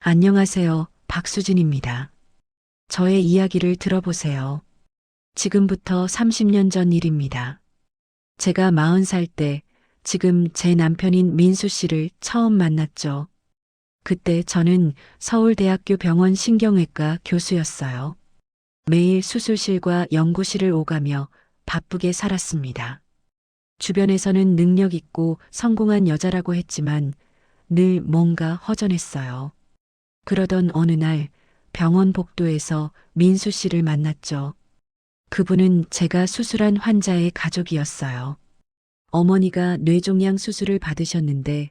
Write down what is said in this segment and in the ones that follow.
안녕하세요. 박수진입니다. 저의 이야기를 들어보세요. 지금부터 30년 전 일입니다. 제가 40살 때 지금 제 남편인 민수 씨를 처음 만났죠. 그때 저는 서울대학교 병원 신경외과 교수였어요. 매일 수술실과 연구실을 오가며 바쁘게 살았습니다. 주변에서는 능력 있고 성공한 여자라고 했지만 늘 뭔가 허전했어요. 그러던 어느 날 병원 복도에서 민수 씨를 만났죠. 그분은 제가 수술한 환자의 가족이었어요. 어머니가 뇌종양 수술을 받으셨는데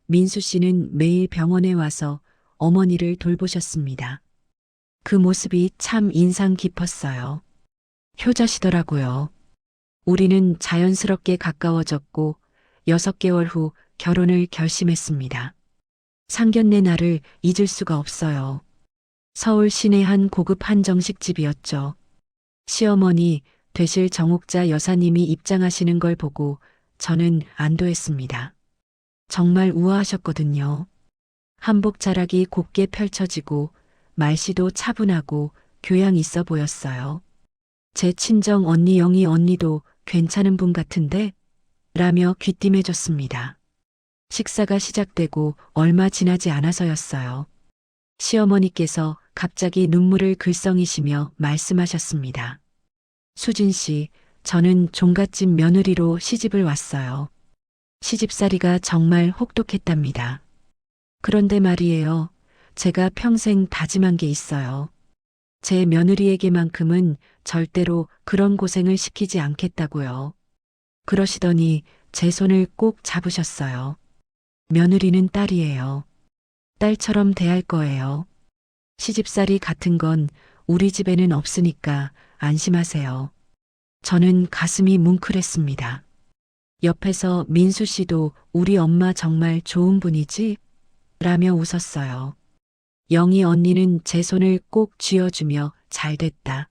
민수 씨는 매일 병원에 와서 어머니를 돌보셨습니다. 그 모습이 참 인상 깊었어요. 효자시더라고요. 우리는 자연스럽게 가까워졌고 6개월 후 결혼을 결심했습니다. 상견례 날을 잊을 수가 없어요. 서울 시내 한 고급 한정식집이었죠. 시어머니 되실 정옥자 여사님이 입장하시는 걸 보고 저는 안도했습니다. 정말 우아하셨거든요. 한복 자락이 곱게 펼쳐지고 말씨도 차분하고 교양 있어 보였어요. 제 친정 언니 영희 언니도 괜찮은 분 같은데? 라며 귀띔해줬습니다. 식사가 시작되고 얼마 지나지 않아서였어요. 시어머니께서 갑자기 눈물을 글썽이시며 말씀하셨습니다. 수진 씨, 저는 종갓집 며느리로 시집을 왔어요. 시집살이가 정말 혹독했답니다. 그런데 말이에요. 제가 평생 다짐한 게 있어요. 제 며느리에게만큼은 절대로 그런 고생을 시키지 않겠다고요. 그러시더니 제 손을 꼭 잡으셨어요. 며느리는 딸이에요. 딸처럼 대할 거예요. 시집살이 같은 건 우리 집에는 없으니까 안심하세요. 저는 가슴이 뭉클했습니다. 옆에서 민수 씨도 우리 엄마 정말 좋은 분이지? 라며 웃었어요. 영희 언니는 제 손을 꼭 쥐어주며 잘 됐다.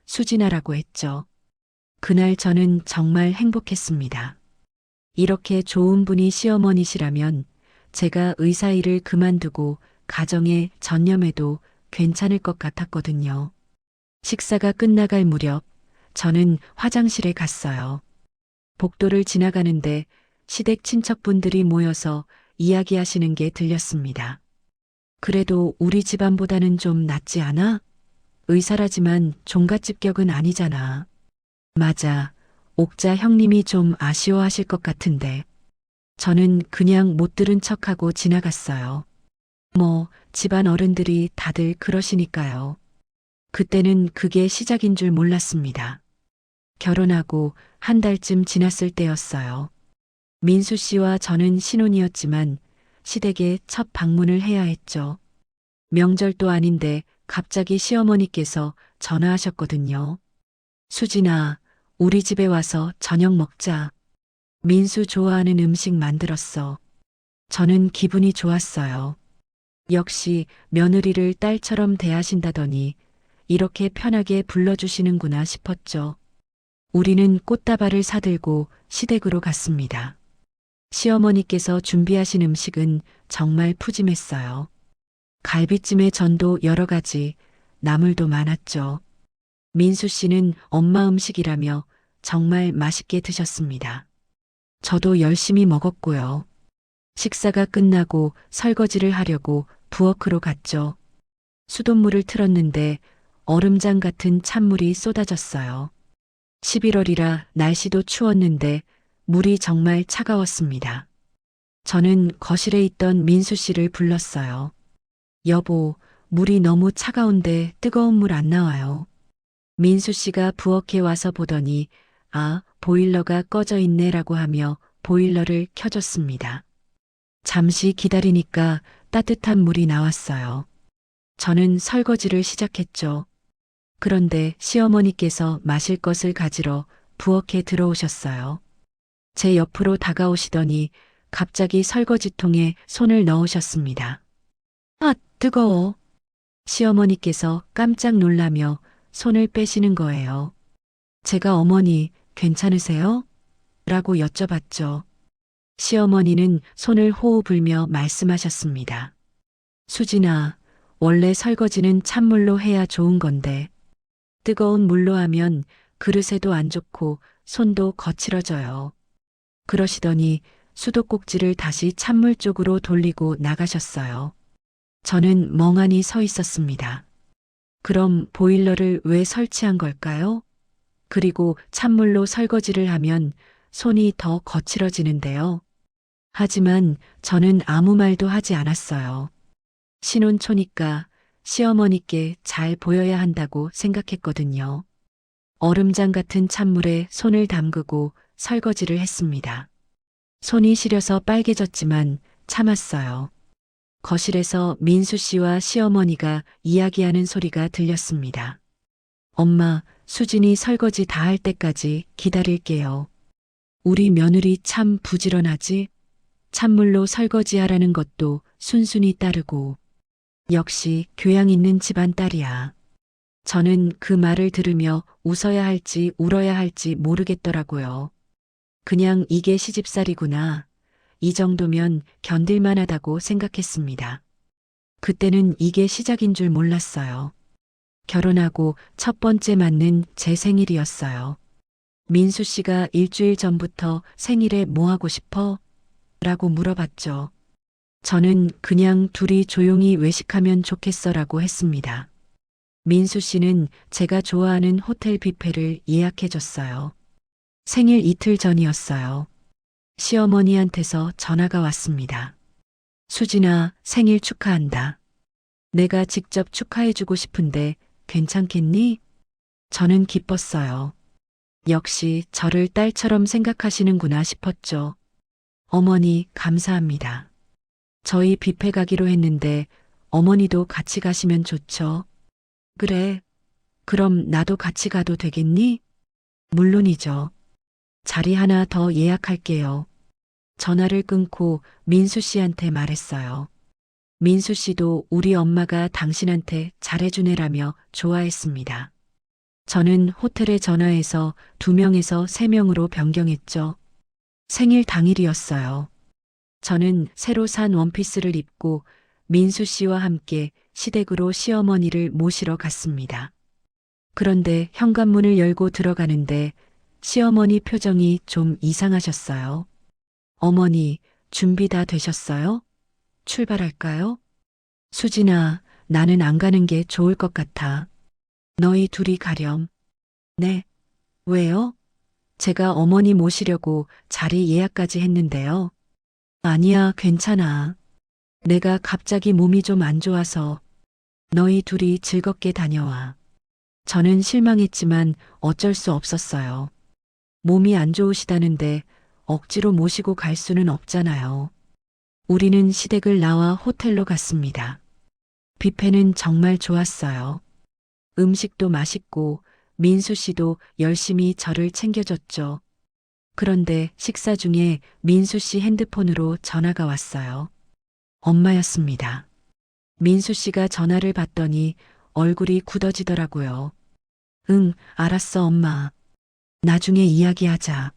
수진아라고 했죠. 그날 저는 정말 행복했습니다. 이렇게 좋은 분이 시어머니시라면 제가 의사 일을 그만두고 가정에 전념해도 괜찮을 것 같았거든요. 식사가 끝나갈 무렵 저는 화장실에 갔어요. 복도를 지나가는데 시댁 친척분들이 모여서 이야기하시는 게 들렸습니다. 그래도 우리 집안보다는 좀 낫지 않아? 의사라지만 종갓집 격은 아니잖아. 맞아. 옥자 형님이 좀 아쉬워하실 것 같은데. 저는 그냥 못 들은 척하고 지나갔어요. 뭐, 집안 어른들이 다들 그러시니까요. 그때는 그게 시작인 줄 몰랐습니다. 결혼하고 한 달쯤 지났을 때였어요. 민수 씨와 저는 신혼이었지만 시댁에 첫 방문을 해야 했죠. 명절도 아닌데 갑자기 시어머니께서 전화하셨거든요. 수진아, 우리 집에 와서 저녁 먹자. 민수 좋아하는 음식 만들었어. 저는 기분이 좋았어요. 역시 며느리를 딸처럼 대하신다더니 이렇게 편하게 불러주시는구나 싶었죠. 우리는 꽃다발을 사들고 시댁으로 갔습니다. 시어머니께서 준비하신 음식은 정말 푸짐했어요. 갈비찜에 전도 여러 가지, 나물도 많았죠. 민수 씨는 엄마 음식이라며 정말 맛있게 드셨습니다. 저도 열심히 먹었고요. 식사가 끝나고 설거지를 하려고 부엌으로 갔죠. 수돗물을 틀었는데 얼음장 같은 찬물이 쏟아졌어요. 11월이라 날씨도 추웠는데 물이 정말 차가웠습니다. 저는 거실에 있던 민수 씨를 불렀어요. 여보, 물이 너무 차가운데 뜨거운 물 안 나와요. 민수 씨가 부엌에 와서 보더니 아, 보일러가 꺼져 있네라고 하며 보일러를 켜줬습니다. 잠시 기다리니까 따뜻한 물이 나왔어요. 저는 설거지를 시작했죠. 그런데 시어머니께서 마실 것을 가지러 부엌에 들어오셨어요. 제 옆으로 다가오시더니 갑자기 설거지통에 손을 넣으셨습니다. 아, 뜨거워. 시어머니께서 깜짝 놀라며 손을 빼시는 거예요. 제가 어머니, 괜찮으세요? 라고 여쭤봤죠. 시어머니는 손을 호호 불며 말씀하셨습니다. 수진아, 원래 설거지는 찬물로 해야 좋은 건데 뜨거운 물로 하면 그릇에도 안 좋고 손도 거칠어져요. 그러시더니 수도꼭지를 다시 찬물 쪽으로 돌리고 나가셨어요. 저는 멍하니 서 있었습니다. 그럼 보일러를 왜 설치한 걸까요? 그리고 찬물로 설거지를 하면 손이 더 거칠어지는데요. 하지만 저는 아무 말도 하지 않았어요. 신혼초니까 시어머니께 잘 보여야 한다고 생각했거든요. 얼음장 같은 찬물에 손을 담그고 설거지를 했습니다. 손이 시려서 빨개졌지만 참았어요. 거실에서 민수 씨와 시어머니가 이야기하는 소리가 들렸습니다. 엄마, 수진이 설거지 다 할 때까지 기다릴게요. 우리 며느리 참 부지런하지? 찬물로 설거지하라는 것도 순순히 따르고 역시 교양 있는 집안 딸이야. 저는 그 말을 들으며 웃어야 할지 울어야 할지 모르겠더라고요. 그냥 이게 시집살이구나. 이 정도면 견딜만 하다고 생각했습니다. 그때는 이게 시작인 줄 몰랐어요. 결혼하고 첫 번째 맞는 제 생일이었어요. 민수 씨가 일주일 전부터 생일에 뭐 하고 싶어? 라고 물어봤죠. 저는 그냥 둘이 조용히 외식하면 좋겠어라고 했습니다. 민수 씨는 제가 좋아하는 호텔 뷔페를 예약해줬어요. 생일 이틀 전이었어요. 시어머니한테서 전화가 왔습니다. 수진아, 생일 축하한다. 내가 직접 축하해주고 싶은데 괜찮겠니? 저는 기뻤어요. 역시 저를 딸처럼 생각하시는구나 싶었죠. 어머니, 감사합니다. 저희 뷔페 가기로 했는데 어머니도 같이 가시면 좋죠. 그래. 그럼 나도 같이 가도 되겠니? 물론이죠. 자리 하나 더 예약할게요. 전화를 끊고 민수 씨한테 말했어요. 민수 씨도 우리 엄마가 당신한테 잘해주네라며 좋아했습니다. 저는 호텔에 전화해서 2명에서 3명으로 변경했죠. 생일 당일이었어요. 저는 새로 산 원피스를 입고 민수 씨와 함께 시댁으로 시어머니를 모시러 갔습니다. 그런데 현관문을 열고 들어가는데 시어머니 표정이 좀 이상하셨어요. 어머니, 준비 다 되셨어요? 출발할까요? 수진아, 나는 안 가는 게 좋을 것 같아. 너희 둘이 가렴. 네. 왜요? 제가 어머니 모시려고 자리 예약까지 했는데요. 아니야, 괜찮아. 내가 갑자기 몸이 좀 안 좋아서 너희 둘이 즐겁게 다녀와. 저는 실망했지만 어쩔 수 없었어요. 몸이 안 좋으시다는데 억지로 모시고 갈 수는 없잖아요. 우리는 시댁을 나와 호텔로 갔습니다. 뷔페는 정말 좋았어요. 음식도 맛있고 민수 씨도 열심히 저를 챙겨줬죠. 그런데 식사 중에 민수 씨 핸드폰으로 전화가 왔어요. 엄마였습니다. 민수 씨가 전화를 받더니 얼굴이 굳어지더라고요. 응, 알았어, 엄마. 나중에 이야기하자.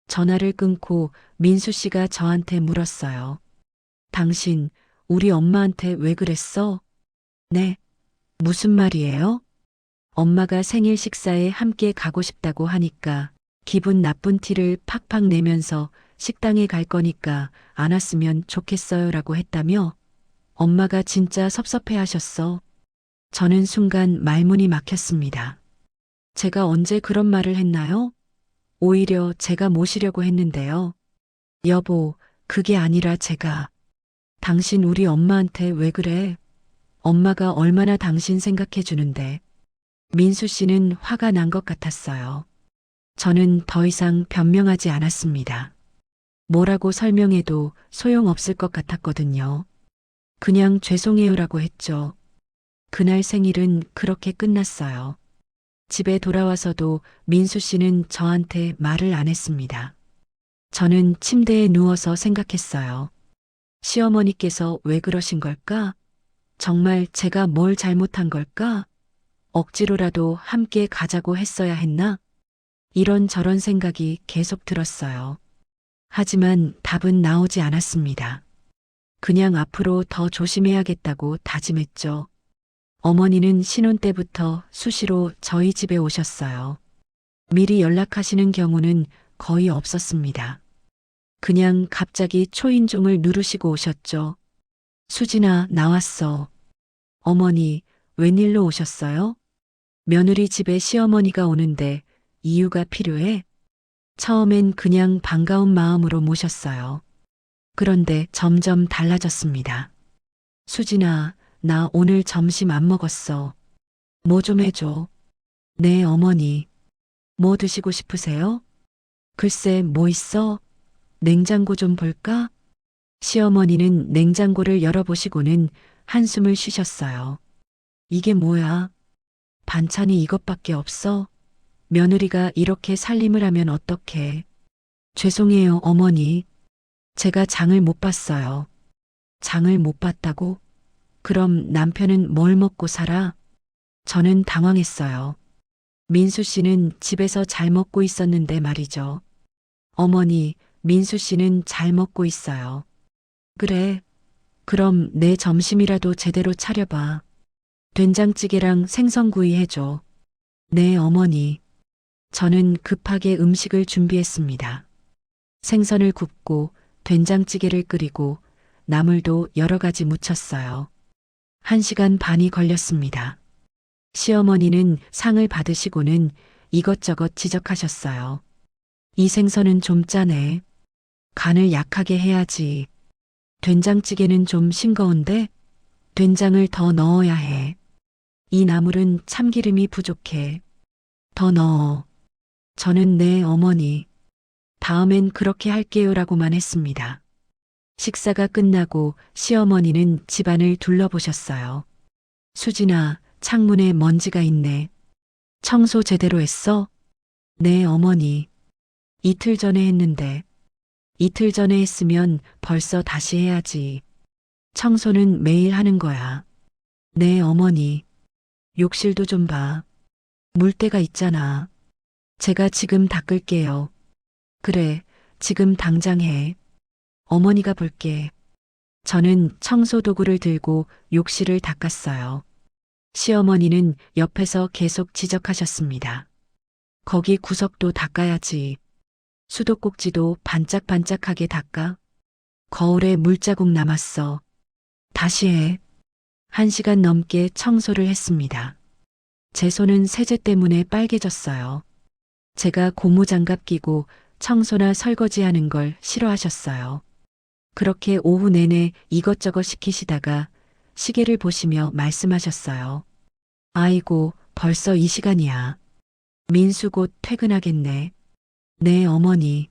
전화를 끊고 민수 씨가 저한테 물었어요. 당신, 우리 엄마한테 왜 그랬어? 네. 무슨 말이에요? 엄마가 생일 식사에 함께 가고 싶다고 하니까 기분 나쁜 티를 팍팍 내면서 식당에 갈 거니까 안 왔으면 좋겠어요라고 했다며? 엄마가 진짜 섭섭해 하셨어. 저는 순간 말문이 막혔습니다. 제가 언제 그런 말을 했나요? 오히려 제가 모시려고 했는데요. 여보, 그게 아니라 제가. 당신 우리 엄마한테 왜 그래? 엄마가 얼마나 당신 생각해 주는데. 민수 씨는 화가 난 것 같았어요. 저는 더 이상 변명하지 않았습니다. 뭐라고 설명해도 소용없을 것 같았거든요. 그냥 죄송해요라고 했죠. 그날 생일은 그렇게 끝났어요. 집에 돌아와서도 민수 씨는 저한테 말을 안 했습니다. 저는 침대에 누워서 생각했어요. 시어머니께서 왜 그러신 걸까? 정말 제가 뭘 잘못한 걸까? 억지로라도 함께 가자고 했어야 했나? 이런저런 생각이 계속 들었어요. 하지만 답은 나오지 않았습니다. 그냥 앞으로 더 조심해야겠다고 다짐했죠. 어머니는 신혼 때부터 수시로 저희 집에 오셨어요. 미리 연락하시는 경우는 거의 없었습니다. 그냥 갑자기 초인종을 누르시고 오셨죠. 수진아, 나왔어. 어머니, 웬일로 오셨어요? 며느리 집에 시어머니가 오는데 이유가 필요해? 처음엔 그냥 반가운 마음으로 모셨어요. 그런데 점점 달라졌습니다. 수진아, 나 오늘 점심 안 먹었어. 뭐 좀 해줘. 네, 어머니. 뭐 드시고 싶으세요? 글쎄, 뭐 있어? 냉장고 좀 볼까? 시어머니는 냉장고를 열어보시고는 한숨을 쉬셨어요. 이게 뭐야? 반찬이 이것밖에 없어? 며느리가 이렇게 살림을 하면 어떡해? 죄송해요, 어머니. 제가 장을 못 봤어요. 장을 못 봤다고? 그럼 남편은 뭘 먹고 살아? 저는 당황했어요. 민수 씨는 집에서 잘 먹고 있었는데 말이죠. 어머니, 민수 씨는 잘 먹고 있어요. 그래. 그럼 내 점심이라도 제대로 차려봐. 된장찌개랑 생선구이 해줘. 네, 어머니. 저는 급하게 음식을 준비했습니다. 생선을 굽고 된장찌개를 끓이고 나물도 여러 가지 무쳤어요. 1시간 반이 걸렸습니다. 시어머니는 상을 받으시고는 이것저것 지적하셨어요. 이 생선은 좀 짜네. 간을 약하게 해야지. 된장찌개는 좀 싱거운데 된장을 더 넣어야 해. 이 나물은 참기름이 부족해. 더 넣어. 저는 네, 어머니. 다음엔 그렇게 할게요라고만 했습니다. 식사가 끝나고 시어머니는 집안을 둘러보셨어요. 수진아, 창문에 먼지가 있네. 청소 제대로 했어? 네, 어머니. 이틀 전에 했는데. 이틀 전에 했으면 벌써 다시 해야지. 청소는 매일 하는 거야. 네, 어머니. 욕실도 좀 봐. 물때가 있잖아. 제가 지금 닦을게요. 그래, 지금 당장 해. 어머니가 볼게. 저는 청소 도구를 들고 욕실을 닦았어요. 시어머니는 옆에서 계속 지적하셨습니다. 거기 구석도 닦아야지. 수도꼭지도 반짝반짝하게 닦아. 거울에 물자국 남았어. 다시 해. 1시간 넘게 청소를 했습니다. 제 손은 세제 때문에 빨개졌어요. 제가 고무장갑 끼고 청소나 설거지하는 걸 싫어하셨어요. 그렇게 오후 내내 이것저것 시키시다가 시계를 보시며 말씀하셨어요. 아이고, 벌써 이 시간이야. 민수 곧 퇴근하겠네. 네, 어머니.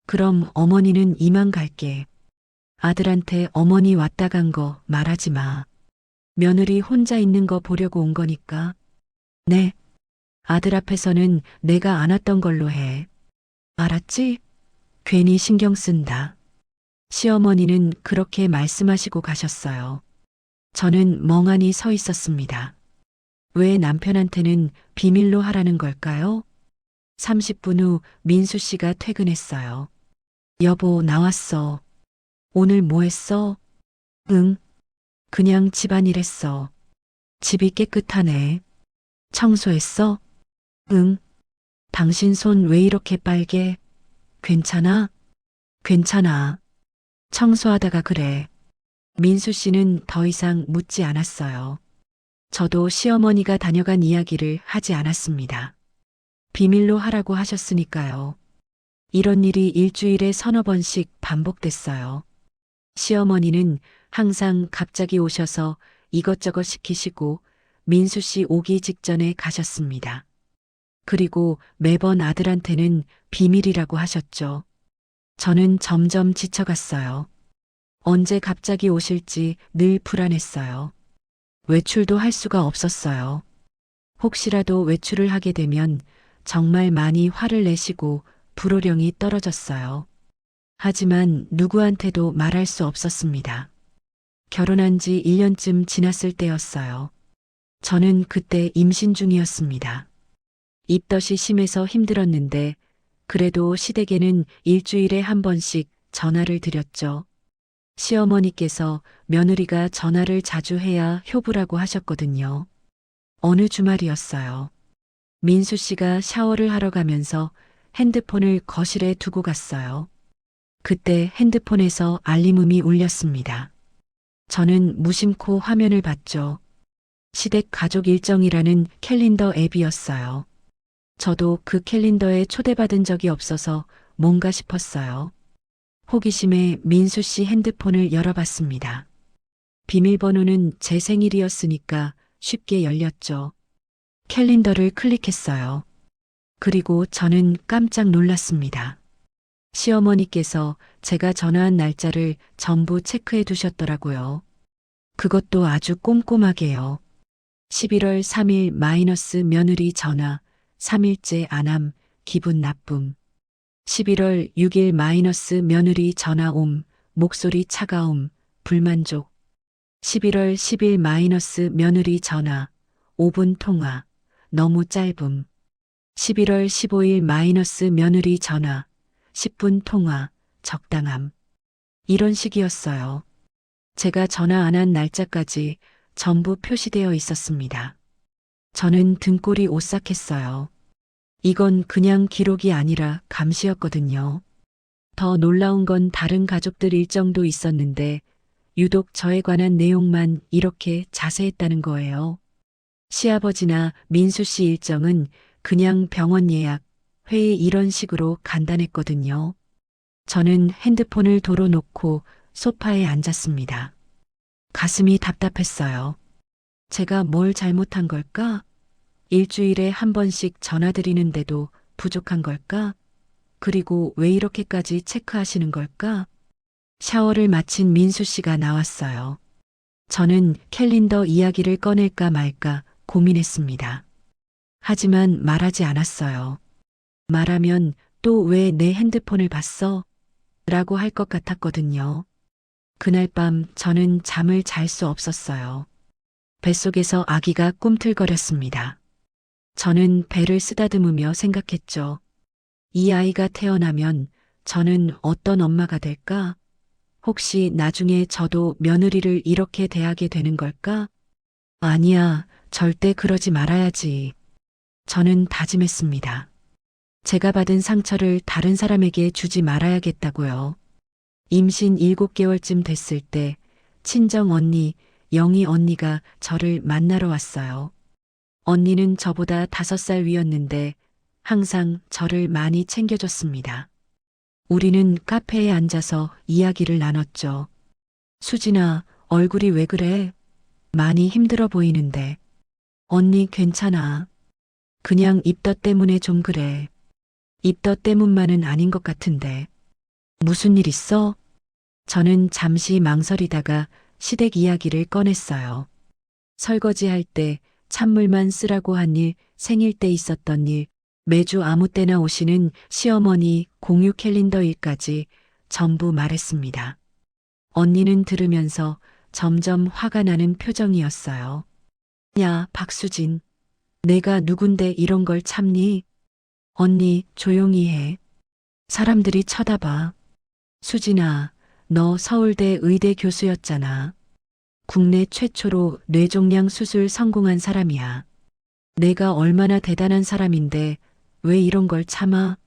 그럼 어머니는 이만 갈게. 아들한테 어머니 왔다 간 거 말하지 마. 며느리 혼자 있는 거 보려고 온 거니까. 네. 아들 앞에서는 내가 안 왔던 걸로 해. 알았지? 괜히 신경 쓴다. 시어머니는 그렇게 말씀하시고 가셨어요. 저는 멍하니 서 있었습니다. 왜 남편한테는 비밀로 하라는 걸까요? 30분 후 민수 씨가 퇴근했어요. 여보, 나왔어. 오늘 뭐 했어? 응. 그냥 집안일 했어. 집이 깨끗하네. 청소했어? 응. 당신 손 왜 이렇게 빨개? 괜찮아? 괜찮아. 청소하다가 그래. 민수 씨는 더 이상 묻지 않았어요. 저도 시어머니가 다녀간 이야기를 하지 않았습니다. 비밀로 하라고 하셨으니까요. 이런 일이 일주일에 서너 번씩 반복됐어요. 시어머니는 항상 갑자기 오셔서 이것저것 시키시고 민수 씨 오기 직전에 가셨습니다. 그리고 매번 아들한테는 비밀이라고 하셨죠. 저는 점점 지쳐갔어요. 언제 갑자기 오실지 늘 불안했어요. 외출도 할 수가 없었어요. 혹시라도 외출을 하게 되면 정말 많이 화를 내시고 불호령이 떨어졌어요. 하지만 누구한테도 말할 수 없었습니다. 결혼한 지 1년쯤 지났을 때였어요. 저는 그때 임신 중이었습니다. 입덧이 심해서 힘들었는데 그래도 시댁에는 일주일에 한 번씩 전화를 드렸죠. 시어머니께서 며느리가 전화를 자주 해야 효부라고 하셨거든요. 어느 주말이었어요. 민수 씨가 샤워를 하러 가면서 핸드폰을 거실에 두고 갔어요. 그때 핸드폰에서 알림음이 울렸습니다. 저는 무심코 화면을 봤죠. 시댁 가족 일정이라는 캘린더 앱이었어요. 저도 그 캘린더에 초대받은 적이 없어서 뭔가 싶었어요. 호기심에 민수 씨 핸드폰을 열어봤습니다. 비밀번호는 제 생일이었으니까 쉽게 열렸죠. 캘린더를 클릭했어요. 그리고 저는 깜짝 놀랐습니다. 시어머니께서 제가 전화한 날짜를 전부 체크해 두셨더라고요. 그것도 아주 꼼꼼하게요. 11월 3일 마이너스 며느리 전화, 3일째 안함, 기분 나쁨. 11월 6일 마이너스 며느리 전화 옴, 목소리 차가움, 불만족. 11월 10일 마이너스 며느리 전화, 5분 통화, 너무 짧음. 11월 15일 마이너스 며느리 전화, 10분 통화, 적당함. 이런 식이었어요. 제가 전화 안 한 날짜까지 전부 표시되어 있었습니다. 저는 등골이 오싹했어요. 이건 그냥 기록이 아니라 감시였거든요. 더 놀라운 건 다른 가족들 일정도 있었는데 유독 저에 관한 내용만 이렇게 자세했다는 거예요. 시아버지나 민수 씨 일정은 그냥 병원 예약, 회의 이런 식으로 간단했거든요. 저는 핸드폰을 도로 놓고 소파에 앉았습니다. 가슴이 답답했어요. 제가 뭘 잘못한 걸까? 일주일에 한 번씩 전화드리는데도 부족한 걸까? 그리고 왜 이렇게까지 체크하시는 걸까? 샤워를 마친 민수 씨가 나왔어요. 저는 캘린더 이야기를 꺼낼까 말까 고민했습니다. 하지만 말하지 않았어요. 말하면 또 왜 내 핸드폰을 봤어? 라고 할 것 같았거든요. 그날 밤 저는 잠을 잘 수 없었어요. 뱃속에서 아기가 꿈틀거렸습니다. 저는 배를 쓰다듬으며 생각했죠. 이 아이가 태어나면 저는 어떤 엄마가 될까? 혹시 나중에 저도 며느리를 이렇게 대하게 되는 걸까? 아니야, 절대 그러지 말아야지. 저는 다짐했습니다. 제가 받은 상처를 다른 사람에게 주지 말아야겠다고요. 임신 7개월쯤 됐을 때 친정 언니, 영희 언니가 저를 만나러 왔어요. 언니는 저보다 5살 위였는데 항상 저를 많이 챙겨줬습니다. 우리는 카페에 앉아서 이야기를 나눴죠. 수진아, 얼굴이 왜 그래? 많이 힘들어 보이는데. 언니 괜찮아. 그냥 입덧 때문에 좀 그래. 입덧 때문만은 아닌 것 같은데. 무슨 일 있어? 저는 잠시 망설이다가 시댁 이야기를 꺼냈어요. 설거지할 때 찬물만 쓰라고 한 일, 생일 때 있었던 일, 매주 아무 때나 오시는 시어머니 공유 캘린더 일까지 전부 말했습니다. 언니는 들으면서 점점 화가 나는 표정이었어요. 야, 박수진. 내가 누군데 이런 걸 참니? 언니, 조용히 해. 사람들이 쳐다봐. 수진아, 너 서울대 의대 교수였잖아. 국내 최초로 뇌종양 수술 성공한 사람이야. 내가 얼마나 대단한 사람인데 왜 이런 걸 참아?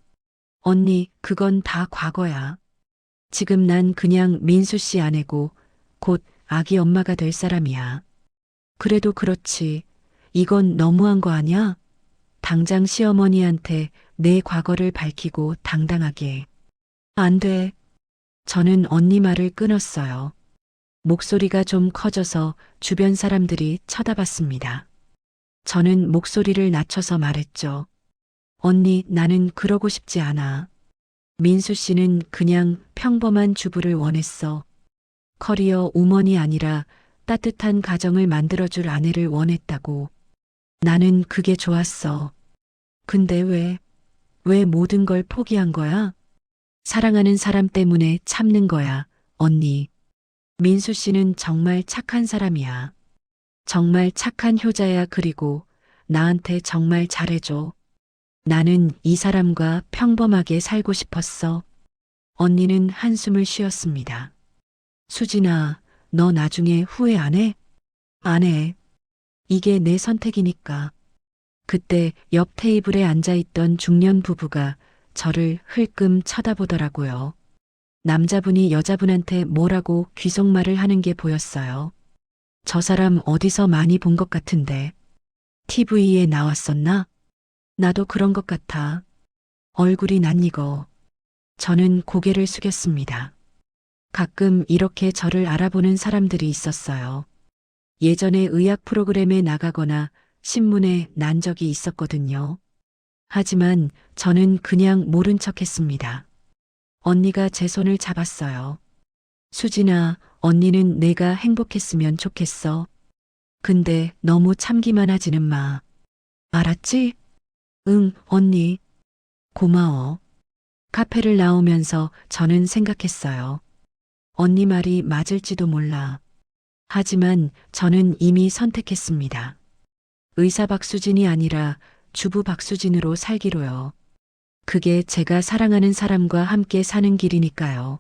언니, 그건 다 과거야. 지금 난 그냥 민수 씨 아내고 곧 아기 엄마가 될 사람이야. 그래도 그렇지. 이건 너무한 거 아냐? 당장 시어머니한테 내 과거를 밝히고 당당하게. 안 돼. 저는 언니 말을 끊었어요. 목소리가 좀 커져서 주변 사람들이 쳐다봤습니다. 저는 목소리를 낮춰서 말했죠. 언니, 나는 그러고 싶지 않아. 민수 씨는 그냥 평범한 주부를 원했어. 커리어 우먼이 아니라 따뜻한 가정을 만들어줄 아내를 원했다고. 나는 그게 좋았어. 근데 왜 모든 걸 포기한 거야? 사랑하는 사람 때문에 참는 거야, 언니. 민수 씨는 정말 착한 사람이야. 정말 착한 효자야. 그리고 나한테 정말 잘해줘. 나는 이 사람과 평범하게 살고 싶었어. 언니는 한숨을 쉬었습니다. 수진아, 너 나중에 후회 안 해? 안 해. 이게 내 선택이니까. 그때 옆 테이블에 앉아있던 중년 부부가 저를 흘끔 쳐다보더라고요. 남자분이 여자분한테 뭐라고 귀속말을 하는 게 보였어요. 저 사람 어디서 많이 본 것 같은데. TV에 나왔었나? 나도 그런 것 같아. 얼굴이 낯익어. 저는 고개를 숙였습니다. 가끔 이렇게 저를 알아보는 사람들이 있었어요. 예전에 의학 프로그램에 나가거나 신문에 난 적이 있었거든요. 하지만 저는 그냥 모른 척 했습니다. 언니가 제 손을 잡았어요. 수진아, 언니는 내가 행복했으면 좋겠어. 근데 너무 참기만 하지는 마. 알았지? 응, 언니. 고마워. 카페를 나오면서 저는 생각했어요. 언니 말이 맞을지도 몰라. 하지만 저는 이미 선택했습니다. 의사 박수진이 아니라 주부 박수진으로 살기로요. 그게 제가 사랑하는 사람과 함께 사는 길이니까요.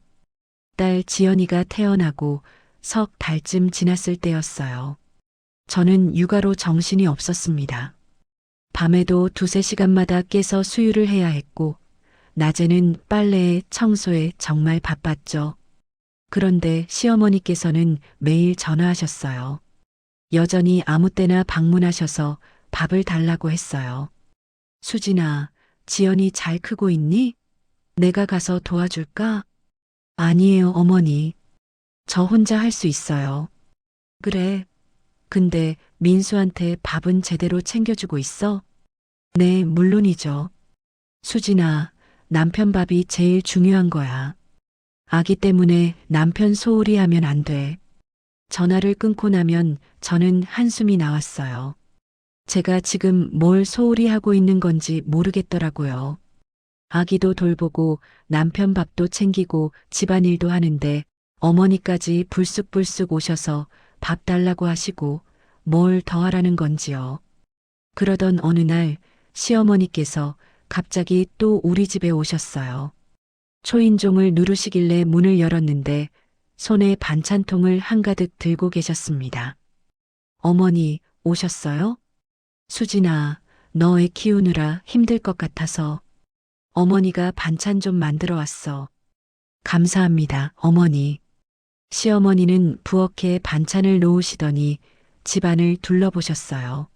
딸 지연이가 태어나고 석 달쯤 지났을 때였어요. 저는 육아로 정신이 없었습니다. 밤에도 두세 시간마다 깨서 수유를 해야 했고, 낮에는 빨래에 청소에 정말 바빴죠. 그런데 시어머니께서는 매일 전화하셨어요. 여전히 아무 때나 방문하셔서 밥을 달라고 했어요. 수진아, 지연이 잘 크고 있니? 내가 가서 도와줄까? 아니에요, 어머니. 저 혼자 할 수 있어요. 그래. 근데 민수한테 밥은 제대로 챙겨주고 있어? 네, 물론이죠. 수진아, 남편 밥이 제일 중요한 거야. 아기 때문에 남편 소홀히 하면 안 돼. 전화를 끊고 나면 저는 한숨이 나왔어요. 제가 지금 뭘 소홀히 하고 있는 건지 모르겠더라고요. 아기도 돌보고 남편 밥도 챙기고 집안일도 하는데 어머니까지 불쑥불쑥 오셔서 밥 달라고 하시고 뭘 더 하라는 건지요. 그러던 어느 날 시어머니께서 갑자기 또 우리 집에 오셨어요. 초인종을 누르시길래 문을 열었는데 손에 반찬통을 한가득 들고 계셨습니다. 어머니, 오셨어요? 수진아, 너 애 키우느라 힘들 것 같아서 어머니가 반찬 좀 만들어 왔어. 감사합니다, 어머니. 시어머니는 부엌에 반찬을 놓으시더니 집안을 둘러보셨어요.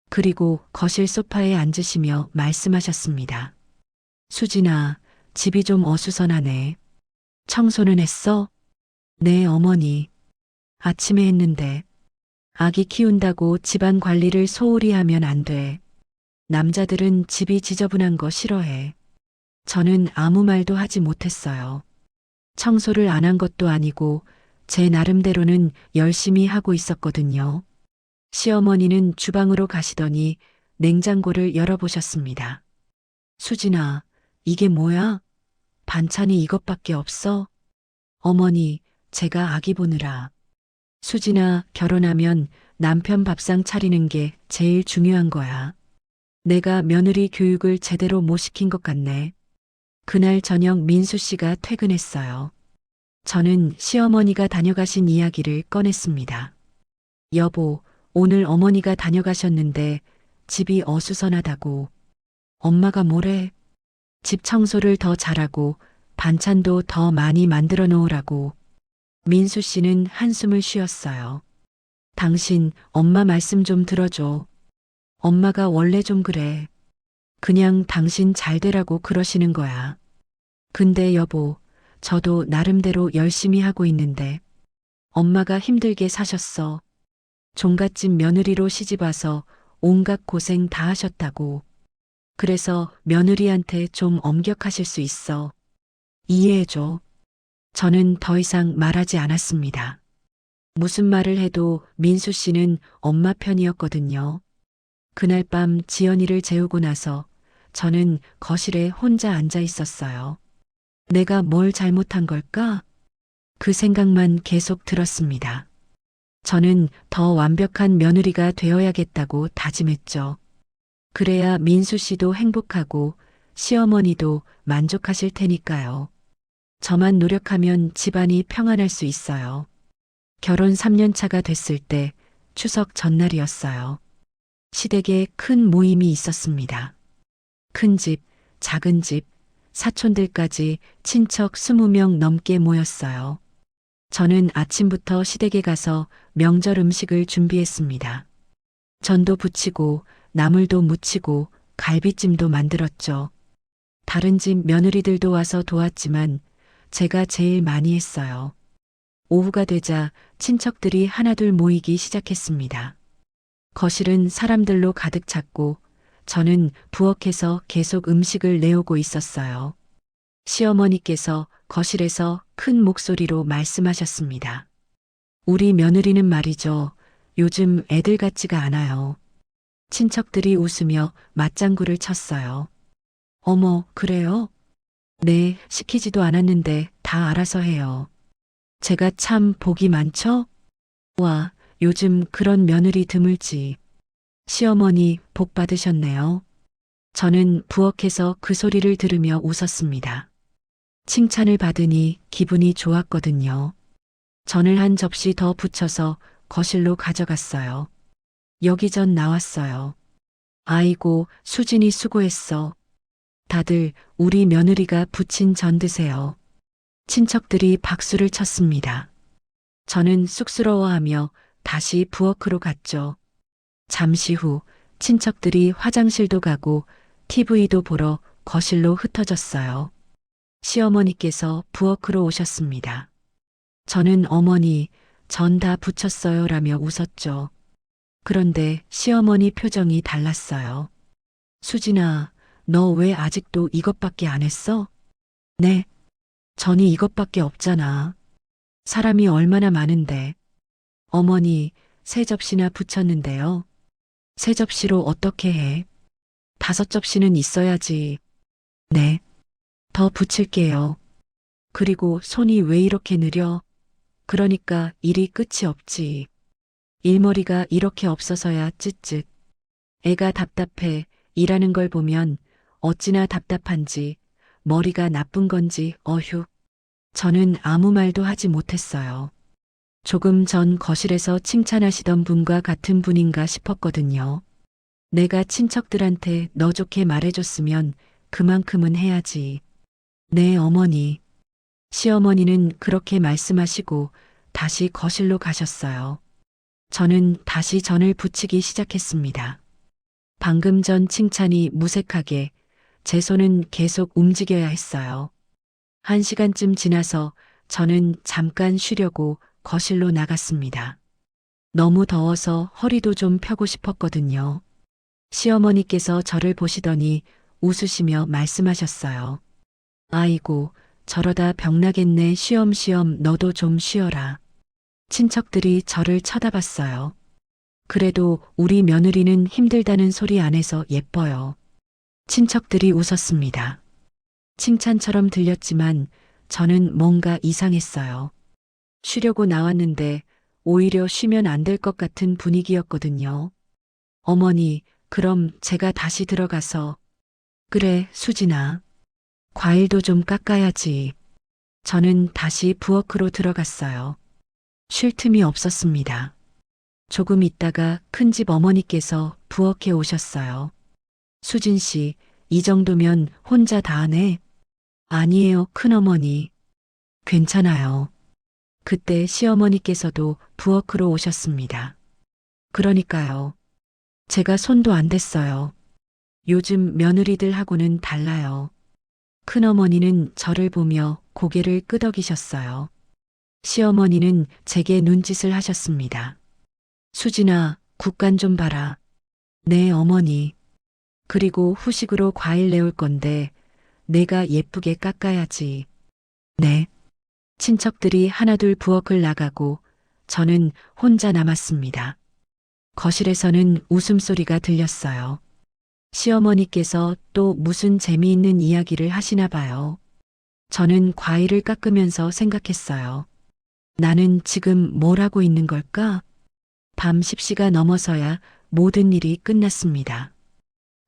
그리고 거실 소파에 앉으시며 말씀하셨습니다. 수진아, 집이 좀 어수선하네. 청소는 했어? 네, 어머니. 아침에 했는데. 아기 키운다고 집안 관리를 소홀히 하면 안 돼. 남자들은 집이 지저분한 거 싫어해. 저는 아무 말도 하지 못했어요. 청소를 안 한 것도 아니고 제 나름대로는 열심히 하고 있었거든요. 시어머니는 주방으로 가시더니 냉장고를 열어보셨습니다. 수진아, 이게 뭐야? 반찬이 이것밖에 없어? 어머니, 제가 아기 보느라. 수진아, 결혼하면 남편 밥상 차리는 게 제일 중요한 거야. 내가 며느리 교육을 제대로 못 시킨 것 같네. 그날 저녁 민수 씨가 퇴근했어요. 저는 시어머니가 다녀가신 이야기를 꺼냈습니다. 여보, 오늘 어머니가 다녀가셨는데 집이 어수선하다고. 엄마가 뭐래? 집 청소를 더 잘하고 반찬도 더 많이 만들어 놓으라고. 민수 씨는 한숨을 쉬었어요. 당신 엄마 말씀 좀 들어줘. 엄마가 원래 좀 그래. 그냥 당신 잘 되라고 그러시는 거야. 근데 여보, 저도 나름대로 열심히 하고 있는데 엄마가 힘들게 사셨어. 종갓집 며느리로 시집와서 온갖 고생 다 하셨다고. 그래서 며느리한테 좀 엄격하실 수 있어. 이해해줘. 저는 더 이상 말하지 않았습니다. 무슨 말을 해도 민수 씨는 엄마 편이었거든요. 그날 밤 지연이를 재우고 나서 저는 거실에 혼자 앉아 있었어요. 내가 뭘 잘못한 걸까? 그 생각만 계속 들었습니다. 저는 더 완벽한 며느리가 되어야겠다고 다짐했죠. 그래야 민수 씨도 행복하고 시어머니도 만족하실 테니까요. 저만 노력하면 집안이 평안할 수 있어요. 결혼 3년 차가 됐을 때 추석 전날이었어요. 시댁에 큰 모임이 있었습니다. 큰 집, 작은 집, 사촌들까지 친척 20명 넘게 모였어요. 저는 아침부터 시댁에 가서 명절 음식을 준비했습니다. 전도 부치고 나물도 무치고 갈비찜도 만들었죠. 다른 집 며느리들도 와서 도왔지만 제가 제일 많이 했어요. 오후가 되자 친척들이 하나둘 모이기 시작했습니다. 거실은 사람들로 가득 찼고 저는 부엌에서 계속 음식을 내오고 있었어요. 시어머니께서 거실에서 큰 목소리로 말씀하셨습니다. 우리 며느리는 말이죠. 요즘 애들 같지가 않아요. 친척들이 웃으며 맞장구를 쳤어요. 어머, 그래요? 네, 시키지도 않았는데 다 알아서 해요. 제가 참 복이 많죠? 와, 요즘 그런 며느리 드물지. 시어머니 복 받으셨네요. 저는 부엌에서 그 소리를 들으며 웃었습니다. 칭찬을 받으니 기분이 좋았거든요. 전을 한 접시 더 부쳐서 거실로 가져갔어요. 여기 전 나왔어요. 아이고, 수진이 수고했어. 다들 우리 며느리가 부친 전 드세요. 친척들이 박수를 쳤습니다. 저는 쑥스러워하며 다시 부엌으로 갔죠. 잠시 후 친척들이 화장실도 가고 TV도 보러 거실로 흩어졌어요. 시어머니께서 부엌으로 오셨습니다. 저는 어머니, 전 다 부쳤어요 라며 웃었죠. 그런데 시어머니 표정이 달랐어요. 수진아, 너 왜 아직도 이것밖에 안 했어? 네, 전이 이것밖에 없잖아. 사람이 얼마나 많은데. 어머니, 3접시나 부쳤는데요. 3접시로 어떻게 해? 5접시는 있어야지. 네, 더 부칠게요. 그리고 손이 왜 이렇게 느려? 그러니까 일이 끝이 없지. 일머리가 이렇게 없어서야 쯧쯧. 애가 답답해 일하는 걸 보면 어찌나 답답한지 머리가 나쁜 건지 어휴. 저는 아무 말도 하지 못했어요. 조금 전 거실에서 칭찬하시던 분과 같은 분인가 싶었거든요. 내가 친척들한테 너 좋게 말해줬으면 그만큼은 해야지. 네, 어머니. 시어머니는 그렇게 말씀하시고 다시 거실로 가셨어요. 저는 다시 전을 부치기 시작했습니다. 방금 전 칭찬이 무색하게 제 손은 계속 움직여야 했어요. 1시간쯤 지나서 저는 잠깐 쉬려고 거실로 나갔습니다. 너무 더워서 허리도 좀 펴고 싶었거든요. 시어머니께서 저를 보시더니 웃으시며 말씀하셨어요. 아이고, 저러다 병나겠네. 쉬엄쉬엄 너도 좀 쉬어라. 친척들이 저를 쳐다봤어요. 그래도 우리 며느리는 힘들다는 소리 안 해서 예뻐요. 친척들이 웃었습니다. 칭찬처럼 들렸지만 저는 뭔가 이상했어요. 쉬려고 나왔는데 오히려 쉬면 안 될 것 같은 분위기였거든요. 어머니, 그럼 제가 다시 들어가서. 그래, 수진아. 과일도 좀 깎아야지. 저는 다시 부엌으로 들어갔어요. 쉴 틈이 없었습니다. 조금 있다가 큰집 어머니께서 부엌에 오셨어요. 수진 씨, 이 정도면 혼자 다 하네? 아니에요, 큰어머니. 괜찮아요. 그때 시어머니께서도 부엌으로 오셨습니다. 그러니까요. 제가 손도 안 댔어요. 요즘 며느리들하고는 달라요. 큰어머니는 저를 보며 고개를 끄덕이셨어요. 시어머니는 제게 눈짓을 하셨습니다. 수진아, 국간 좀 봐라. 네, 어머니. 그리고 후식으로 과일 내올 건데 내가 예쁘게 깎아야지. 네. 친척들이 하나둘 부엌을 나가고 저는 혼자 남았습니다. 거실에서는 웃음소리가 들렸어요. 시어머니께서 또 무슨 재미있는 이야기를 하시나 봐요. 저는 과일을 깎으면서 생각했어요. 나는 지금 뭘 하고 있는 걸까? 밤 10시가 넘어서야 모든 일이 끝났습니다.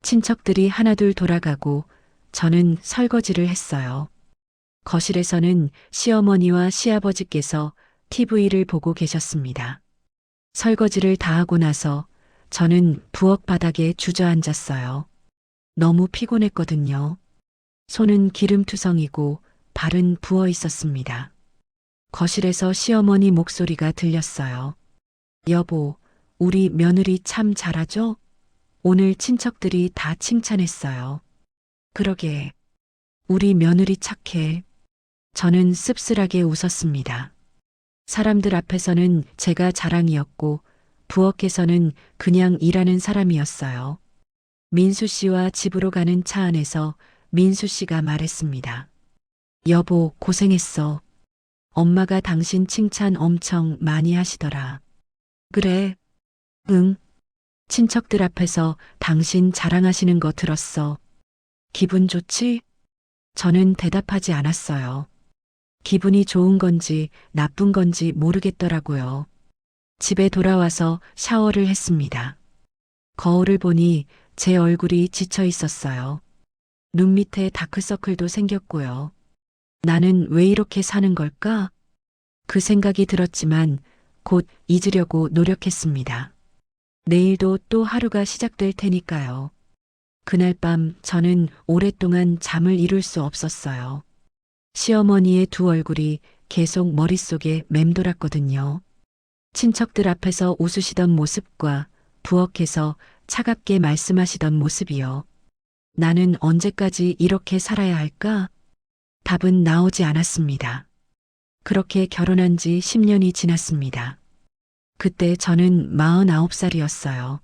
친척들이 하나둘 돌아가고 저는 설거지를 했어요. 거실에서는 시어머니와 시아버지께서 TV를 보고 계셨습니다. 설거지를 다 하고 나서 저는 부엌 바닥에 주저앉았어요. 너무 피곤했거든요. 손은 기름투성이고 발은 부어 있었습니다. 거실에서 시어머니 목소리가 들렸어요. 여보, 우리 며느리 참 잘하죠? 오늘 친척들이 다 칭찬했어요. 그러게, 우리 며느리 착해. 저는 씁쓸하게 웃었습니다. 사람들 앞에서는 제가 자랑이었고 부엌에서는 그냥 일하는 사람이었어요. 민수 씨와 집으로 가는 차 안에서 민수 씨가 말했습니다. 여보, 고생했어. 엄마가 당신 칭찬 엄청 많이 하시더라. 그래? 응. 친척들 앞에서 당신 자랑하시는 거 들었어. 기분 좋지? 저는 대답하지 않았어요. 기분이 좋은 건지 나쁜 건지 모르겠더라고요. 집에 돌아와서 샤워를 했습니다. 거울을 보니 제 얼굴이 지쳐 있었어요. 눈 밑에 다크서클도 생겼고요. 나는 왜 이렇게 사는 걸까? 그 생각이 들었지만 곧 잊으려고 노력했습니다. 내일도 또 하루가 시작될 테니까요. 그날 밤 저는 오랫동안 잠을 이룰 수 없었어요. 시어머니의 두 얼굴이 계속 머릿속에 맴돌았거든요. 친척들 앞에서 웃으시던 모습과 부엌에서 차갑게 말씀하시던 모습이요. 나는 언제까지 이렇게 살아야 할까? 답은 나오지 않았습니다. 그렇게 결혼한 지 10년이 지났습니다. 그때 저는 49살이었어요.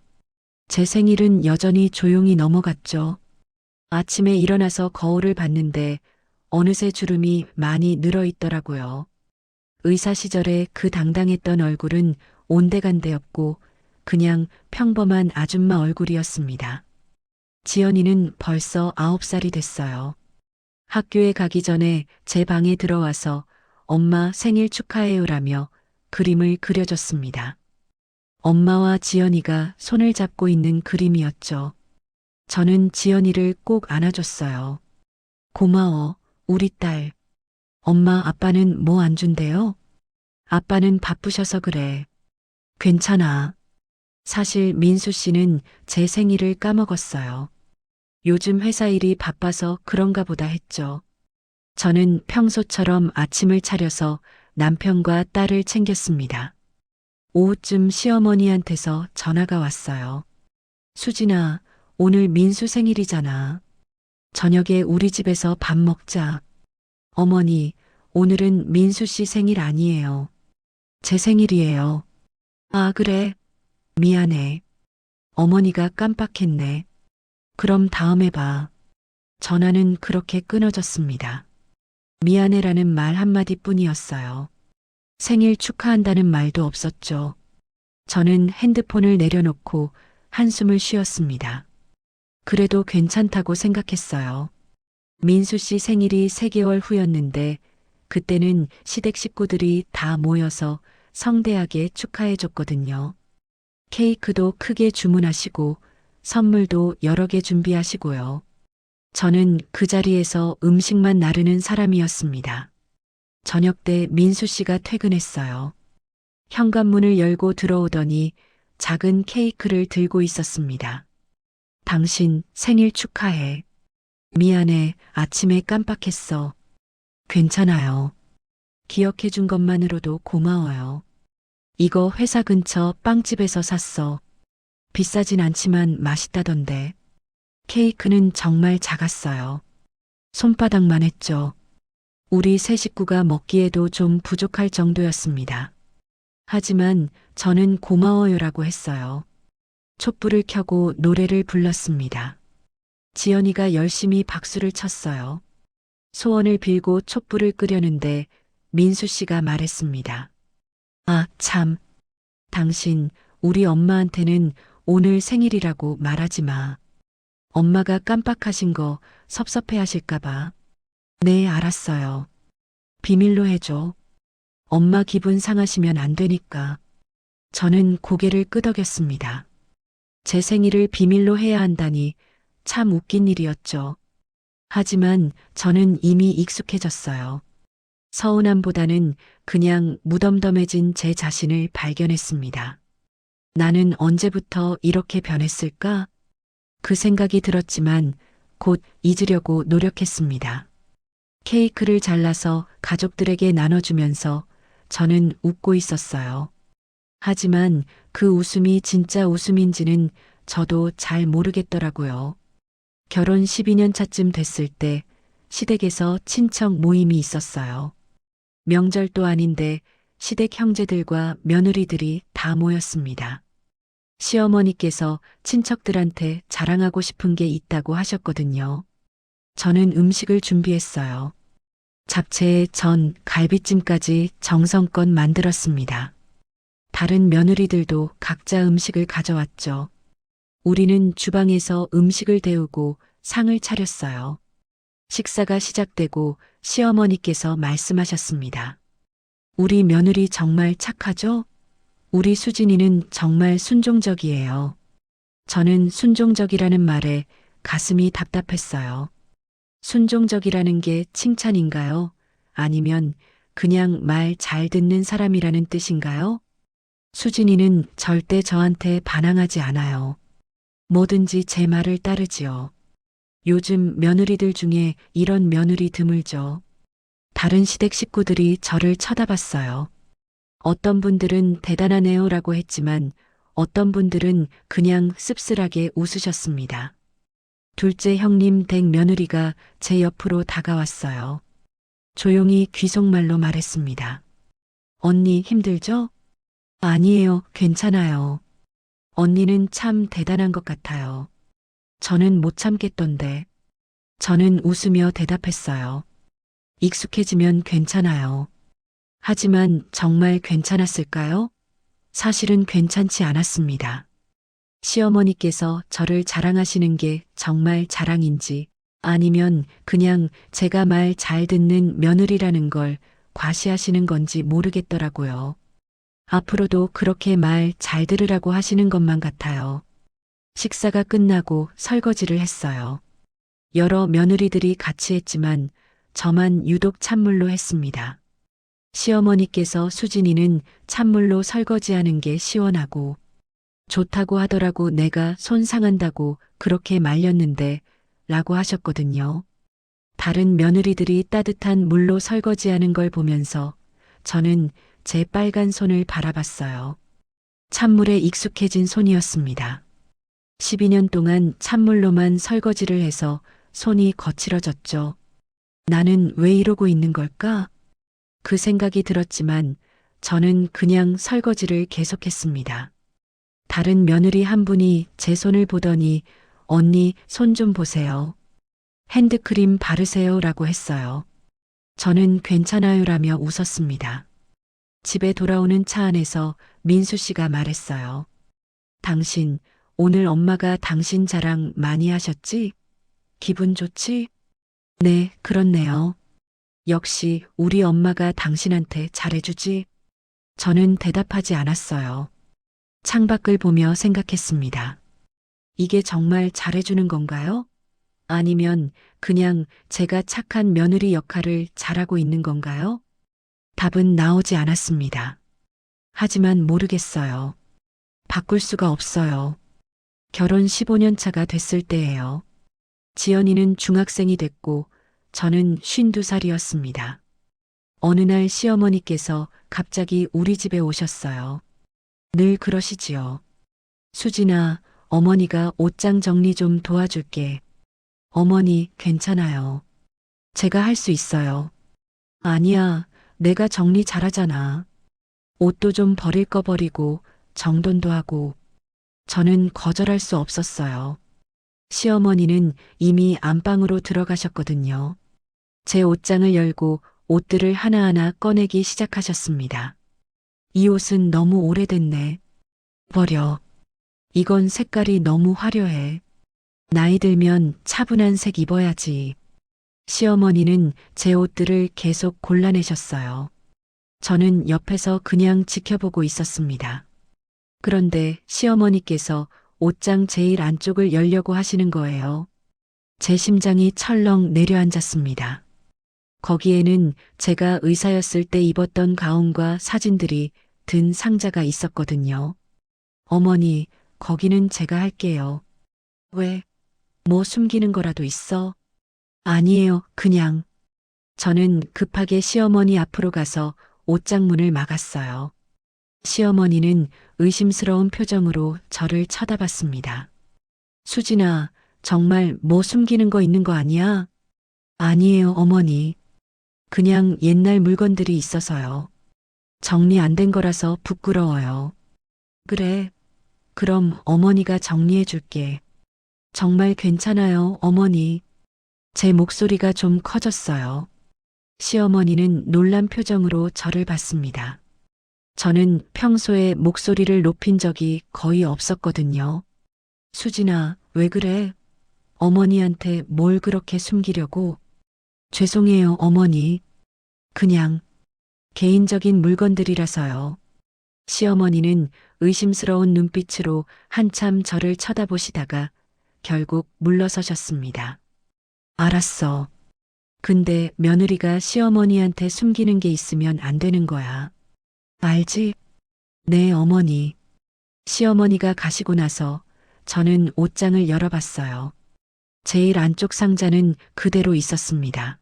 제 생일은 여전히 조용히 넘어갔죠. 아침에 일어나서 거울을 봤는데 어느새 주름이 많이 늘어 있더라고요. 의사 시절에 그 당당했던 얼굴은 온데간데없고 그냥 평범한 아줌마 얼굴이었습니다. 지연이는 벌써 9살이 됐어요. 학교에 가기 전에 제 방에 들어와서 엄마 생일 축하해요라며 그림을 그려줬습니다. 엄마와 지연이가 손을 잡고 있는 그림이었죠. 저는 지연이를 꼭 안아줬어요. 고마워, 우리 딸. 엄마, 아빠는 뭐 안 준대요? 아빠는 바쁘셔서 그래. 괜찮아. 사실 민수 씨는 제 생일을 까먹었어요. 요즘 회사 일이 바빠서 그런가 보다 했죠. 저는 평소처럼 아침을 차려서 남편과 딸을 챙겼습니다. 오후쯤 시어머니한테서 전화가 왔어요. 수진아, 오늘 민수 생일이잖아. 저녁에 우리 집에서 밥 먹자. 어머니, 오늘은 민수 씨 생일 아니에요. 제 생일이에요. 아, 그래. 미안해. 어머니가 깜빡했네. 그럼 다음에 봐. 전화는 그렇게 끊어졌습니다. 미안해라는 말 한마디 뿐이었어요. 생일 축하한다는 말도 없었죠. 저는 핸드폰을 내려놓고 한숨을 쉬었습니다. 그래도 괜찮다고 생각했어요. 민수 씨 생일이 3개월 후였는데 그때는 시댁 식구들이 다 모여서 성대하게 축하해 줬거든요. 케이크도 크게 주문하시고 선물도 여러 개 준비하시고요. 저는 그 자리에서 음식만 나르는 사람이었습니다. 저녁 때 민수 씨가 퇴근했어요. 현관문을 열고 들어오더니 작은 케이크를 들고 있었습니다. 당신 생일 축하해. 미안해, 아침에 깜빡했어. 괜찮아요. 기억해 준 것만으로도 고마워요. 이거 회사 근처 빵집에서 샀어. 비싸진 않지만 맛있다던데. 케이크는 정말 작았어요. 손바닥만 했죠. 우리 세 식구가 먹기에도 좀 부족할 정도였습니다. 하지만 저는 고마워요라고 했어요. 촛불을 켜고 노래를 불렀습니다. 지연이가 열심히 박수를 쳤어요. 소원을 빌고 촛불을 끄려는데 민수 씨가 말했습니다. 아, 참. 당신, 우리 엄마한테는 오늘 생일이라고 말하지 마. 엄마가 깜빡하신 거 섭섭해 하실까봐. 네, 알았어요. 비밀로 해줘. 엄마 기분 상하시면 안 되니까. 저는 고개를 끄덕였습니다. 제 생일을 비밀로 해야 한다니 참 웃긴 일이었죠. 하지만 저는 이미 익숙해졌어요. 서운함보다는 그냥 무덤덤해진 제 자신을 발견했습니다. 나는 언제부터 이렇게 변했을까? 그 생각이 들었지만 곧 잊으려고 노력했습니다. 케이크를 잘라서 가족들에게 나눠주면서 저는 웃고 있었어요. 하지만 그 웃음이 진짜 웃음인지는 저도 잘 모르겠더라고요. 결혼 12년 차쯤 됐을 때 시댁에서 친척 모임이 있었어요. 명절도 아닌데 시댁 형제들과 며느리들이 다 모였습니다. 시어머니께서 친척들한테 자랑하고 싶은 게 있다고 하셨거든요. 저는 음식을 준비했어요. 잡채에 전, 갈비찜까지 정성껏 만들었습니다. 다른 며느리들도 각자 음식을 가져왔죠. 우리는 주방에서 음식을 데우고 상을 차렸어요. 식사가 시작되고 시어머니께서 말씀하셨습니다. 우리 며느리 정말 착하죠? 우리 수진이는 정말 순종적이에요. 저는 순종적이라는 말에 가슴이 답답했어요. 순종적이라는 게 칭찬인가요? 아니면 그냥 말 잘 듣는 사람이라는 뜻인가요? 수진이는 절대 저한테 반항하지 않아요. 뭐든지 제 말을 따르지요. 요즘 며느리들 중에 이런 며느리 드물죠. 다른 시댁 식구들이 저를 쳐다봤어요. 어떤 분들은 대단하네요라고 했지만 어떤 분들은 그냥 씁쓸하게 웃으셨습니다. 둘째 형님 댁 며느리가 제 옆으로 다가왔어요. 조용히 귀속말로 말했습니다. 언니 힘들죠? 아니에요, 괜찮아요. 언니는 참 대단한 것 같아요. 저는 못 참겠던데. 저는 웃으며 대답했어요. 익숙해지면 괜찮아요. 하지만 정말 괜찮았을까요? 사실은 괜찮지 않았습니다. 시어머니께서 저를 자랑하시는 게 정말 자랑인지 아니면 그냥 제가 말 잘 듣는 며느리라는 걸 과시하시는 건지 모르겠더라고요. 앞으로도 그렇게 말 잘 들으라고 하시는 것만 같아요. 식사가 끝나고 설거지를 했어요. 여러 며느리들이 같이 했지만 저만 유독 찬물로 했습니다. 시어머니께서 수진이는 찬물로 설거지하는 게 시원하고 좋다고 하더라고 내가 손 상한다고 그렇게 말렸는데 라고 하셨거든요. 다른 며느리들이 따뜻한 물로 설거지하는 걸 보면서 저는 제 빨간 손을 바라봤어요. 찬물에 익숙해진 손이었습니다. 12년 동안 찬물로만 설거지를 해서 손이 거칠어졌죠. 나는 왜 이러고 있는 걸까? 그 생각이 들었지만 저는 그냥 설거지를 계속했습니다. 다른 며느리 한 분이 제 손을 보더니 언니 손 좀 보세요. 핸드크림 바르세요 라고 했어요. 저는 괜찮아요라며 웃었습니다. 집에 돌아오는 차 안에서 민수 씨가 말했어요. 당신, 오늘 엄마가 당신 자랑 많이 하셨지? 기분 좋지? 네, 그렇네요. 역시 우리 엄마가 당신한테 잘해주지? 저는 대답하지 않았어요. 창밖을 보며 생각했습니다. 이게 정말 잘해주는 건가요? 아니면 그냥 제가 착한 며느리 역할을 잘하고 있는 건가요? 답은 나오지 않았습니다. 하지만 모르겠어요. 바꿀 수가 없어요. 결혼 15년 차가 됐을 때예요. 지연이는 중학생이 됐고 저는 52살이었습니다. 어느 날 시어머니께서 갑자기 우리 집에 오셨어요. 늘 그러시지요. 수진아, 어머니가 옷장 정리 좀 도와줄게. 어머니, 괜찮아요. 제가 할 수 있어요. 아니야, 내가 정리 잘하잖아. 옷도 좀 버릴 거 버리고 정돈도 하고. 저는 거절할 수 없었어요. 시어머니는 이미 안방으로 들어가셨거든요. 제 옷장을 열고 옷들을 하나하나 꺼내기 시작하셨습니다. 이 옷은 너무 오래됐네. 버려. 이건 색깔이 너무 화려해. 나이 들면 차분한 색 입어야지. 시어머니는 제 옷들을 계속 골라내셨어요. 저는 옆에서 그냥 지켜보고 있었습니다. 그런데 시어머니께서 옷장 제일 안쪽을 열려고 하시는 거예요. 제 심장이 철렁 내려앉았습니다. 거기에는 제가 의사였을 때 입었던 가운과 사진들이 든 상자가 있었거든요. 어머니, 거기는 제가 할게요. 왜? 뭐 숨기는 거라도 있어? 아니에요, 그냥. 저는 급하게 시어머니 앞으로 가서 옷장 문을 막았어요. 시어머니는 의심스러운 표정으로 저를 쳐다봤습니다. 수진아, 정말 뭐 숨기는 거 있는 거 아니야? 아니에요, 어머니. 그냥 옛날 물건들이 있어서요. 정리 안 된 거라서 부끄러워요. 그래, 그럼 어머니가 정리해 줄게. 정말 괜찮아요, 어머니. 제 목소리가 좀 커졌어요. 시어머니는 놀란 표정으로 저를 봤습니다. 저는 평소에 목소리를 높인 적이 거의 없었거든요. 수진아, 왜 그래? 어머니한테 뭘 그렇게 숨기려고? 죄송해요, 어머니. 그냥 개인적인 물건들이라서요. 시어머니는 의심스러운 눈빛으로 한참 저를 쳐다보시다가 결국 물러서셨습니다. 알았어. 근데 며느리가 시어머니한테 숨기는 게 있으면 안 되는 거야. 알지? 네, 어머니. 시어머니가 가시고 나서 저는 옷장을 열어봤어요. 제일 안쪽 상자는 그대로 있었습니다.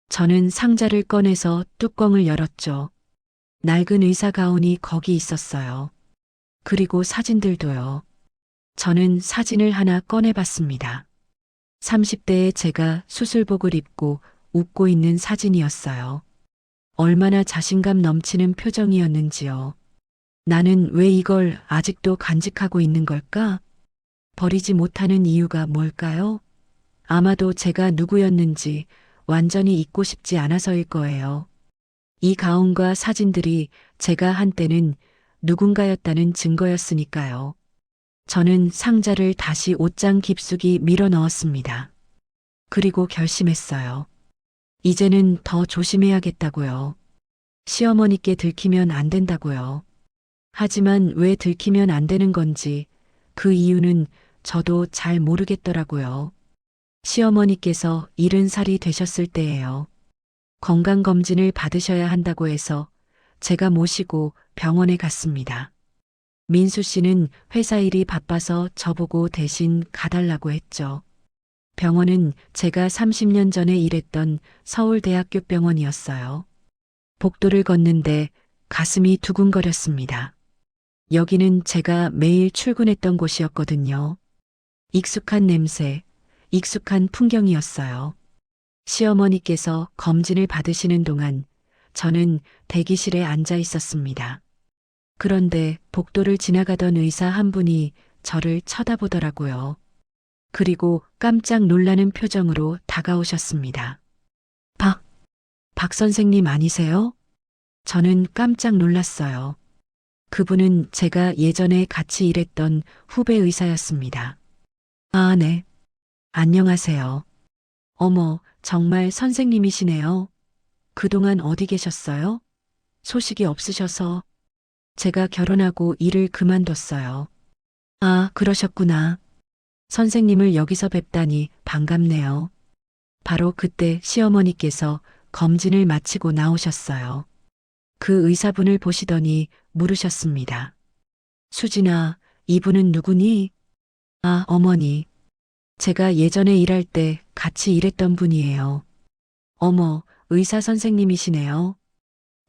저는 상자를 꺼내서 뚜껑을 열었죠. 낡은 의사 가운이 거기 있었어요. 그리고 사진들도요. 저는 사진을 하나 꺼내봤습니다. 30대의 제가 수술복을 입고 웃고 있는 사진이었어요. 얼마나 자신감 넘치는 표정이었는지요. 나는 왜 이걸 아직도 간직하고 있는 걸까? 버리지 못하는 이유가 뭘까요? 아마도 제가 누구였는지 완전히 잊고 싶지 않아서일 거예요. 이 가운과 사진들이 제가 한때는 누군가였다는 증거였으니까요. 저는 상자를 다시 옷장 깊숙이 밀어 넣었습니다. 그리고 결심했어요. 이제는 더 조심해야겠다고요. 시어머니께 들키면 안 된다고요. 하지만 왜 들키면 안 되는 건지 그 이유는 저도 잘 모르겠더라고요. 시어머니께서 70살이 되셨을 때예요. 건강검진을 받으셔야 한다고 해서 제가 모시고 병원에 갔습니다. 민수 씨는 회사 일이 바빠서 저보고 대신 가달라고 했죠. 병원은 제가 30년 전에 일했던 서울대학교 병원이었어요. 복도를 걷는데 가슴이 두근거렸습니다. 여기는 제가 매일 출근했던 곳이었거든요. 익숙한 냄새, 익숙한 풍경이었어요. 시어머니께서 검진을 받으시는 동안 저는 대기실에 앉아 있었습니다. 그런데 복도를 지나가던 의사 한 분이 저를 쳐다보더라고요. 그리고 깜짝 놀라는 표정으로 다가오셨습니다. 박 선생님 아니세요? 저는 깜짝 놀랐어요. 그분은 제가 예전에 같이 일했던 후배 의사였습니다. 아, 네. 안녕하세요. 어머, 정말 선생님이시네요. 그동안 어디 계셨어요? 소식이 없으셔서 제가 결혼하고 일을 그만뒀어요. 아, 그러셨구나. 선생님을 여기서 뵙다니 반갑네요. 바로 그때 시어머니께서 검진을 마치고 나오셨어요. 그 의사분을 보시더니 물으셨습니다. 수진아, 이분은 누구니? 아, 어머니. 제가 예전에 일할 때 같이 일했던 분이에요. 어머, 의사 선생님이시네요.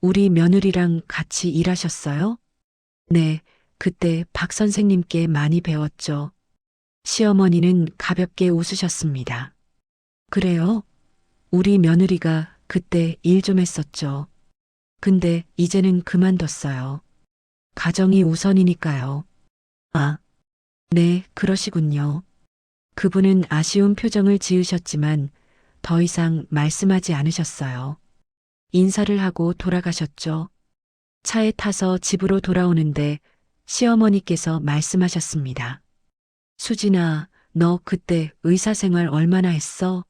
우리 며느리랑 같이 일하셨어요? 네, 그때 박 선생님께 많이 배웠죠. 시어머니는 가볍게 웃으셨습니다. 그래요? 우리 며느리가 그때 일 좀 했었죠. 근데 이제는 그만뒀어요. 가정이 우선이니까요. 아, 네, 그러시군요. 그분은 아쉬운 표정을 지으셨지만 더 이상 말씀하지 않으셨어요. 인사를 하고 돌아가셨죠. 차에 타서 집으로 돌아오는데 시어머니께서 말씀하셨습니다. 수진아, 너 그때 의사 생활 얼마나 했어?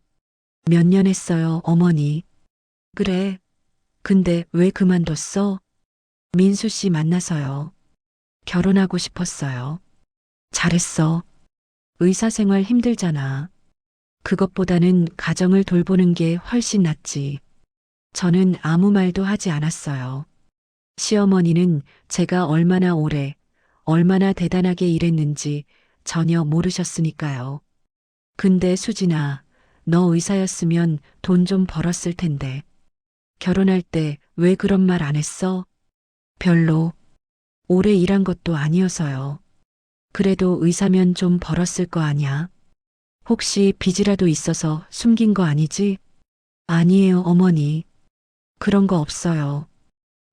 몇 년 했어요, 어머니. 그래. 근데 왜 그만뒀어? 민수 씨 만나서요. 결혼하고 싶었어요. 잘했어. 의사 생활 힘들잖아. 그것보다는 가정을 돌보는 게 훨씬 낫지. 저는 아무 말도 하지 않았어요. 시어머니는 제가 얼마나 오래, 얼마나 대단하게 일했는지 전혀 모르셨으니까요. 근데 수진아, 너 의사였으면 돈 좀 벌었을 텐데. 결혼할 때 왜 그런 말 안 했어? 별로. 오래 일한 것도 아니어서요. 그래도 의사면 좀 벌었을 거 아냐? 혹시 빚이라도 있어서 숨긴 거 아니지? 아니에요, 어머니. 그런 거 없어요.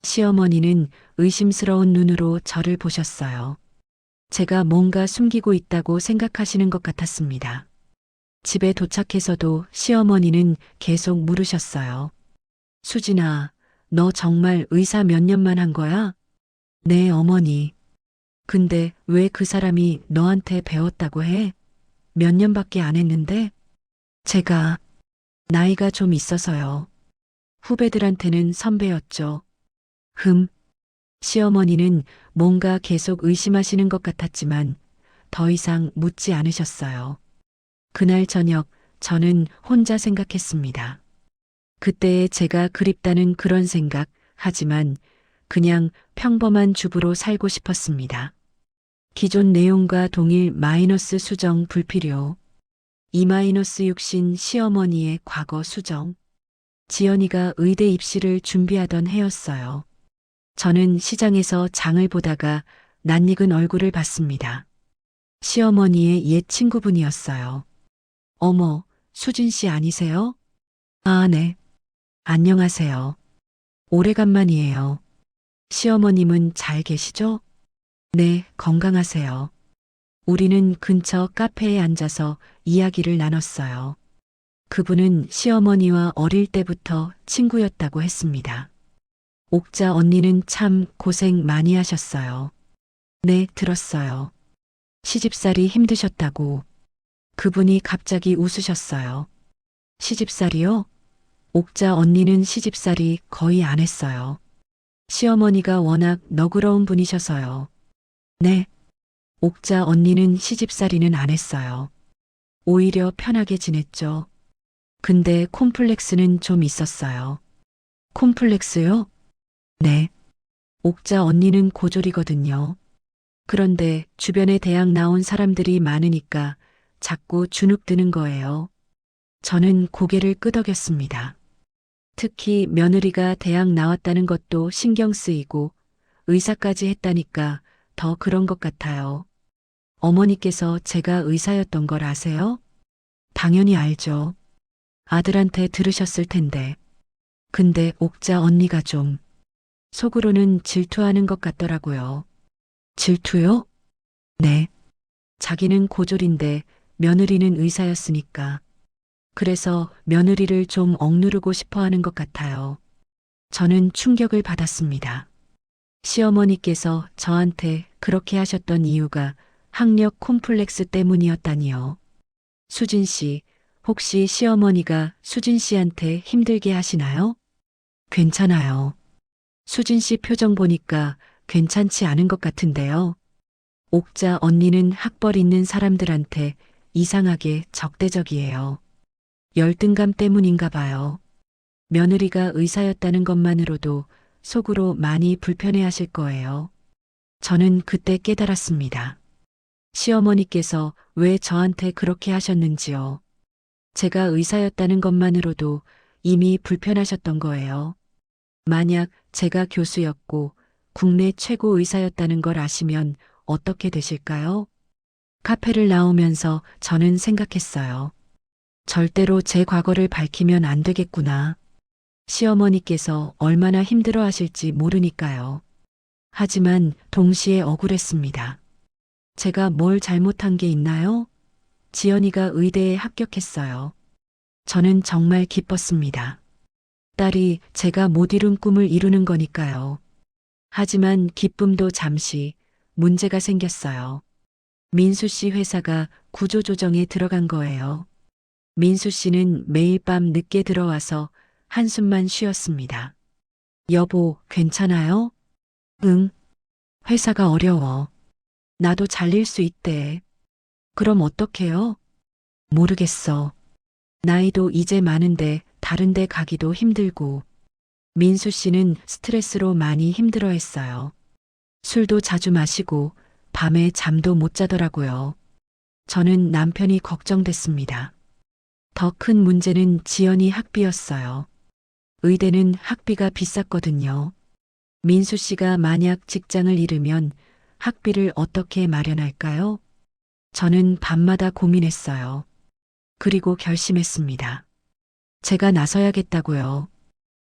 시어머니는 의심스러운 눈으로 저를 보셨어요. 제가 뭔가 숨기고 있다고 생각하시는 것 같았습니다. 집에 도착해서도 시어머니는 계속 물으셨어요. 수진아, 너 정말 의사 몇 년만 한 거야? 네, 어머니. 근데 왜 그 사람이 너한테 배웠다고 해? 몇 년밖에 안 했는데? 제가 나이가 좀 있어서요. 후배들한테는 선배였죠. 흠. 시어머니는 뭔가 계속 의심하시는 것 같았지만 더 이상 묻지 않으셨어요. 그날 저녁 저는 혼자 생각했습니다. 그때의 제가 그립다는 그런 생각, 하지만 그냥 평범한 주부로 살고 싶었습니다. 기존 내용과 동일 마이너스 수정 불필요. 이 마이너스 육신 시어머니의 과거 수정. 지연이가 의대 입시를 준비하던 해였어요. 저는 시장에서 장을 보다가 낯익은 얼굴을 봤습니다. 시어머니의 옛 친구분이었어요. 어머, 수진 씨 아니세요? 아, 네. 안녕하세요. 오래간만이에요. 시어머님은 잘 계시죠? 네, 건강하세요. 우리는 근처 카페에 앉아서 이야기를 나눴어요. 그분은 시어머니와 어릴 때부터 친구였다고 했습니다. 옥자 언니는 참 고생 많이 하셨어요. 네, 들었어요. 시집살이 힘드셨다고. 그분이 갑자기 웃으셨어요. 시집살이요? 옥자 언니는 시집살이 거의 안 했어요. 시어머니가 워낙 너그러운 분이셔서요. 네. 옥자 언니는 시집살이는 안 했어요. 오히려 편하게 지냈죠. 근데 콤플렉스는 좀 있었어요. 콤플렉스요? 네. 옥자 언니는 고졸이거든요. 그런데 주변에 대학 나온 사람들이 많으니까 자꾸 주눅드는 거예요. 저는 고개를 끄덕였습니다. 특히 며느리가 대학 나왔다는 것도 신경 쓰이고 의사까지 했다니까 더 그런 것 같아요. 어머니께서 제가 의사였던 걸 아세요? 당연히 알죠. 아들한테 들으셨을 텐데. 근데 옥자 언니가 좀 속으로는 질투하는 것 같더라고요. 질투요? 네. 자기는 고졸인데 며느리는 의사였으니까. 그래서 며느리를 좀 억누르고 싶어 하는 것 같아요. 저는 충격을 받았습니다. 시어머니께서 저한테 그렇게 하셨던 이유가 학력 콤플렉스 때문이었다니요. 수진 씨, 혹시 시어머니가 수진 씨한테 힘들게 하시나요? 괜찮아요. 수진 씨 표정 보니까 괜찮지 않은 것 같은데요. 옥자 언니는 학벌 있는 사람들한테 이상하게 적대적이에요. 열등감 때문인가 봐요. 며느리가 의사였다는 것만으로도 속으로 많이 불편해 하실 거예요. 저는 그때 깨달았습니다. 시어머니께서 왜 저한테 그렇게 하셨는지요. 제가 의사였다는 것만으로도 이미 불편하셨던 거예요. 만약 제가 교수였고 국내 최고 의사였다는 걸 아시면 어떻게 되실까요? 카페를 나오면서 저는 생각했어요. 절대로 제 과거를 밝히면 안 되겠구나. 시어머니께서 얼마나 힘들어 하실지 모르니까요. 하지만 동시에 억울했습니다. 제가 뭘 잘못한 게 있나요? 지연이가 의대에 합격했어요. 저는 정말 기뻤습니다. 딸이 제가 못 이룬 꿈을 이루는 거니까요. 하지만 기쁨도 잠시 문제가 생겼어요. 민수 씨 회사가 구조조정에 들어간 거예요. 민수 씨는 매일 밤 늦게 들어와서 한숨만 쉬었습니다. 여보, 괜찮아요? 응. 회사가 어려워. 나도 잘릴 수 있대. 그럼 어떡해요? 모르겠어. 나이도 이제 많은데 다른 데 가기도 힘들고 민수 씨는 스트레스로 많이 힘들어했어요. 술도 자주 마시고 밤에 잠도 못 자더라고요. 저는 남편이 걱정됐습니다. 더 큰 문제는 지연이 학비였어요. 의대는 학비가 비쌌거든요. 민수 씨가 만약 직장을 잃으면 학비를 어떻게 마련할까요? 저는 밤마다 고민했어요. 그리고 결심했습니다. 제가 나서야겠다고요.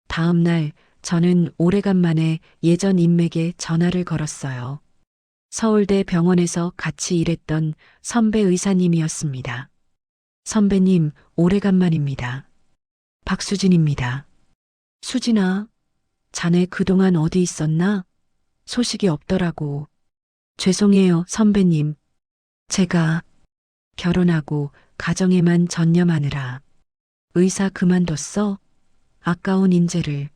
다음 날 저는 오래간만에 예전 인맥에 전화를 걸었어요. 서울대 병원에서 같이 일했던 선배 의사님이었습니다. 선배님, 오래간만입니다. 박수진입니다. 수진아, 자네 그동안 어디 있었나? 소식이 없더라고. 죄송해요, 선배님. 제가 결혼하고 가정에만 전념하느라 의사 그만뒀어? 아까운 인재를.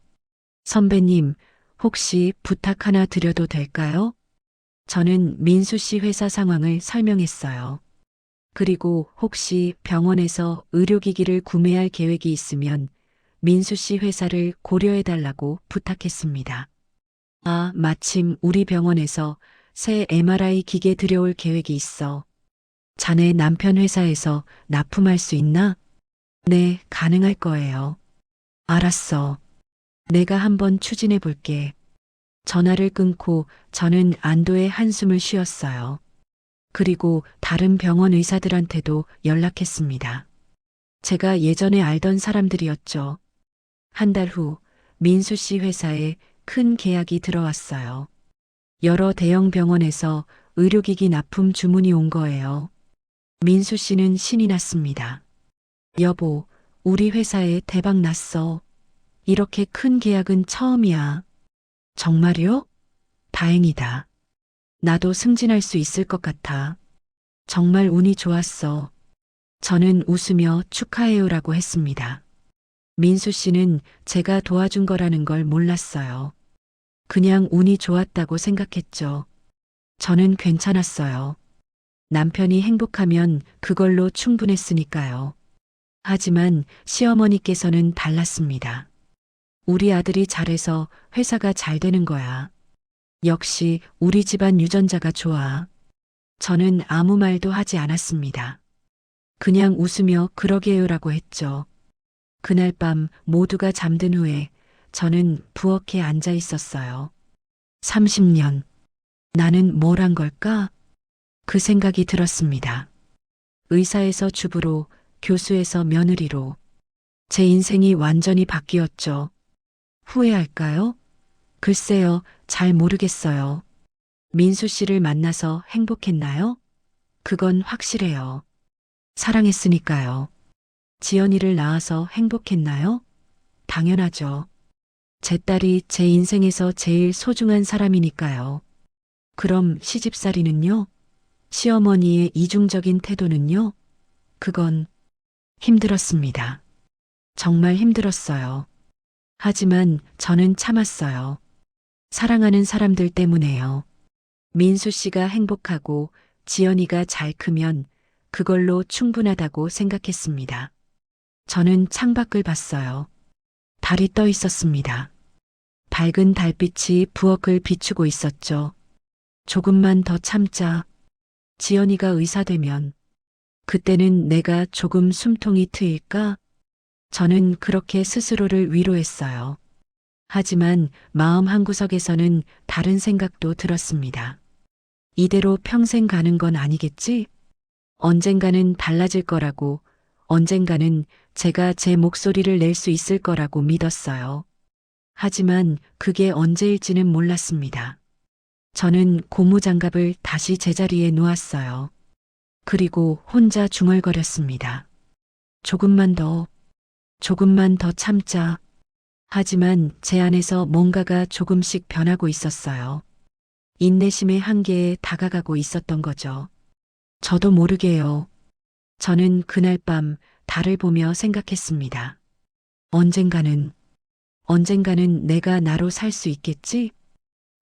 선배님, 혹시 부탁 하나 드려도 될까요? 저는 민수 씨 회사 상황을 설명했어요. 그리고 혹시 병원에서 의료기기를 구매할 계획이 있으면 민수 씨 회사를 고려해달라고 부탁했습니다. 아, 마침 우리 병원에서 새 MRI 기계 들여올 계획이 있어. 자네 남편 회사에서 납품할 수 있나? 네, 가능할 거예요. 알았어. 내가 한번 추진해 볼게. 전화를 끊고 저는 안도의 한숨을 쉬었어요. 그리고 다른 병원 의사들한테도 연락했습니다. 제가 예전에 알던 사람들이었죠. 한 달 후 민수 씨 회사에 큰 계약이 들어왔어요. 여러 대형 병원에서 의료기기 납품 주문이 온 거예요. 민수 씨는 신이 났습니다. 여보, 우리 회사에 대박 났어. 이렇게 큰 계약은 처음이야. 정말요? 다행이다. 나도 승진할 수 있을 것 같아. 정말 운이 좋았어. 저는 웃으며 축하해요라고 했습니다. 민수 씨는 제가 도와준 거라는 걸 몰랐어요. 그냥 운이 좋았다고 생각했죠. 저는 괜찮았어요. 남편이 행복하면 그걸로 충분했으니까요. 하지만 시어머니께서는 달랐습니다. 우리 아들이 잘해서 회사가 잘 되는 거야. 역시 우리 집안 유전자가 좋아. 저는 아무 말도 하지 않았습니다. 그냥 웃으며 그러게요라고 했죠. 그날 밤 모두가 잠든 후에 저는 부엌에 앉아 있었어요. 30년. 나는 뭘 한 걸까? 그 생각이 들었습니다. 의사에서 주부로, 교수에서 며느리로. 제 인생이 완전히 바뀌었죠. 후회할까요? 글쎄요, 잘 모르겠어요. 민수 씨를 만나서 행복했나요? 그건 확실해요. 사랑했으니까요. 지연이를 낳아서 행복했나요? 당연하죠. 제 딸이 제 인생에서 제일 소중한 사람이니까요. 그럼 시집살이는요? 시어머니의 이중적인 태도는요? 그건 힘들었습니다. 정말 힘들었어요. 하지만 저는 참았어요. 사랑하는 사람들 때문에요. 민수 씨가 행복하고 지연이가 잘 크면 그걸로 충분하다고 생각했습니다. 저는 창밖을 봤어요. 달이 떠 있었습니다. 밝은 달빛이 부엌을 비추고 있었죠. 조금만 더 참자. 지연이가 의사 되면 그때는 내가 조금 숨통이 트일까? 저는 그렇게 스스로를 위로했어요. 하지만 마음 한구석에서는 다른 생각도 들었습니다. 이대로 평생 가는 건 아니겠지? 언젠가는 달라질 거라고, 언젠가는 제가 제 목소리를 낼 수 있을 거라고 믿었어요. 하지만 그게 언제일지는 몰랐습니다. 저는 고무장갑을 다시 제자리에 놓았어요. 그리고 혼자 중얼거렸습니다. 조금만 더 참자. 하지만 제 안에서 뭔가가 조금씩 변하고 있었어요. 인내심의 한계에 다가가고 있었던 거죠. 저도 모르게요. 저는 그날 밤 달을 보며 생각했습니다. 언젠가는 내가 나로 살 수 있겠지?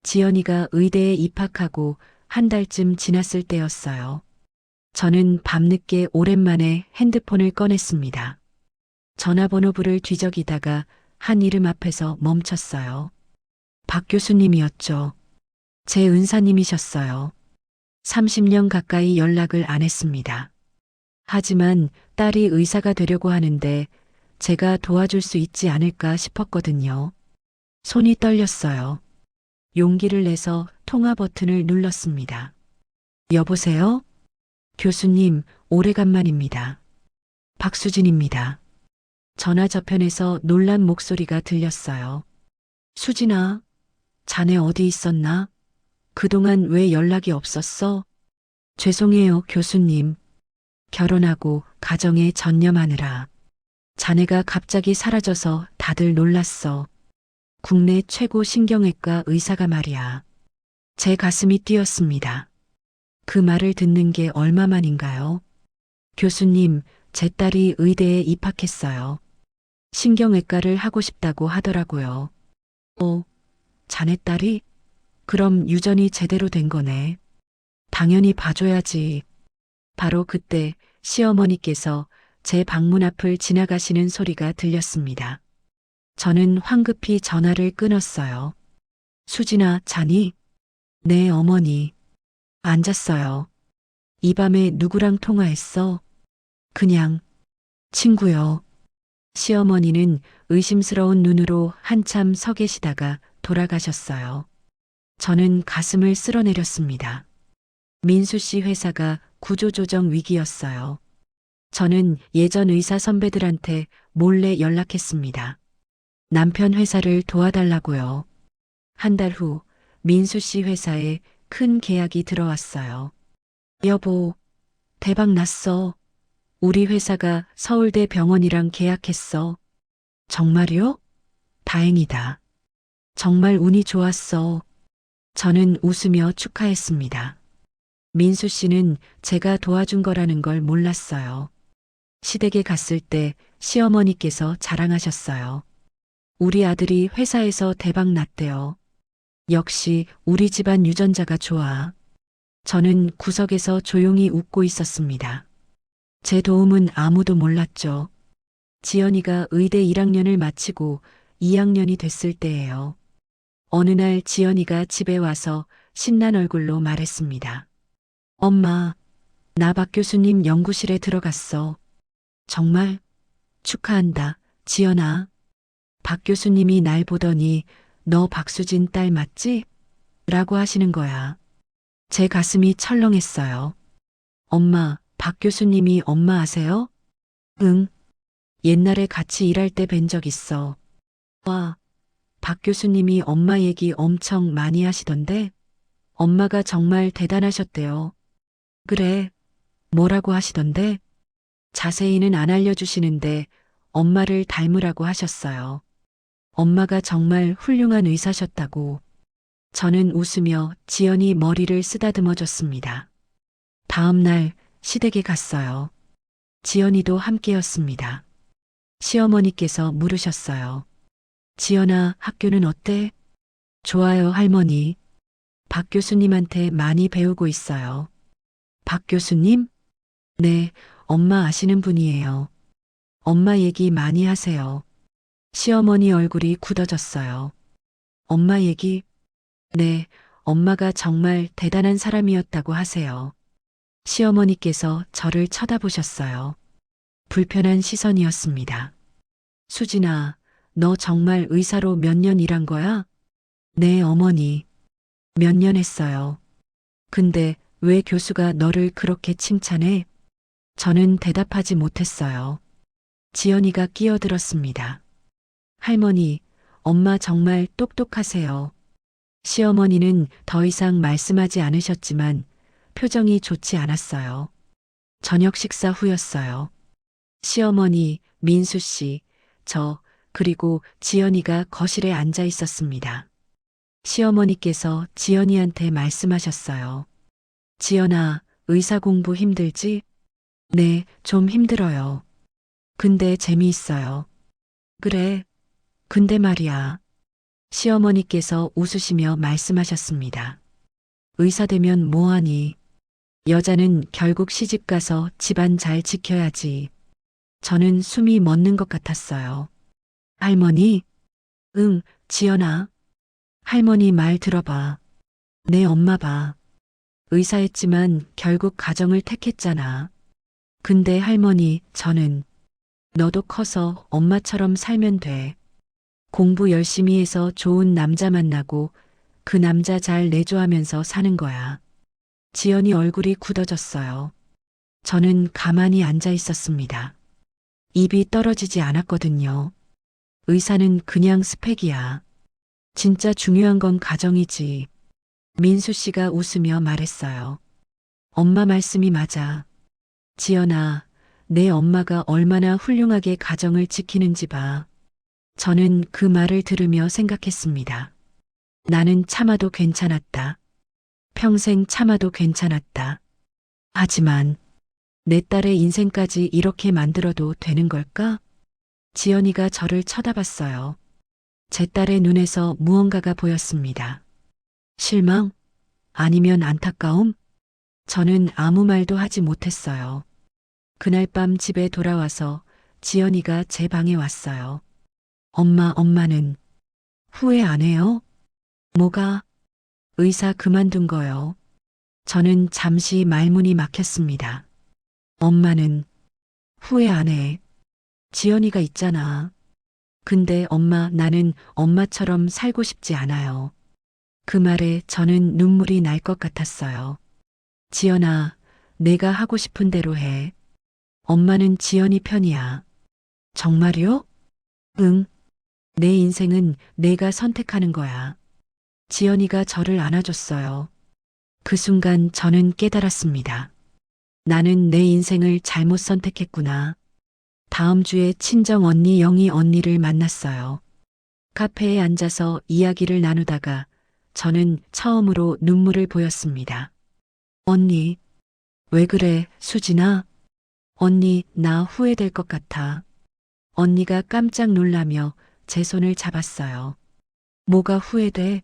지연이가 의대에 입학하고 한 달쯤 지났을 때였어요. 저는 밤늦게 오랜만에 핸드폰을 꺼냈습니다. 전화번호부를 뒤적이다가 한 이름 앞에서 멈췄어요. 박 교수님이었죠. 제 은사님이셨어요. 30년 가까이 연락을 안 했습니다. 하지만 딸이 의사가 되려고 하는데 제가 도와줄 수 있지 않을까 싶었거든요. 손이 떨렸어요. 용기를 내서 통화 버튼을 눌렀습니다. 여보세요? 교수님, 오래간만입니다. 박수진입니다. 전화 저편에서 놀란 목소리가 들렸어요. 수진아, 자네 어디 있었나? 그동안 왜 연락이 없었어? 죄송해요, 교수님. 결혼하고 가정에 전념하느라. 자네가 갑자기 사라져서 다들 놀랐어. 국내 최고 신경외과 의사가 말이야. 제 가슴이 뛰었습니다. 그 말을 듣는 게 얼마만인가요? 교수님, 제 딸이 의대에 입학했어요. 신경외과를 하고 싶다고 하더라고요. 자네 딸이? 그럼 유전이 제대로 된 거네. 당연히 봐줘야지. 바로 그때 시어머니께서 제 방문 앞을 지나가시는 소리가 들렸습니다. 저는 황급히 전화를 끊었어요. 수진아, 자니? 네, 어머니. 앉았어요. 이 밤에 누구랑 통화했어? 그냥, 친구요. 시어머니는 의심스러운 눈으로 한참 서 계시다가 돌아가셨어요. 저는 가슴을 쓸어내렸습니다. 민수 씨 회사가 구조조정 위기였어요. 저는 예전 의사 선배들한테 몰래 연락했습니다. 남편 회사를 도와달라고요. 한 달 후 민수 씨 회사에 큰 계약이 들어왔어요. 여보, 대박 났어. 우리 회사가 서울대 병원이랑 계약했어. 정말요? 다행이다. 정말 운이 좋았어. 저는 웃으며 축하했습니다. 민수 씨는 제가 도와준 거라는 걸 몰랐어요. 시댁에 갔을 때 시어머니께서 자랑하셨어요. 우리 아들이 회사에서 대박 났대요. 역시 우리 집안 유전자가 좋아. 저는 구석에서 조용히 웃고 있었습니다. 제 도움은 아무도 몰랐죠. 지연이가 의대 1학년을 마치고 2학년이 됐을 때예요. 어느 날 지연이가 집에 와서 신난 얼굴로 말했습니다. 엄마, 나 박 교수님 연구실에 들어갔어. 정말? 축하한다, 지연아. 박 교수님이 날 보더니 너 박수진 딸 맞지? 라고 하시는 거야. 제 가슴이 철렁했어요. 엄마, 박 교수님이 엄마 아세요? 응. 옛날에 같이 일할 때 뵌 적 있어. 와, 박 교수님이 엄마 얘기 엄청 많이 하시던데? 엄마가 정말 대단하셨대요. 그래. 뭐라고 하시던데? 자세히는 안 알려주시는데 엄마를 닮으라고 하셨어요. 엄마가 정말 훌륭한 의사셨다고. 저는 웃으며 지연이 머리를 쓰다듬어 줬습니다. 다음 날 시댁에 갔어요. 지연이도 함께였습니다. 시어머니께서 물으셨어요. 지연아, 학교는 어때? 좋아요, 할머니. 박 교수님한테 많이 배우고 있어요. 박 교수님? 네, 엄마 아시는 분이에요. 엄마 얘기 많이 하세요. 시어머니 얼굴이 굳어졌어요. 엄마 얘기? 네, 엄마가 정말 대단한 사람이었다고 하세요. 시어머니께서 저를 쳐다보셨어요. 불편한 시선이었습니다. 수진아, 너 정말 의사로 몇 년 일한 거야? 네, 어머니. 몇 년 했어요. 근데 왜 교수가 너를 그렇게 칭찬해? 저는 대답하지 못했어요. 지연이가 끼어들었습니다. 할머니, 엄마 정말 똑똑하세요. 시어머니는 더 이상 말씀하지 않으셨지만 표정이 좋지 않았어요. 저녁 식사 후였어요. 시어머니, 민수 씨, 저, 그리고 지연이가 거실에 앉아 있었습니다. 시어머니께서 지연이한테 말씀하셨어요. 지연아, 의사 공부 힘들지? 네, 좀 힘들어요. 근데 재미있어요. 그래. 근데 말이야. 시어머니께서 웃으시며 말씀하셨습니다. 의사 되면 뭐하니? 여자는 결국 시집가서 집안 잘 지켜야지. 저는 숨이 멎는 것 같았어요. 할머니? 응, 지연아. 할머니 말 들어봐. 내 엄마 봐. 의사했지만 결국 가정을 택했잖아. 근데 할머니, 저는 너도 커서 엄마처럼 살면 돼. 공부 열심히 해서 좋은 남자 만나고 그 남자 잘 내조하면서 사는 거야. 지연이 얼굴이 굳어졌어요. 저는 가만히 앉아 있었습니다. 입이 떨어지지 않았거든요. 의사는 그냥 스펙이야. 진짜 중요한 건 가정이지. 민수 씨가 웃으며 말했어요. 엄마 말씀이 맞아. 지연아, 내 엄마가 얼마나 훌륭하게 가정을 지키는지 봐. 저는 그 말을 들으며 생각했습니다. 나는 참아도 괜찮았다. 평생 참아도 괜찮았다. 하지만 내 딸의 인생까지 이렇게 만들어도 되는 걸까? 지연이가 저를 쳐다봤어요. 제 딸의 눈에서 무언가가 보였습니다. 실망? 아니면 안타까움? 저는 아무 말도 하지 못했어요. 그날 밤 집에 돌아와서 지연이가 제 방에 왔어요. 엄마는 후회 안 해요? 뭐가? 의사 그만둔 거요. 저는 잠시 말문이 막혔습니다. 엄마는 후회 안 해. 지연이가 있잖아. 근데 엄마, 나는 엄마처럼 살고 싶지 않아요. 그 말에 저는 눈물이 날 것 같았어요. 지연아, 내가 하고 싶은 대로 해. 엄마는 지연이 편이야. 정말요? 응. 내 인생은 내가 선택하는 거야. 지연이가 저를 안아줬어요. 그 순간 저는 깨달았습니다. 나는 내 인생을 잘못 선택했구나. 다음 주에 친정 언니 영희 언니를 만났어요. 카페에 앉아서 이야기를 나누다가 저는 처음으로 눈물을 보였습니다. 언니, 왜 그래, 수진아? 언니, 나 후회될 것 같아. 언니가 깜짝 놀라며 제 손을 잡았어요. 뭐가 후회돼?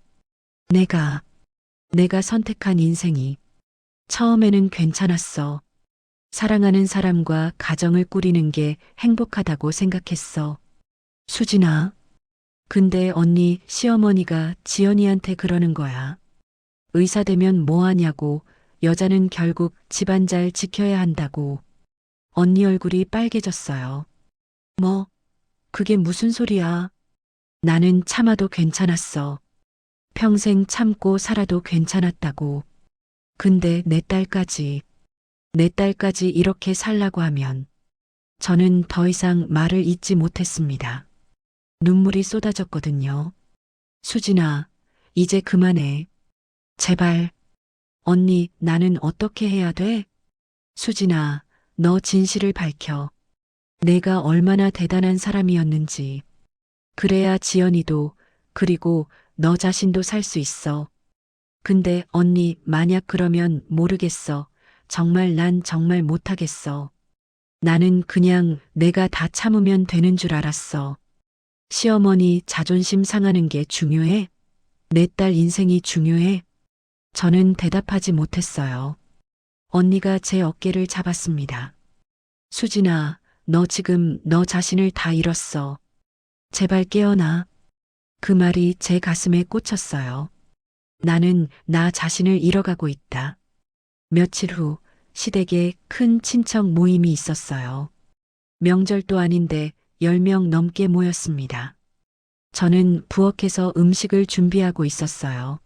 내가 선택한 인생이. 처음에는 괜찮았어. 사랑하는 사람과 가정을 꾸리는 게 행복하다고 생각했어. 수진아. 근데 언니, 시어머니가 지연이한테 그러는 거야. 의사 되면 뭐 하냐고, 여자는 결국 집안 잘 지켜야 한다고. 언니 얼굴이 빨개졌어요. 뭐, 그게 무슨 소리야? 나는 참아도 괜찮았어. 평생 참고 살아도 괜찮았다고. 근데 내 딸까지 이렇게 살라고 하면 저는 더 이상 말을 잇지 못했습니다. 눈물이 쏟아졌거든요. 수진아, 이제 그만해. 제발. 언니, 나는 어떻게 해야 돼? 수진아, 너 진실을 밝혀. 내가 얼마나 대단한 사람이었는지. 그래야 지연이도, 그리고 너 자신도 살 수 있어. 근데 언니, 만약 그러면 모르겠어. 난 정말 못하겠어. 나는 그냥 내가 다 참으면 되는 줄 알았어. 시어머니 자존심 상하는 게 중요해? 내 딸 인생이 중요해? 저는 대답하지 못했어요. 언니가 제 어깨를 잡았습니다. 수진아, 너 지금 너 자신을 다 잃었어. 제발 깨어나. 그 말이 제 가슴에 꽂혔어요. 나는 나 자신을 잃어가고 있다. 며칠 후 시댁에 큰 친척 모임이 있었어요. 명절도 아닌데 10명 넘게 모였습니다. 저는 부엌에서 음식을 준비하고 있었어요.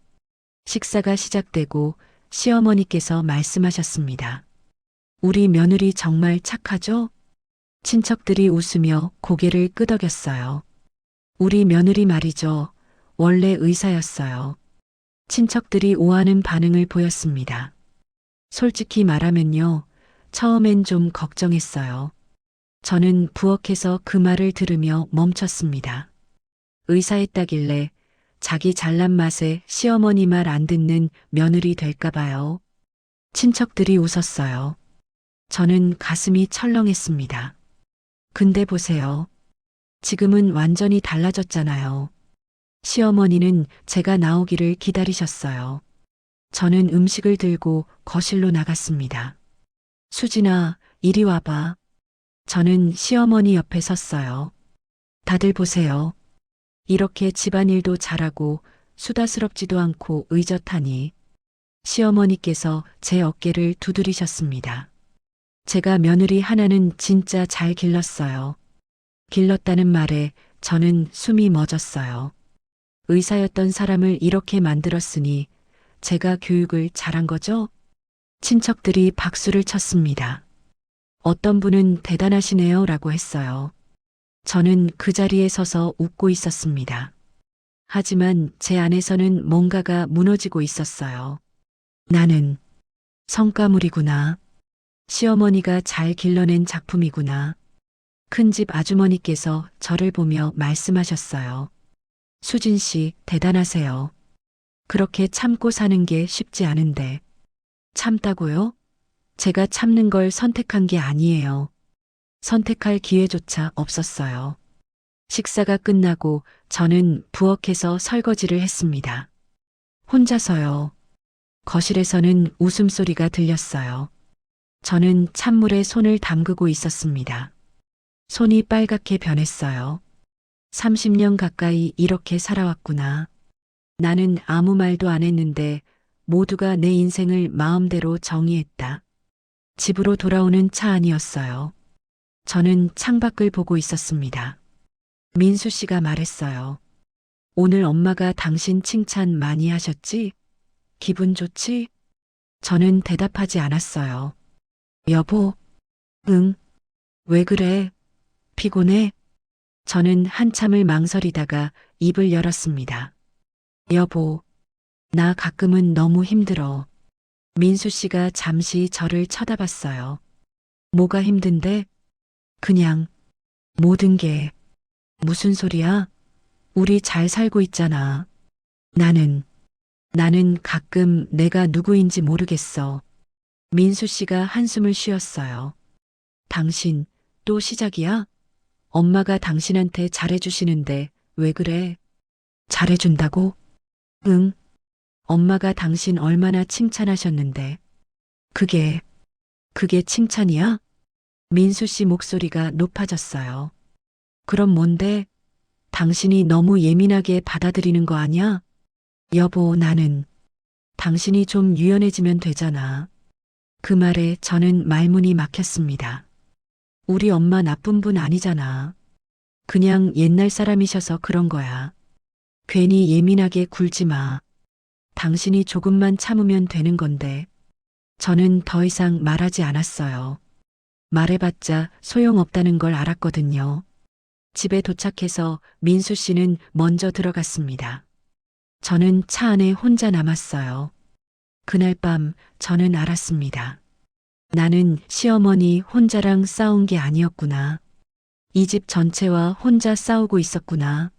식사가 시작되고 시어머니께서 말씀하셨습니다. 우리 며느리 정말 착하죠? 친척들이 웃으며 고개를 끄덕였어요. 우리 며느리 말이죠. 원래 의사였어요. 친척들이 오하는 반응을 보였습니다. 솔직히 말하면요. 처음엔 좀 걱정했어요. 저는 부엌에서 그 말을 들으며 멈췄습니다. 의사했다길래 자기 잘난 맛에 시어머니 말 안 듣는 며느리 될까봐요. 친척들이 웃었어요. 저는 가슴이 철렁했습니다. 근데 보세요. 지금은 완전히 달라졌잖아요. 시어머니는 제가 나오기를 기다리셨어요. 저는 음식을 들고 거실로 나갔습니다. 수진아, 이리 와봐. 저는 시어머니 옆에 섰어요. 다들 보세요. 이렇게 집안일도 잘하고 수다스럽지도 않고 의젓하니 시어머니께서 제 어깨를 두드리셨습니다. 제가 며느리 하나는 진짜 잘 길렀어요. 길렀다는 말에 저는 숨이 멎었어요. 의사였던 사람을 이렇게 만들었으니 제가 교육을 잘한 거죠? 친척들이 박수를 쳤습니다. 어떤 분은 대단하시네요 라고 했어요. 저는 그 자리에 서서 웃고 있었습니다. 하지만 제 안에서는 뭔가가 무너지고 있었어요. 나는 성과물이구나. 시어머니가 잘 길러낸 작품이구나. 큰집 아주머니께서 저를 보며 말씀하셨어요. 수진 씨, 대단하세요. 그렇게 참고 사는 게 쉽지 않은데. 참다고요? 제가 참는 걸 선택한 게 아니에요. 선택할 기회조차 없었어요. 식사가 끝나고 저는 부엌에서 설거지를 했습니다. 혼자서요. 거실에서는 웃음소리가 들렸어요. 저는 찬물에 손을 담그고 있었습니다. 손이 빨갛게 변했어요. 30년 가까이 이렇게 살아왔구나. 나는 아무 말도 안 했는데 모두가 내 인생을 마음대로 정의했다. 집으로 돌아오는 차 안이었어요. 저는 창밖을 보고 있었습니다. 민수 씨가 말했어요. 오늘 엄마가 당신 칭찬 많이 하셨지? 기분 좋지? 저는 대답하지 않았어요. 여보, 응, 왜 그래? 피곤해? 저는 한참을 망설이다가 입을 열었습니다. 여보, 나 가끔은 너무 힘들어. 민수 씨가 잠시 저를 쳐다봤어요. 뭐가 힘든데? 그냥 모든 게 무슨 소리야? 우리 잘 살고 있잖아. 나는 가끔 내가 누구인지 모르겠어. 민수 씨가 한숨을 쉬었어요. 당신 또 시작이야? 엄마가 당신한테 잘해주시는데 왜 그래? 잘해준다고? 응. 엄마가 당신 얼마나 칭찬하셨는데. 그게 칭찬이야? 민수 씨 목소리가 높아졌어요. 그럼 뭔데? 당신이 너무 예민하게 받아들이는 거 아니야? 여보, 나는 당신이 좀 유연해지면 되잖아. 그 말에 저는 말문이 막혔습니다. 우리 엄마 나쁜 분 아니잖아. 그냥 옛날 사람이셔서 그런 거야. 괜히 예민하게 굴지 마. 당신이 조금만 참으면 되는 건데. 저는 더 이상 말하지 않았어요. 말해봤자 소용없다는 걸 알았거든요. 집에 도착해서 민수 씨는 먼저 들어갔습니다. 저는 차 안에 혼자 남았어요. 그날 밤 저는 알았습니다. 나는 시어머니 혼자랑 싸운 게 아니었구나. 이 집 전체와 혼자 싸우고 있었구나.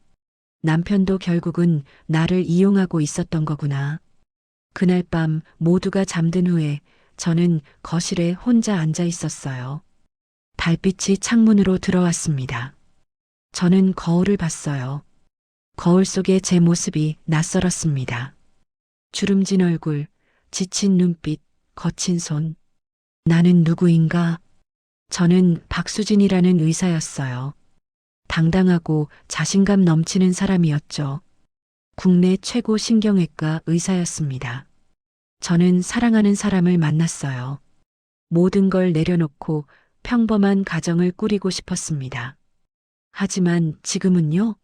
남편도 결국은 나를 이용하고 있었던 거구나. 그날 밤 모두가 잠든 후에 저는 거실에 혼자 앉아 있었어요. 달빛이 창문으로 들어왔습니다. 저는 거울을 봤어요. 거울 속에 제 모습이 낯설었습니다. 주름진 얼굴, 지친 눈빛, 거친 손. 나는 누구인가? 저는 박수진이라는 의사였어요. 당당하고 자신감 넘치는 사람이었죠. 국내 최고 신경외과 의사였습니다. 저는 사랑하는 사람을 만났어요. 모든 걸 내려놓고 평범한 가정을 꾸리고 싶었습니다. 하지만 지금은요?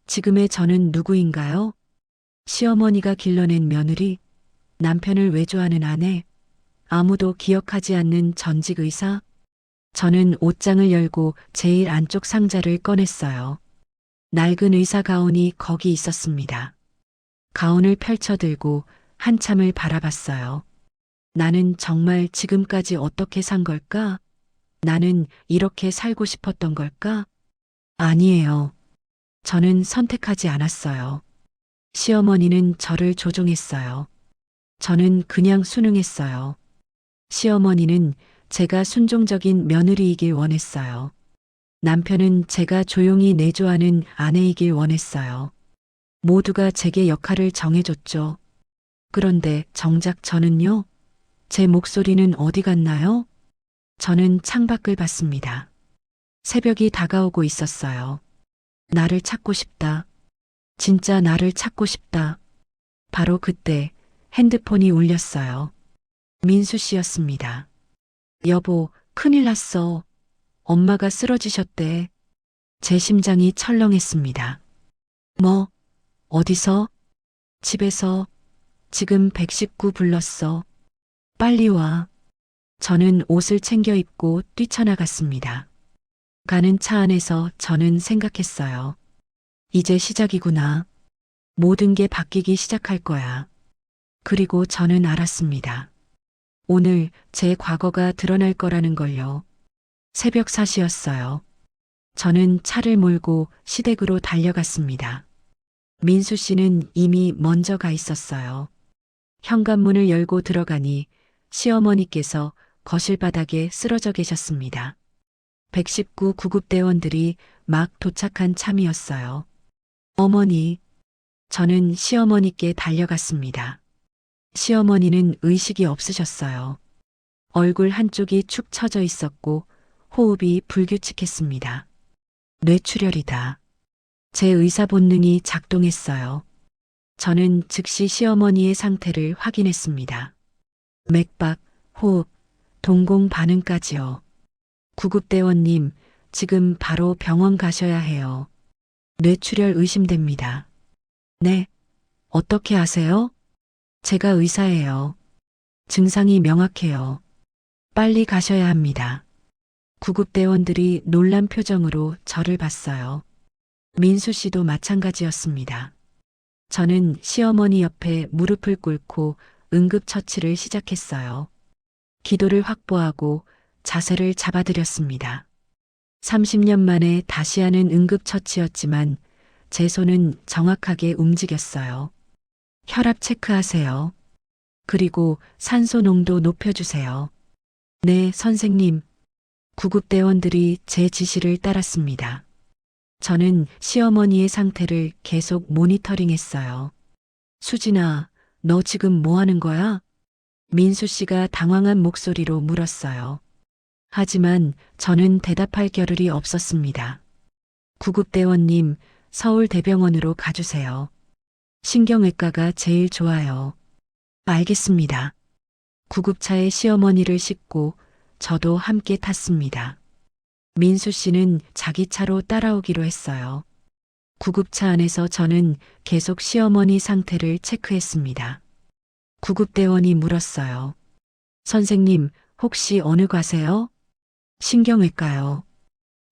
지금의 저는 누구인가요? 시어머니가 길러낸 며느리, 남편을 외조하는 아내, 아무도 기억하지 않는 전직 의사? 저는 옷장을 열고 제일 안쪽 상자를 꺼냈어요. 낡은 의사 가운이 거기 있었습니다. 가운을 펼쳐들고 한참을 바라봤어요. 나는 정말 지금까지 어떻게 산 걸까? 나는 이렇게 살고 싶었던 걸까? 아니에요. 저는 선택하지 않았어요. 시어머니는 저를 조종했어요. 저는 그냥 순응했어요. 시어머니는 제가 순종적인 며느리이길 원했어요. 남편은 제가 조용히 내조하는 아내이길 원했어요. 모두가 제게 역할을 정해줬죠. 그런데 정작 저는요? 제 목소리는 어디 갔나요? 저는 창밖을 봤습니다. 새벽이 다가오고 있었어요. 나를 찾고 싶다. 진짜 나를 찾고 싶다. 바로 그때 핸드폰이 울렸어요. 민수 씨였습니다. 여보, 큰일 났어. 엄마가 쓰러지셨대. 제 심장이 철렁했습니다. 뭐, 어디서? 집에서. 지금 119 불렀어. 빨리 와. 저는 옷을 챙겨 입고 뛰쳐나갔습니다. 가는 차 안에서 저는 생각했어요. 이제 시작이구나. 모든 게 바뀌기 시작할 거야. 그리고 저는 알았습니다. 오늘 제 과거가 드러날 거라는 걸요. 새벽 4시였어요. 저는 차를 몰고 시댁으로 달려갔습니다. 민수 씨는 이미 먼저 가 있었어요. 현관문을 열고 들어가니 시어머니께서 거실 바닥에 쓰러져 계셨습니다. 119 구급대원들이 막 도착한 참이었어요. 어머니, 저는 시어머니께 달려갔습니다. 시어머니는 의식이 없으셨어요. 얼굴 한쪽이 축 처져 있었고 호흡이 불규칙했습니다. 뇌출혈이다. 제 의사 본능이 작동했어요. 저는 즉시 시어머니의 상태를 확인했습니다. 맥박, 호흡, 동공 반응까지요. 구급대원님, 지금 바로 병원 가셔야 해요. 뇌출혈 의심됩니다. 네, 어떻게 아세요? 제가 의사예요. 증상이 명확해요. 빨리 가셔야 합니다. 구급대원들이 놀란 표정으로 저를 봤어요. 민수 씨도 마찬가지였습니다. 저는 시어머니 옆에 무릎을 꿇고 응급처치를 시작했어요. 기도를 확보하고 자세를 잡아드렸습니다. 30년 만에 다시 하는 응급처치였지만 제 손은 정확하게 움직였어요. 혈압 체크하세요. 그리고 산소 농도 높여주세요. 네, 선생님. 구급대원들이 제 지시를 따랐습니다. 저는 시어머니의 상태를 계속 모니터링했어요. 수진아, 너 지금 뭐 하는 거야? 민수 씨가 당황한 목소리로 물었어요. 하지만 저는 대답할 겨를이 없었습니다. 구급대원님, 서울대병원으로 가주세요. 신경외과가 제일 좋아요. 알겠습니다. 구급차에 시어머니를 싣고 저도 함께 탔습니다. 민수 씨는 자기 차로 따라오기로 했어요. 구급차 안에서 저는 계속 시어머니 상태를 체크했습니다. 구급대원이 물었어요. 선생님, 혹시 어느 과세요? 신경외과요.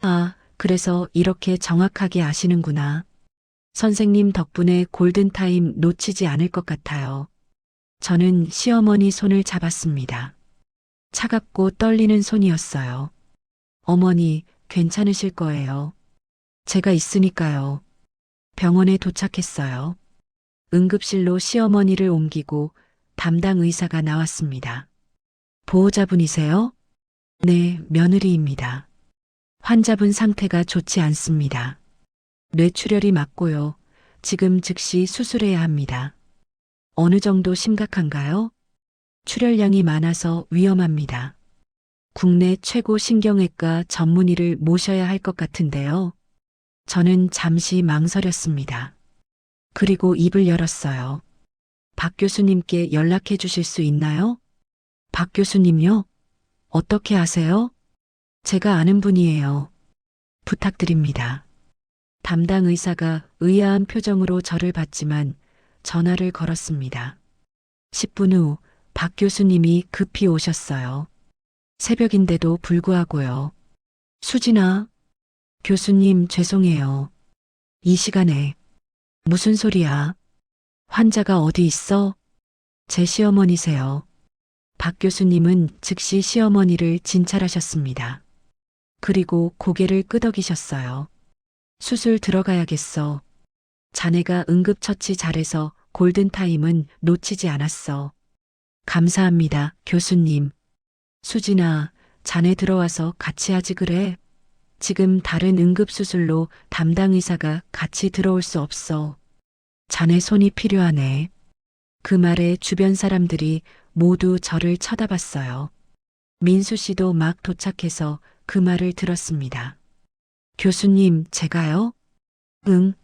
아, 그래서 이렇게 정확하게 아시는구나. 선생님 덕분에 골든타임 놓치지 않을 것 같아요. 저는 시어머니 손을 잡았습니다. 차갑고 떨리는 손이었어요. 어머니, 괜찮으실 거예요. 제가 있으니까요. 병원에 도착했어요. 응급실로 시어머니를 옮기고 담당 의사가 나왔습니다. 보호자분이세요? 네, 며느리입니다. 환자분 상태가 좋지 않습니다. 뇌출혈이 맞고요. 지금 즉시 수술해야 합니다. 어느 정도 심각한가요? 출혈량이 많아서 위험합니다. 국내 최고 신경외과 전문의를 모셔야 할 것 같은데요. 저는 잠시 망설였습니다. 그리고 입을 열었어요. 박 교수님께 연락해 주실 수 있나요? 박 교수님요? 어떻게 아세요? 제가 아는 분이에요. 부탁드립니다. 담당 의사가 의아한 표정으로 저를 봤지만 전화를 걸었습니다. 10분 후 박 교수님이 급히 오셨어요. 새벽인데도 불구하고요. 수진아, 교수님 죄송해요. 이 시간에. 무슨 소리야? 환자가 어디 있어? 제 시어머니세요. 박 교수님은 즉시 시어머니를 진찰하셨습니다. 그리고 고개를 끄덕이셨어요. 수술 들어가야겠어. 자네가 응급처치 잘해서 골든타임은 놓치지 않았어. 감사합니다, 교수님. 수진아, 자네 들어와서 같이 하지 그래? 지금 다른 응급수술로 담당 의사가 같이 들어올 수 없어. 자네 손이 필요하네. 그 말에 주변 사람들이 모두 저를 쳐다봤어요. 민수 씨도 막 도착해서 그 말을 들었습니다. 교수님, 제가요? 응,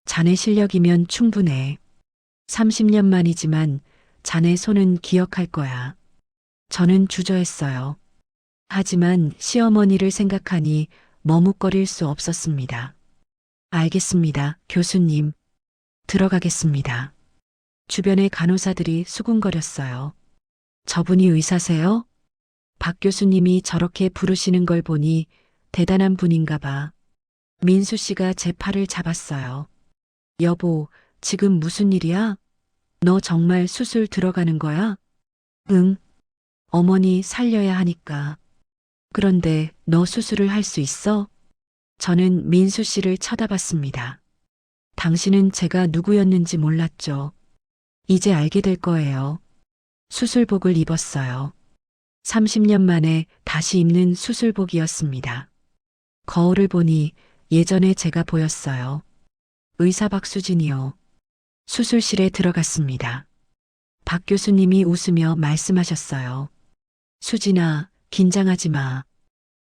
자네 실력이면 충분해. 30년 만이지만 자네 손은 기억할 거야. 저는 주저했어요. 하지만 시어머니를 생각하니 머뭇거릴 수 없었습니다. 알겠습니다, 교수님. 들어가겠습니다. 주변의 간호사들이 수군거렸어요. 저분이 의사세요? 박 교수님이 저렇게 부르시는 걸 보니 대단한 분인가 봐. 민수 씨가 제 팔을 잡았어요. 여보, 지금 무슨 일이야? 너 정말 수술 들어가는 거야? 응. 어머니 살려야 하니까. 그런데 너 수술을 할 수 있어? 저는 민수 씨를 쳐다봤습니다. 당신은 제가 누구였는지 몰랐죠. 이제 알게 될 거예요. 수술복을 입었어요. 30년 만에 다시 입는 수술복이었습니다. 거울을 보니 예전에 제가 보였어요. 의사 박수진이요. 수술실에 들어갔습니다. 박 교수님이 웃으며 말씀하셨어요. 수진아, 긴장하지 마.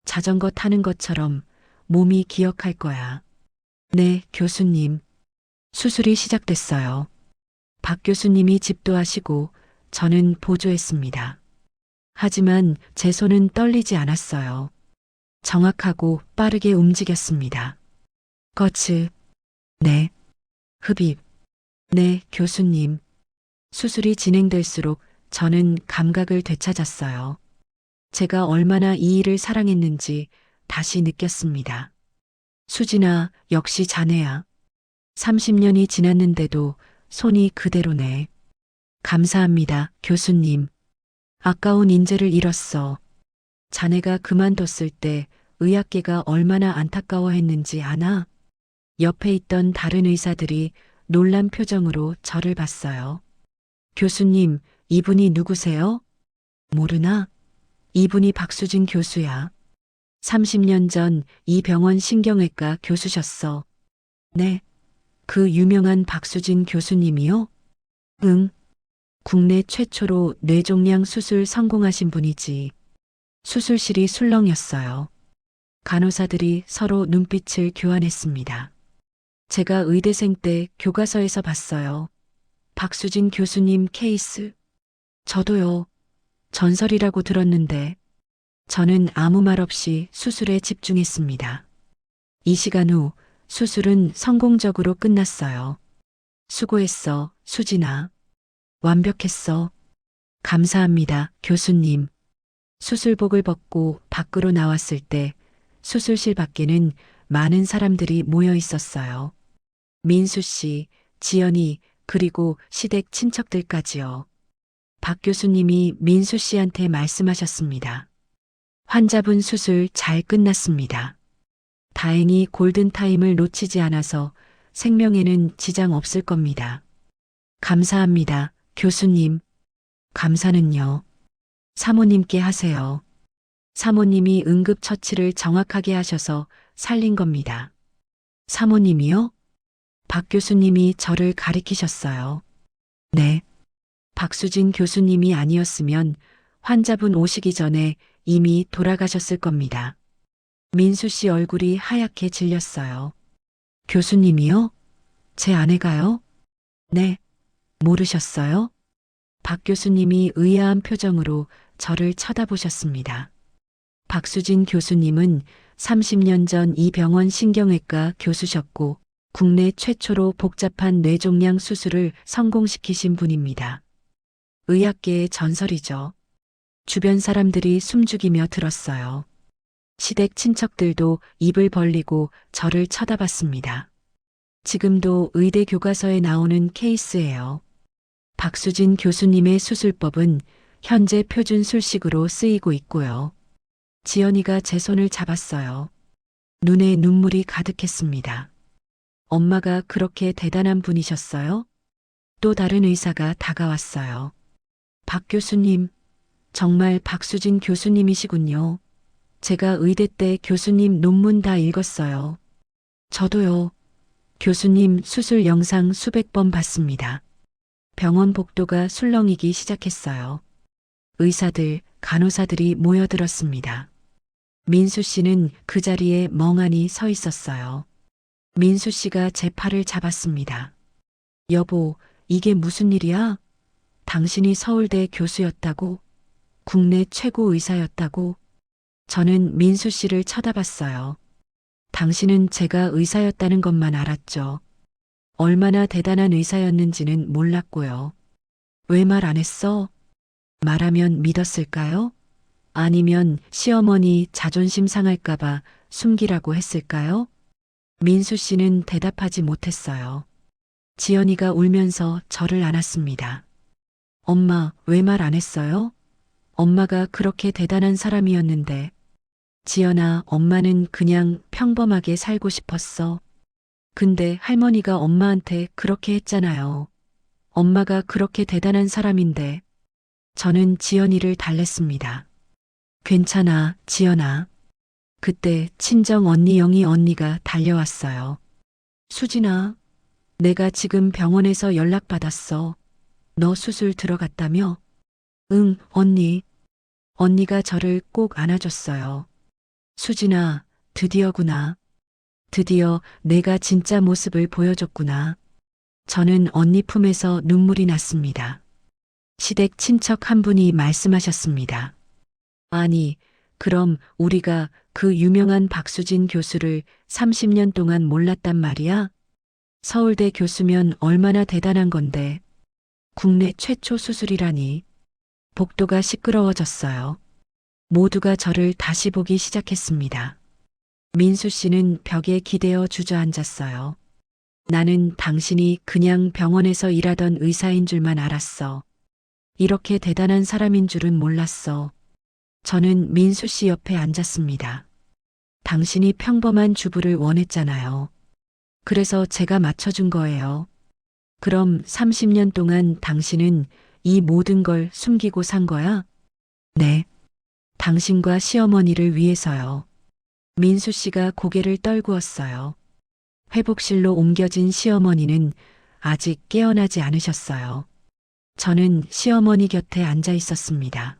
자전거 타는 것처럼 몸이 기억할 거야. 네, 교수님. 수술이 시작됐어요. 박 교수님이 집도하시고 저는 보조했습니다. 하지만 제 손은 떨리지 않았어요. 정확하고 빠르게 움직였습니다. 거츠. 네. 흡입. 네, 교수님. 수술이 진행될수록 저는 감각을 되찾았어요. 제가 얼마나 이 일을 사랑했는지 다시 느꼈습니다. 수진아, 역시 자네야. 30년이 지났는데도 손이 그대로네. 감사합니다, 교수님. 아까운 인재를 잃었어. 자네가 그만뒀을 때 의학계가 얼마나 안타까워했는지 아나? 옆에 있던 다른 의사들이 놀란 표정으로 저를 봤어요. 교수님, 이분이 누구세요? 모르나? 이분이 박수진 교수야. 30년 전 이 병원 신경외과 교수셨어. 네. 그 유명한 박수진 교수님이요? 응. 국내 최초로 뇌종양 수술 성공하신 분이지. 수술실이 술렁였어요. 간호사들이 서로 눈빛을 교환했습니다. 제가 의대생 때 교과서에서 봤어요. 박수진 교수님 케이스. 저도요. 전설이라고 들었는데 저는 아무 말 없이 수술에 집중했습니다. 이 시간 후 수술은 성공적으로 끝났어요. 수고했어, 수진아. 완벽했어. 감사합니다, 교수님. 수술복을 벗고 밖으로 나왔을 때 수술실 밖에는 많은 사람들이 모여 있었어요. 민수 씨, 지연이, 그리고 시댁 친척들까지요. 박 교수님이 민수 씨한테 말씀하셨습니다. 환자분 수술 잘 끝났습니다. 다행히 골든타임을 놓치지 않아서 생명에는 지장 없을 겁니다. 감사합니다, 교수님. 감사는요. 사모님께 하세요. 사모님이 응급처치를 정확하게 하셔서 살린 겁니다. 사모님이요? 박 교수님이 저를 가리키셨어요. 네. 박수진 교수님이 아니었으면 환자분 오시기 전에 이미 돌아가셨을 겁니다. 민수 씨 얼굴이 하얗게 질렸어요. 교수님이요? 제 아내가요? 네. 모르셨어요? 박 교수님이 의아한 표정으로 저를 쳐다보셨습니다. 박수진 교수님은 30년 전 이 병원 신경외과 교수셨고 국내 최초로 복잡한 뇌종양 수술을 성공시키신 분입니다. 의학계의 전설이죠. 주변 사람들이 숨죽이며 들었어요. 시댁 친척들도 입을 벌리고 저를 쳐다봤습니다. 지금도 의대 교과서에 나오는 케이스예요. 박수진 교수님의 수술법은 현재 표준 술식으로 쓰이고 있고요. 지연이가 제 손을 잡았어요. 눈에 눈물이 가득했습니다. 엄마가 그렇게 대단한 분이셨어요? 또 다른 의사가 다가왔어요. 박 교수님, 정말 박수진 교수님이시군요. 제가 의대 때 교수님 논문 다 읽었어요. 저도요. 교수님 수술 영상 수백 번 봤습니다. 병원 복도가 술렁이기 시작했어요. 의사들, 간호사들이 모여들었습니다. 민수 씨는 그 자리에 멍하니 서 있었어요. 민수 씨가 제 팔을 잡았습니다. 여보, 이게 무슨 일이야? 당신이 서울대 교수였다고? 국내 최고 의사였다고? 저는 민수 씨를 쳐다봤어요. 당신은 제가 의사였다는 것만 알았죠. 얼마나 대단한 의사였는지는 몰랐고요. 왜 말 안 했어? 말하면 믿었을까요? 아니면 시어머니 자존심 상할까봐 숨기라고 했을까요? 민수 씨는 대답하지 못했어요. 지연이가 울면서 저를 안았습니다. 엄마, 왜 말 안 했어요? 엄마가 그렇게 대단한 사람이었는데. 지연아, 엄마는 그냥 평범하게 살고 싶었어. 근데 할머니가 엄마한테 그렇게 했잖아요. 엄마가 그렇게 대단한 사람인데. 저는 지연이를 달랬습니다. 괜찮아, 지연아. 그때 친정 언니 영희 언니가 달려왔어요. 수진아, 내가 지금 병원에서 연락받았어. 너 수술 들어갔다며? 응, 언니. 언니가 저를 꼭 안아줬어요. 수진아, 드디어구나. 드디어 내가 진짜 모습을 보여줬구나. 저는 언니 품에서 눈물이 났습니다. 시댁 친척 한 분이 말씀하셨습니다. 아니, 그럼 우리가 그 유명한 박수진 교수를 30년 동안 몰랐단 말이야? 서울대 교수면 얼마나 대단한 건데. 국내 최초 수술이라니. 복도가 시끄러워졌어요. 모두가 저를 다시 보기 시작했습니다. 민수 씨는 벽에 기대어 주저앉았어요. 나는 당신이 그냥 병원에서 일하던 의사인 줄만 알았어. 이렇게 대단한 사람인 줄은 몰랐어. 저는 민수 씨 옆에 앉았습니다. 당신이 평범한 주부를 원했잖아요. 그래서 제가 맞춰준 거예요. 그럼 30년 동안 당신은 이 모든 걸 숨기고 산 거야? 네. 당신과 시어머니를 위해서요. 민수 씨가 고개를 떨구었어요. 회복실로 옮겨진 시어머니는 아직 깨어나지 않으셨어요. 저는 시어머니 곁에 앉아 있었습니다.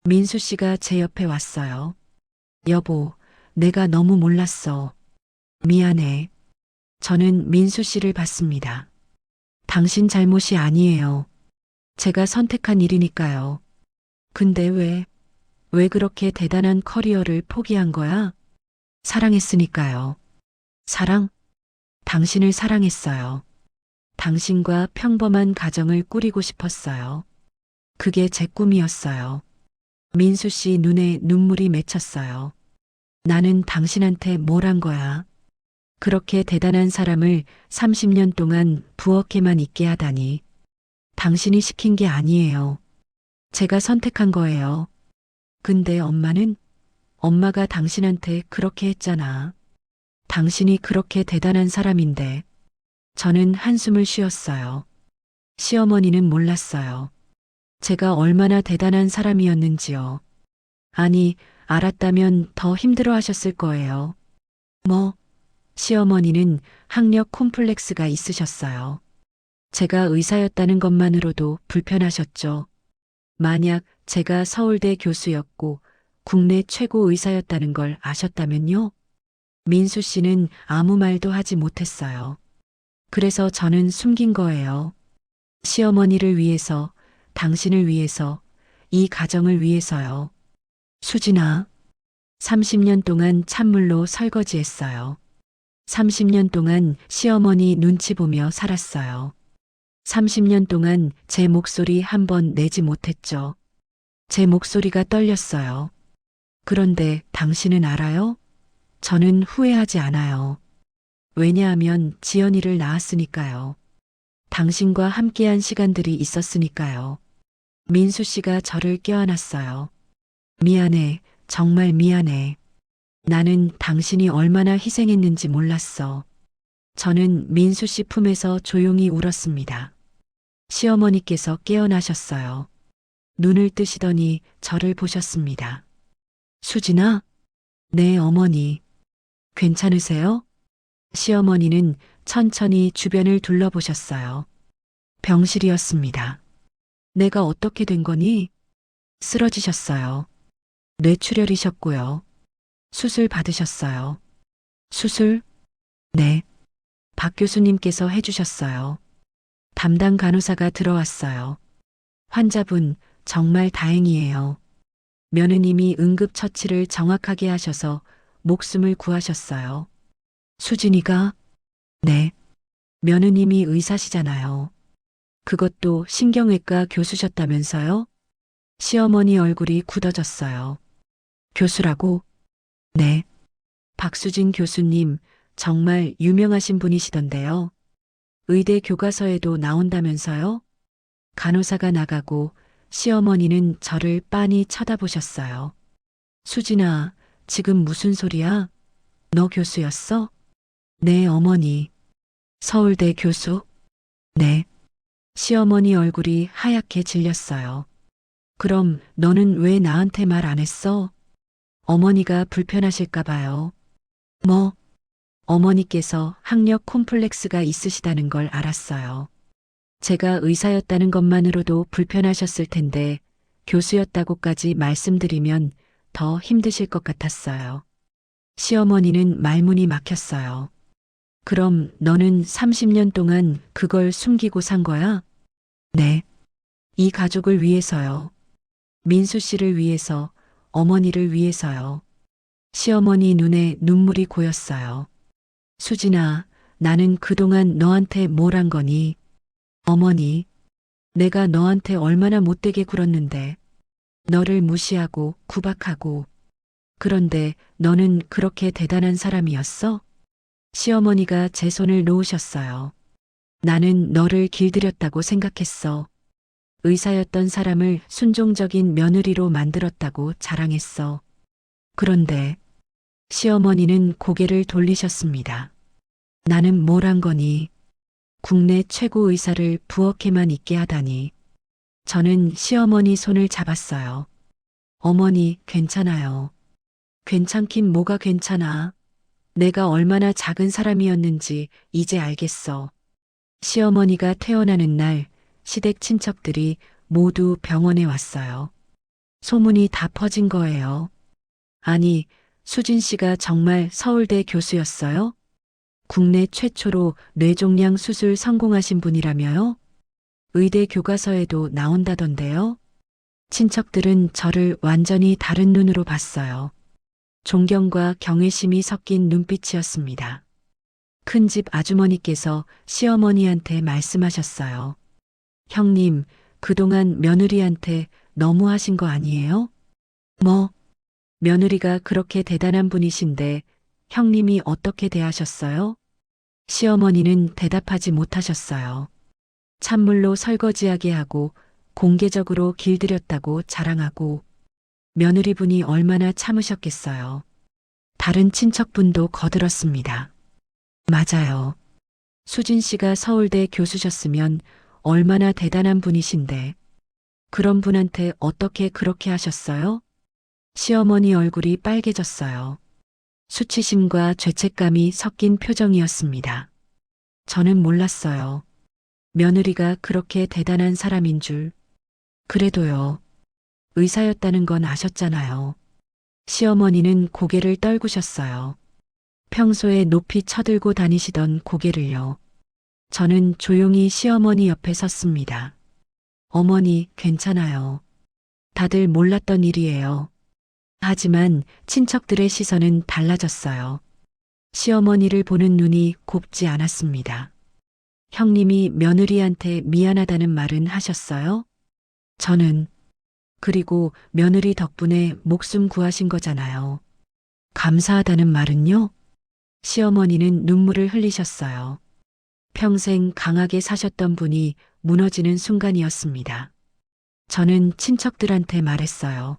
민수 씨가 제 옆에 왔어요. 여보, 내가 너무 몰랐어. 미안해. 저는 민수 씨를 봤습니다. 당신 잘못이 아니에요. 제가 선택한 일이니까요. 근데 왜 그렇게 대단한 커리어를 포기한 거야? 사랑했으니까요. 사랑? 당신을 사랑했어요. 당신과 평범한 가정을 꾸리고 싶었어요. 그게 제 꿈이었어요. 민수 씨 눈에 눈물이 맺혔어요. 나는 당신한테 뭘 한 거야? 그렇게 대단한 사람을 30년 동안 부엌에만 있게 하다니. 당신이 시킨 게 아니에요. 제가 선택한 거예요. 근데 엄마가 당신한테 그렇게 했잖아. 당신이 그렇게 대단한 사람인데. 저는 한숨을 쉬었어요. 시어머니는 몰랐어요. 제가 얼마나 대단한 사람이었는지요. 아니, 알았다면 더 힘들어 하셨을 거예요. 뭐? 시어머니는 학력 콤플렉스가 있으셨어요. 제가 의사였다는 것만으로도 불편하셨죠. 만약 제가 서울대 교수였고 국내 최고 의사였다는 걸 아셨다면요? 민수 씨는 아무 말도 하지 못했어요. 그래서 저는 숨긴 거예요. 시어머니를 위해서, 당신을 위해서, 이 가정을 위해서요. 수진아, 30년 동안 찬물로 설거지했어요. 30년 동안 시어머니 눈치 보며 살았어요. 30년 동안 제 목소리 한 번 내지 못했죠. 제 목소리가 떨렸어요. 그런데 당신은 알아요? 저는 후회하지 않아요. 왜냐하면 지연이를 낳았으니까요. 당신과 함께한 시간들이 있었으니까요. 민수 씨가 저를 껴안았어요. 미안해, 정말 미안해. 나는 당신이 얼마나 희생했는지 몰랐어. 저는 민수 씨 품에서 조용히 울었습니다. 시어머니께서 깨어나셨어요. 눈을 뜨시더니 저를 보셨습니다. 수진아? 네, 어머니. 괜찮으세요? 시어머니는 천천히 주변을 둘러보셨어요. 병실이었습니다. 내가 어떻게 된 거니? 쓰러지셨어요. 뇌출혈이셨고요. 수술 받으셨어요. 수술? 네. 박 교수님께서 해주셨어요. 담당 간호사가 들어왔어요. 환자분, 정말 다행이에요. 며느님이 응급처치를 정확하게 하셔서 목숨을 구하셨어요. 수진이가? 네. 며느님이 의사시잖아요. 그것도 신경외과 교수셨다면서요? 시어머니 얼굴이 굳어졌어요. 교수라고? 네. 박수진 교수님, 정말 유명하신 분이시던데요. 의대 교과서에도 나온다면서요? 간호사가 나가고 시어머니는 저를 빤히 쳐다보셨어요. 수진아, 지금 무슨 소리야? 너 교수였어? 네, 어머니. 서울대 교수? 네. 시어머니 얼굴이 하얗게 질렸어요. 그럼 너는 왜 나한테 말 안 했어? 어머니가 불편하실까 봐요. 뭐? 어머니께서 학력 콤플렉스가 있으시다는 걸 알았어요. 제가 의사였다는 것만으로도 불편하셨을 텐데 교수였다고까지 말씀드리면 더 힘드실 것 같았어요. 시어머니는 말문이 막혔어요. 그럼 너는 30년 동안 그걸 숨기고 산 거야? 네. 이 가족을 위해서요. 민수 씨를 위해서, 어머니를 위해서요. 시어머니 눈에 눈물이 고였어요. 수진아, 나는 그동안 너한테 뭘 한 거니? 어머니, 내가 너한테 얼마나 못되게 굴었는데, 너를 무시하고 구박하고, 그런데 너는 그렇게 대단한 사람이었어? 시어머니가 제 손을 놓으셨어요. 나는 너를 길들였다고 생각했어. 의사였던 사람을 순종적인 며느리로 만들었다고 자랑했어. 그런데 시어머니는 고개를 돌리셨습니다. 나는 뭘 한 거니? 국내 최고 의사를 부엌에만 있게 하다니. 저는 시어머니 손을 잡았어요. 어머니, 괜찮아요. 괜찮긴 뭐가 괜찮아. 내가 얼마나 작은 사람이었는지 이제 알겠어. 시어머니가 태어나는 날 시댁 친척들이 모두 병원에 왔어요. 소문이 다 퍼진 거예요. 아니, 수진 씨가 정말 서울대 교수였어요? 국내 최초로 뇌종양 수술 성공하신 분이라며요? 의대 교과서에도 나온다던데요? 친척들은 저를 완전히 다른 눈으로 봤어요. 존경과 경외심이 섞인 눈빛이었습니다. 큰집 아주머니께서 시어머니한테 말씀하셨어요. 형님, 그동안 며느리한테 너무 하신 거 아니에요? 뭐, 며느리가 그렇게 대단한 분이신데 형님이 어떻게 대하셨어요? 시어머니는 대답하지 못하셨어요. 찬물로 설거지하게 하고 공개적으로 길들였다고 자랑하고 며느리분이 얼마나 참으셨겠어요. 다른 친척분도 거들었습니다. 맞아요. 수진 씨가 서울대 교수셨으면 얼마나 대단한 분이신데 그런 분한테 어떻게 그렇게 하셨어요? 시어머니 얼굴이 빨개졌어요. 수치심과 죄책감이 섞인 표정이었습니다. 저는 몰랐어요. 며느리가 그렇게 대단한 사람인 줄. 그래도요. 의사였다는 건 아셨잖아요. 시어머니는 고개를 떨구셨어요. 평소에 높이 쳐들고 다니시던 고개를요. 저는 조용히 시어머니 옆에 섰습니다. 어머니, 괜찮아요. 다들 몰랐던 일이에요. 하지만 친척들의 시선은 달라졌어요. 시어머니를 보는 눈이 곱지 않았습니다. 형님이 며느리한테 미안하다는 말은 하셨어요? 저는 그리고 며느리 덕분에 목숨 구하신 거잖아요. 감사하다는 말은요? 시어머니는 눈물을 흘리셨어요. 평생 강하게 사셨던 분이 무너지는 순간이었습니다. 저는 친척들한테 말했어요.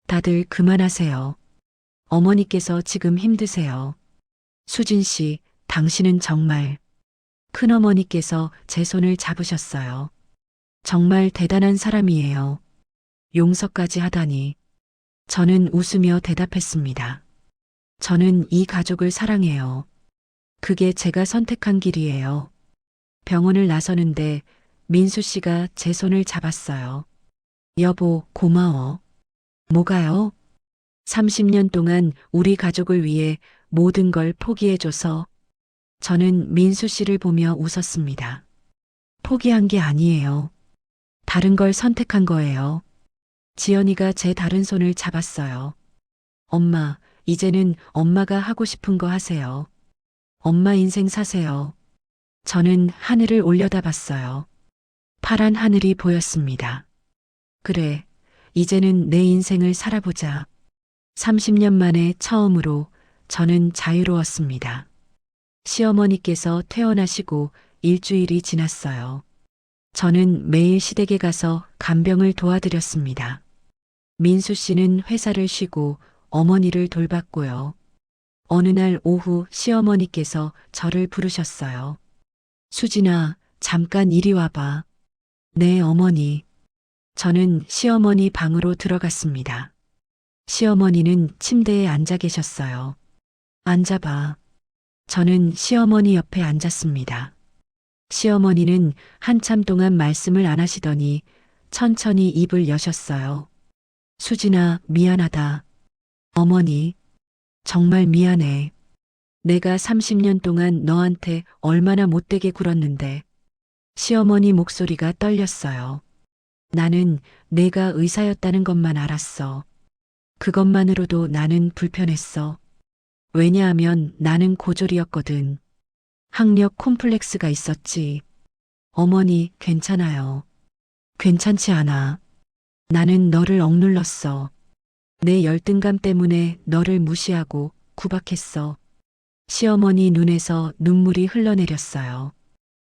다들 그만하세요. 어머니께서 지금 힘드세요. 수진 씨, 당신은 정말. 큰어머니께서 제 손을 잡으셨어요. 정말 대단한 사람이에요. 용서까지 하다니. 저는 웃으며 대답했습니다. 저는 이 가족을 사랑해요. 그게 제가 선택한 길이에요. 병원을 나서는데 민수 씨가 제 손을 잡았어요. 여보, 고마워. 뭐가요? 30년 동안 우리 가족을 위해 모든 걸 포기해줘서 저는 민수 씨를 보며 웃었습니다. 포기한 게 아니에요. 다른 걸 선택한 거예요. 지연이가 제 다른 손을 잡았어요. 엄마, 이제는 엄마가 하고 싶은 거 하세요. 엄마 인생 사세요. 저는 하늘을 올려다봤어요. 파란 하늘이 보였습니다. 그래, 이제는 내 인생을 살아보자. 30년 만에 처음으로 저는 자유로웠습니다. 시어머니께서 퇴원하시고 일주일이 지났어요. 저는 매일 시댁에 가서 간병을 도와드렸습니다. 민수 씨는 회사를 쉬고 어머니를 돌봤고요. 어느 날 오후 시어머니께서 저를 부르셨어요. 수진아, 잠깐 이리 와봐. 네, 어머니. 저는 시어머니 방으로 들어갔습니다. 시어머니는 침대에 앉아 계셨어요. 앉아봐. 저는 시어머니 옆에 앉았습니다. 시어머니는 한참 동안 말씀을 안 하시더니 천천히 입을 여셨어요. 수진아, 미안하다. 어머니, 정말 미안해. 내가 30년 동안 너한테 얼마나 못되게 굴었는데. 시어머니 목소리가 떨렸어요. 나는 내가 의사였다는 것만 알았어. 그것만으로도 나는 불편했어. 왜냐하면 나는 고졸이었거든. 학력 콤플렉스가 있었지. 어머니, 괜찮아요. 괜찮지 않아. 나는 너를 억눌렀어. 내 열등감 때문에 너를 무시하고 구박했어. 시어머니 눈에서 눈물이 흘러내렸어요.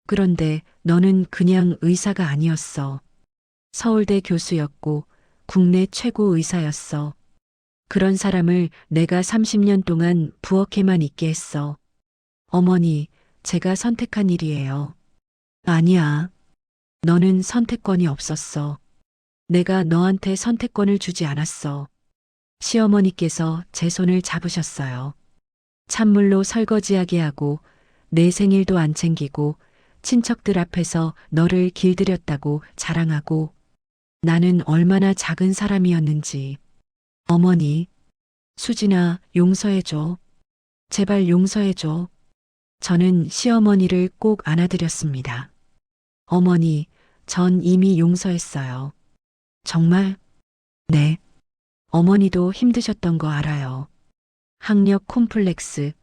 그런데 너는 그냥 의사가 아니었어. 서울대 교수였고 국내 최고 의사였어. 그런 사람을 내가 30년 동안 부엌에만 있게 했어. 어머니, 제가 선택한 일이에요. 아니야. 너는 선택권이 없었어. 내가 너한테 선택권을 주지 않았어. 시어머니께서 제 손을 잡으셨어요. 찬물로 설거지하게 하고 내 생일도 안 챙기고 친척들 앞에서 너를 길들였다고 자랑하고 나는 얼마나 작은 사람이었는지. 어머니, 수진아, 용서해줘. 제발 용서해줘. 저는 시어머니를 꼭 안아드렸습니다. 어머니, 전 이미 용서했어요. 정말? 네. 어머니도 힘드셨던 거 알아요. 학력 콤플렉스,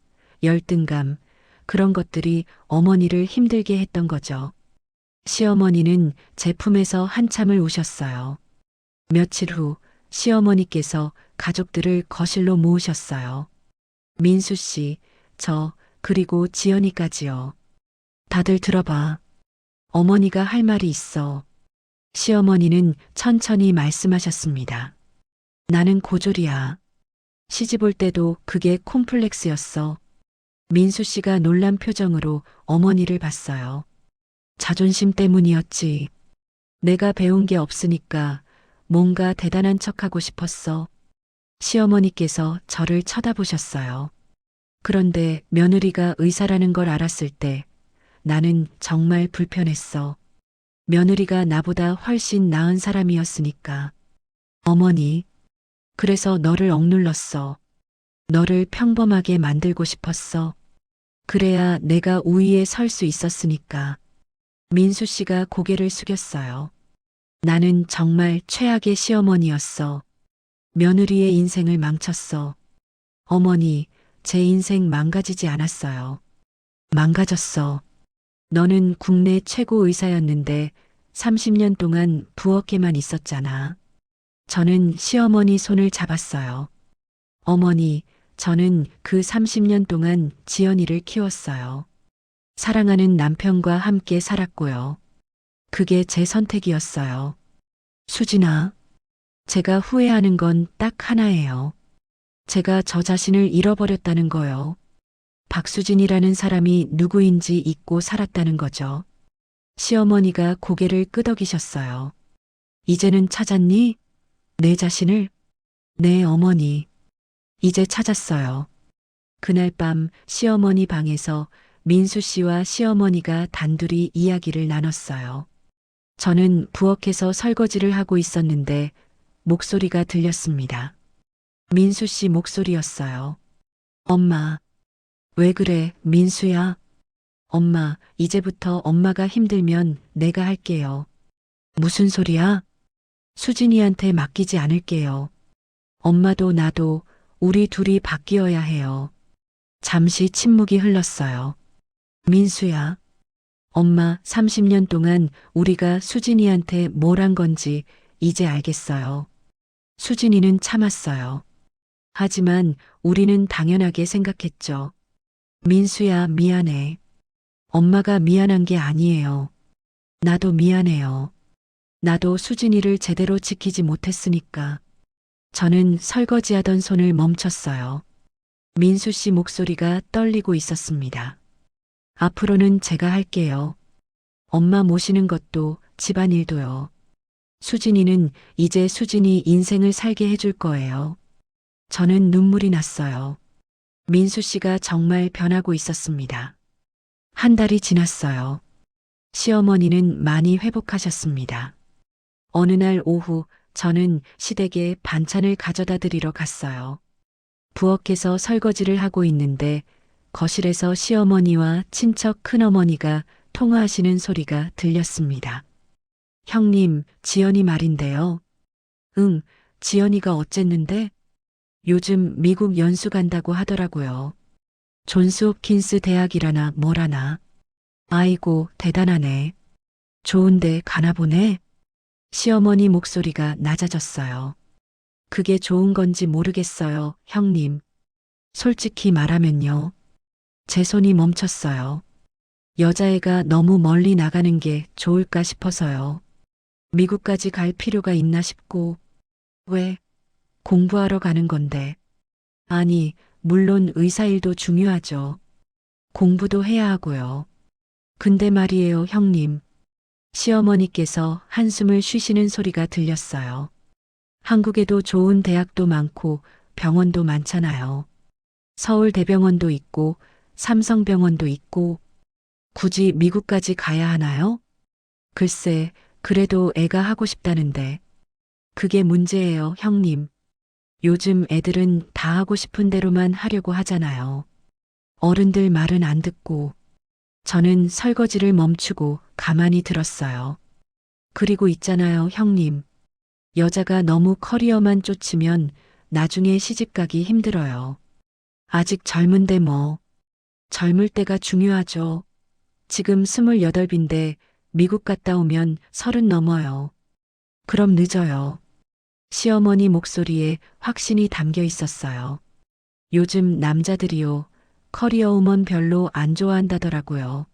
열등감, 그런 것들이 어머니를 힘들게 했던 거죠. 시어머니는 제 품에서 한참을 우셨어요. 며칠 후 시어머니께서 가족들을 거실로 모으셨어요. 민수 씨, 저, 그리고 지연이까지요. 다들 들어봐. 어머니가 할 말이 있어. 시어머니는 천천히 말씀하셨습니다. 나는 고졸이야. 시집 올 때도 그게 콤플렉스였어. 민수 씨가 놀란 표정으로 어머니를 봤어요. 자존심 때문이었지. 내가 배운 게 없으니까 뭔가 대단한 척하고 싶었어. 시어머니께서 저를 쳐다보셨어요. 그런데 며느리가 의사라는 걸 알았을 때 나는 정말 불편했어. 며느리가 나보다 훨씬 나은 사람이었으니까. 어머니, 그래서 너를 억눌렀어. 너를 평범하게 만들고 싶었어. 그래야 내가 우위에 설 수 있었으니까. 민수 씨가 고개를 숙였어요. 나는 정말 최악의 시어머니였어. 며느리의 인생을 망쳤어. 어머니, 제 인생 망가지지 않았어요. 망가졌어. 너는 국내 최고 의사였는데 30년 동안 부엌에만 있었잖아. 저는 시어머니 손을 잡았어요. 어머니, 저는 그 30년 동안 지연이를 키웠어요. 사랑하는 남편과 함께 살았고요. 그게 제 선택이었어요. 수진아, 제가 후회하는 건 딱 하나예요. 제가 저 자신을 잃어버렸다는 거요. 박수진이라는 사람이 누구인지 잊고 살았다는 거죠. 시어머니가 고개를 끄덕이셨어요. 이제는 찾았니? 내 자신을? 네, 어머니. 이제 찾았어요. 그날 밤 시어머니 방에서 민수 씨와 시어머니가 단둘이 이야기를 나눴어요. 저는 부엌에서 설거지를 하고 있었는데 목소리가 들렸습니다. 민수 씨 목소리였어요. 엄마, 왜 그래, 민수야? 엄마, 이제부터 엄마가 힘들면 내가 할게요. 무슨 소리야? 수진이한테 맡기지 않을게요. 엄마도 나도 우리 둘이 바뀌어야 해요. 잠시 침묵이 흘렀어요. 민수야, 엄마 30년 동안 우리가 수진이한테 뭘 한 건지 이제 알겠어요. 수진이는 참았어요. 하지만 우리는 당연하게 생각했죠. 민수야, 미안해. 엄마가 미안한 게 아니에요. 나도 미안해요. 나도 수진이를 제대로 지키지 못했으니까. 저는 설거지하던 손을 멈췄어요. 민수 씨 목소리가 떨리고 있었습니다. 앞으로는 제가 할게요. 엄마 모시는 것도 집안일도요. 수진이는 이제 수진이 인생을 살게 해줄 거예요. 저는 눈물이 났어요. 민수 씨가 정말 변하고 있었습니다. 한 달이 지났어요. 시어머니는 많이 회복하셨습니다. 어느 날 오후 저는 시댁에 반찬을 가져다 드리러 갔어요. 부엌에서 설거지를 하고 있는데 거실에서 시어머니와 친척 큰어머니가 통화하시는 소리가 들렸습니다. 형님, 지연이 말인데요. 응, 지연이가 어쨌는데? 요즘 미국 연수 간다고 하더라고요. 존스 홉킨스 대학이라나 뭐라나. 아이고, 대단하네. 좋은데 가나 보네. 시어머니 목소리가 낮아졌어요. 그게 좋은 건지 모르겠어요, 형님. 솔직히 말하면요. 제 손이 멈췄어요. 여자애가 너무 멀리 나가는 게 좋을까 싶어서요. 미국까지 갈 필요가 있나 싶고. 왜? 공부하러 가는 건데. 아니, 물론 의사일도 중요하죠. 공부도 해야 하고요. 근데 말이에요, 형님. 시어머니께서 한숨을 쉬시는 소리가 들렸어요. 한국에도 좋은 대학도 많고 병원도 많잖아요. 서울대병원도 있고 삼성병원도 있고 굳이 미국까지 가야 하나요? 글쎄, 그래도 애가 하고 싶다는데. 그게 문제예요, 형님. 요즘 애들은 다 하고 싶은 대로만 하려고 하잖아요. 어른들 말은 안 듣고. 저는 설거지를 멈추고 가만히 들었어요. 그리고 있잖아요, 형님. 여자가 너무 커리어만 쫓으면 나중에 시집가기 힘들어요. 아직 젊은데 뭐. 젊을 때가 중요하죠. 지금 28인데 미국 갔다 오면 30 넘어요. 그럼 늦어요. 시어머니 목소리에 확신이 담겨 있었어요. 요즘 남자들이요. 커리어 우먼 별로 안 좋아한다더라고요.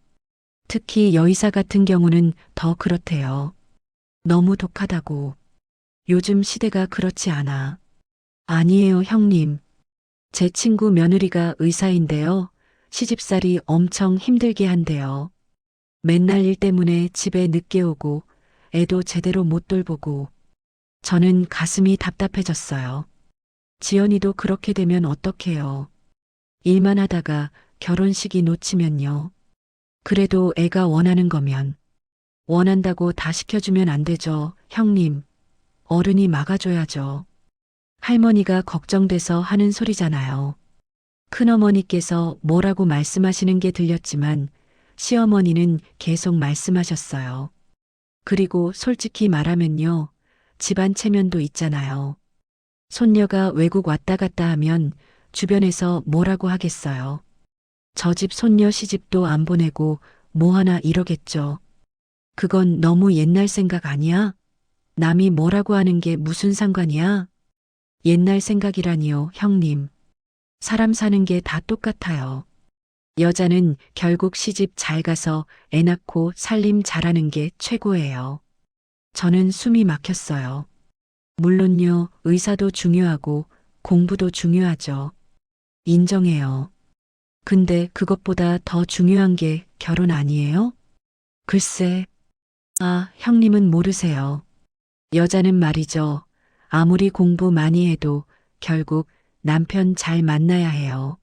특히 여의사 같은 경우는 더 그렇대요. 너무 독하다고. 요즘 시대가 그렇지 않아. 아니에요, 형님. 제 친구 며느리가 의사인데요. 시집살이 엄청 힘들게 한대요. 맨날 일 때문에 집에 늦게 오고 애도 제대로 못 돌보고. 저는 가슴이 답답해졌어요. 지연이도 그렇게 되면 어떡해요. 일만 하다가 결혼식이 놓치면요. 그래도 애가 원하는 거면 원한다고 다 시켜주면 안 되죠, 형님. 어른이 막아줘야죠. 할머니가 걱정돼서 하는 소리잖아요. 큰어머니께서 뭐라고 말씀하시는 게 들렸지만 시어머니는 계속 말씀하셨어요. 그리고 솔직히 말하면요. 집안 체면도 있잖아요. 손녀가 외국 왔다 갔다 하면 주변에서 뭐라고 하겠어요. 저 집 손녀 시집도 안 보내고 뭐 하나 이러겠죠. 그건 너무 옛날 생각 아니야? 남이 뭐라고 하는 게 무슨 상관이야? 옛날 생각이라니요, 형님. 사람 사는 게 다 똑같아요. 여자는 결국 시집 잘 가서 애 낳고 살림 잘하는 게 최고예요. 저는 숨이 막혔어요. 물론요, 의사도 중요하고 공부도 중요하죠. 인정해요. 근데 그것보다 더 중요한 게 결혼 아니에요? 글쎄, 아, 형님은 모르세요. 여자는 말이죠. 아무리 공부 많이 해도 결국 남편 잘 만나야 해요.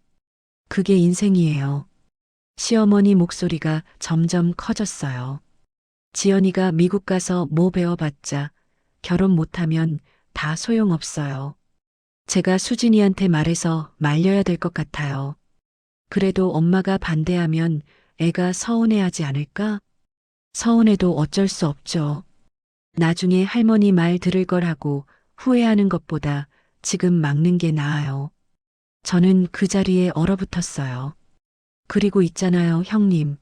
그게 인생이에요. 시어머니 목소리가 점점 커졌어요. 지연이가 미국 가서 뭐 배워봤자 결혼 못하면 다 소용없어요. 제가 수진이한테 말해서 말려야 될 것 같아요. 그래도 엄마가 반대하면 애가 서운해하지 않을까? 서운해도 어쩔 수 없죠. 나중에 할머니 말 들을 걸 하고 후회하는 것보다 지금 막는 게 나아요. 저는 그 자리에 얼어붙었어요. 그리고 있잖아요, 형님.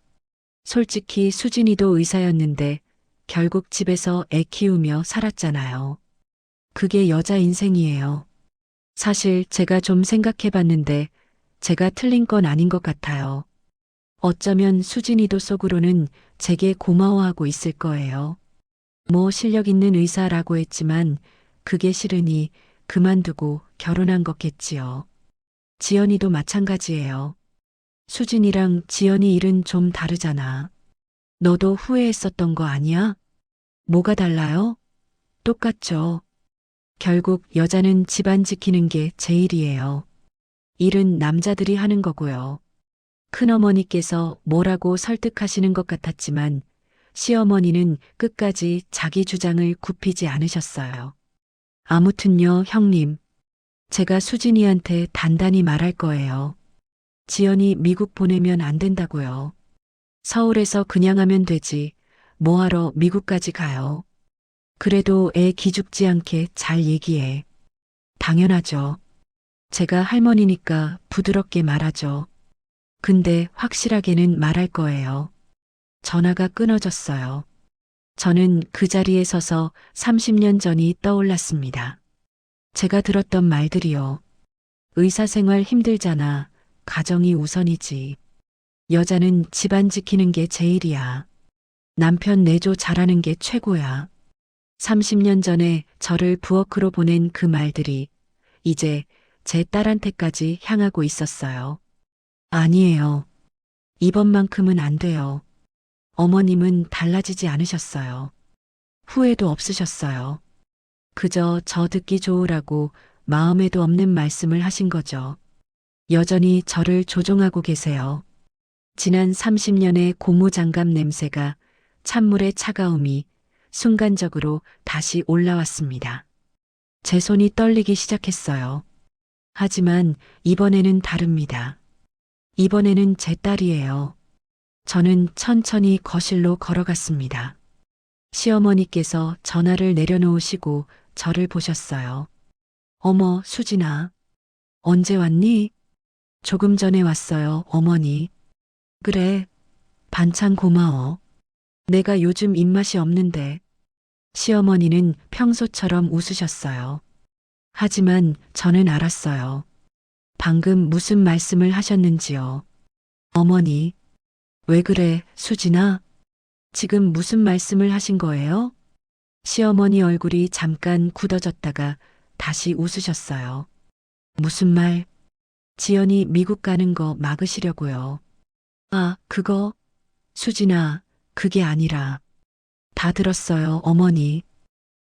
솔직히 수진이도 의사였는데 결국 집에서 애 키우며 살았잖아요. 그게 여자 인생이에요. 사실 제가 좀 생각해 봤는데 제가 틀린 건 아닌 것 같아요. 어쩌면 수진이도 속으로는 제게 고마워하고 있을 거예요. 뭐 실력 있는 의사라고 했지만 그게 싫으니 그만두고 결혼한 거겠지요. 지연이도 마찬가지예요. 수진이랑 지연이 일은 좀 다르잖아. 너도 후회했었던 거 아니야? 뭐가 달라요? 똑같죠. 결국 여자는 집안 지키는 게 제일이에요. 일은 남자들이 하는 거고요. 큰어머니께서 뭐라고 설득하시는 것 같았지만 시어머니는 끝까지 자기 주장을 굽히지 않으셨어요. 아무튼요, 형님. 제가 수진이한테 단단히 말할 거예요. 지연이 미국 보내면 안 된다고요. 서울에서 그냥 하면 되지. 뭐하러 미국까지 가요. 그래도 애 기죽지 않게 잘 얘기해. 당연하죠. 제가 할머니니까 부드럽게 말하죠. 근데 확실하게는 말할 거예요. 전화가 끊어졌어요. 저는 그 자리에 서서 30년 전이 떠올랐습니다. 제가 들었던 말들이요. 의사 생활 힘들잖아. 가정이 우선이지. 여자는 집안 지키는 게 제일이야. 남편 내조 잘하는 게 최고야. 30년 전에 저를 부엌으로 보낸 그 말들이 이제 제 딸한테까지 향하고 있었어요. 아니에요. 이번만큼은 안 돼요. 어머님은 달라지지 않으셨어요. 후회도 없으셨어요. 그저 저 듣기 좋으라고 마음에도 없는 말씀을 하신 거죠. 여전히 저를 조종하고 계세요. 지난 30년의 고무장갑 냄새가 찬물의 차가움이 순간적으로 다시 올라왔습니다. 제 손이 떨리기 시작했어요. 하지만 이번에는 다릅니다. 이번에는 제 딸이에요. 저는 천천히 거실로 걸어갔습니다. 시어머니께서 전화를 내려놓으시고 저를 보셨어요. 어머, 수진아. 언제 왔니? 조금 전에 왔어요, 어머니. 그래, 반찬 고마워. 내가 요즘 입맛이 없는데. 시어머니는 평소처럼 웃으셨어요. 하지만 저는 알았어요. 방금 무슨 말씀을 하셨는지요. 어머니, 왜 그래, 수진아? 지금 무슨 말씀을 하신 거예요? 시어머니 얼굴이 잠깐 굳어졌다가 다시 웃으셨어요. 무슨 말? 지연이 미국 가는 거 막으시려고요. 아, 그거? 수진아, 그게 아니라. 다 들었어요, 어머니.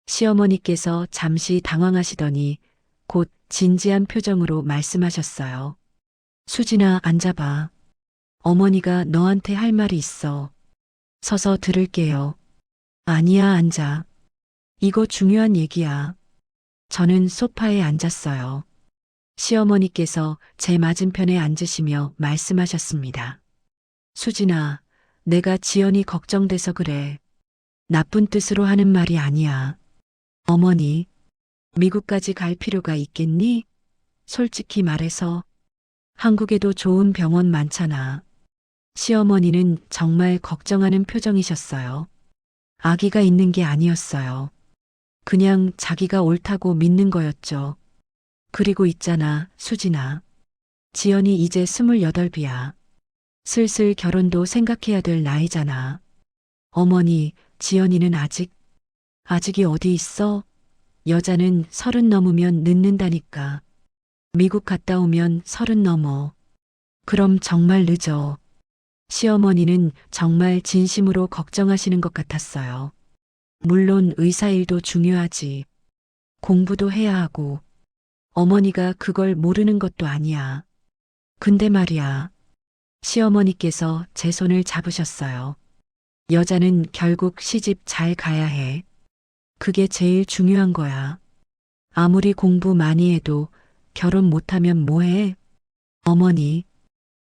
시어머니께서 잠시 당황하시더니 곧 진지한 표정으로 말씀하셨어요. 수진아, 앉아봐. 어머니가 너한테 할 말이 있어. 서서 들을게요. 아니야, 앉아. 이거 중요한 얘기야. 저는 소파에 앉았어요. 시어머니께서 제 맞은편에 앉으시며 말씀하셨습니다. 수진아, 내가 지연이 걱정돼서 그래. 나쁜 뜻으로 하는 말이 아니야. 어머니, 미국까지 갈 필요가 있겠니? 솔직히 말해서 한국에도 좋은 병원 많잖아. 시어머니는 정말 걱정하는 표정이셨어요. 아기가 있는 게 아니었어요. 그냥 자기가 옳다고 믿는 거였죠. 그리고 있잖아, 수진아. 지연이 이제 28이야. 슬슬 결혼도 생각해야 될 나이잖아. 어머니, 지연이는 아직이 어디 있어? 여자는 30 넘으면 늦는다니까. 미국 갔다 오면 30 넘어. 그럼 정말 늦어. 시어머니는 정말 진심으로 걱정하시는 것 같았어요. 물론 의사 일도 중요하지. 공부도 해야 하고. 어머니가 그걸 모르는 것도 아니야. 근데 말이야. 시어머니께서 제 손을 잡으셨어요. 여자는 결국 시집 잘 가야 해. 그게 제일 중요한 거야. 아무리 공부 많이 해도 결혼 못하면 뭐해? 어머니.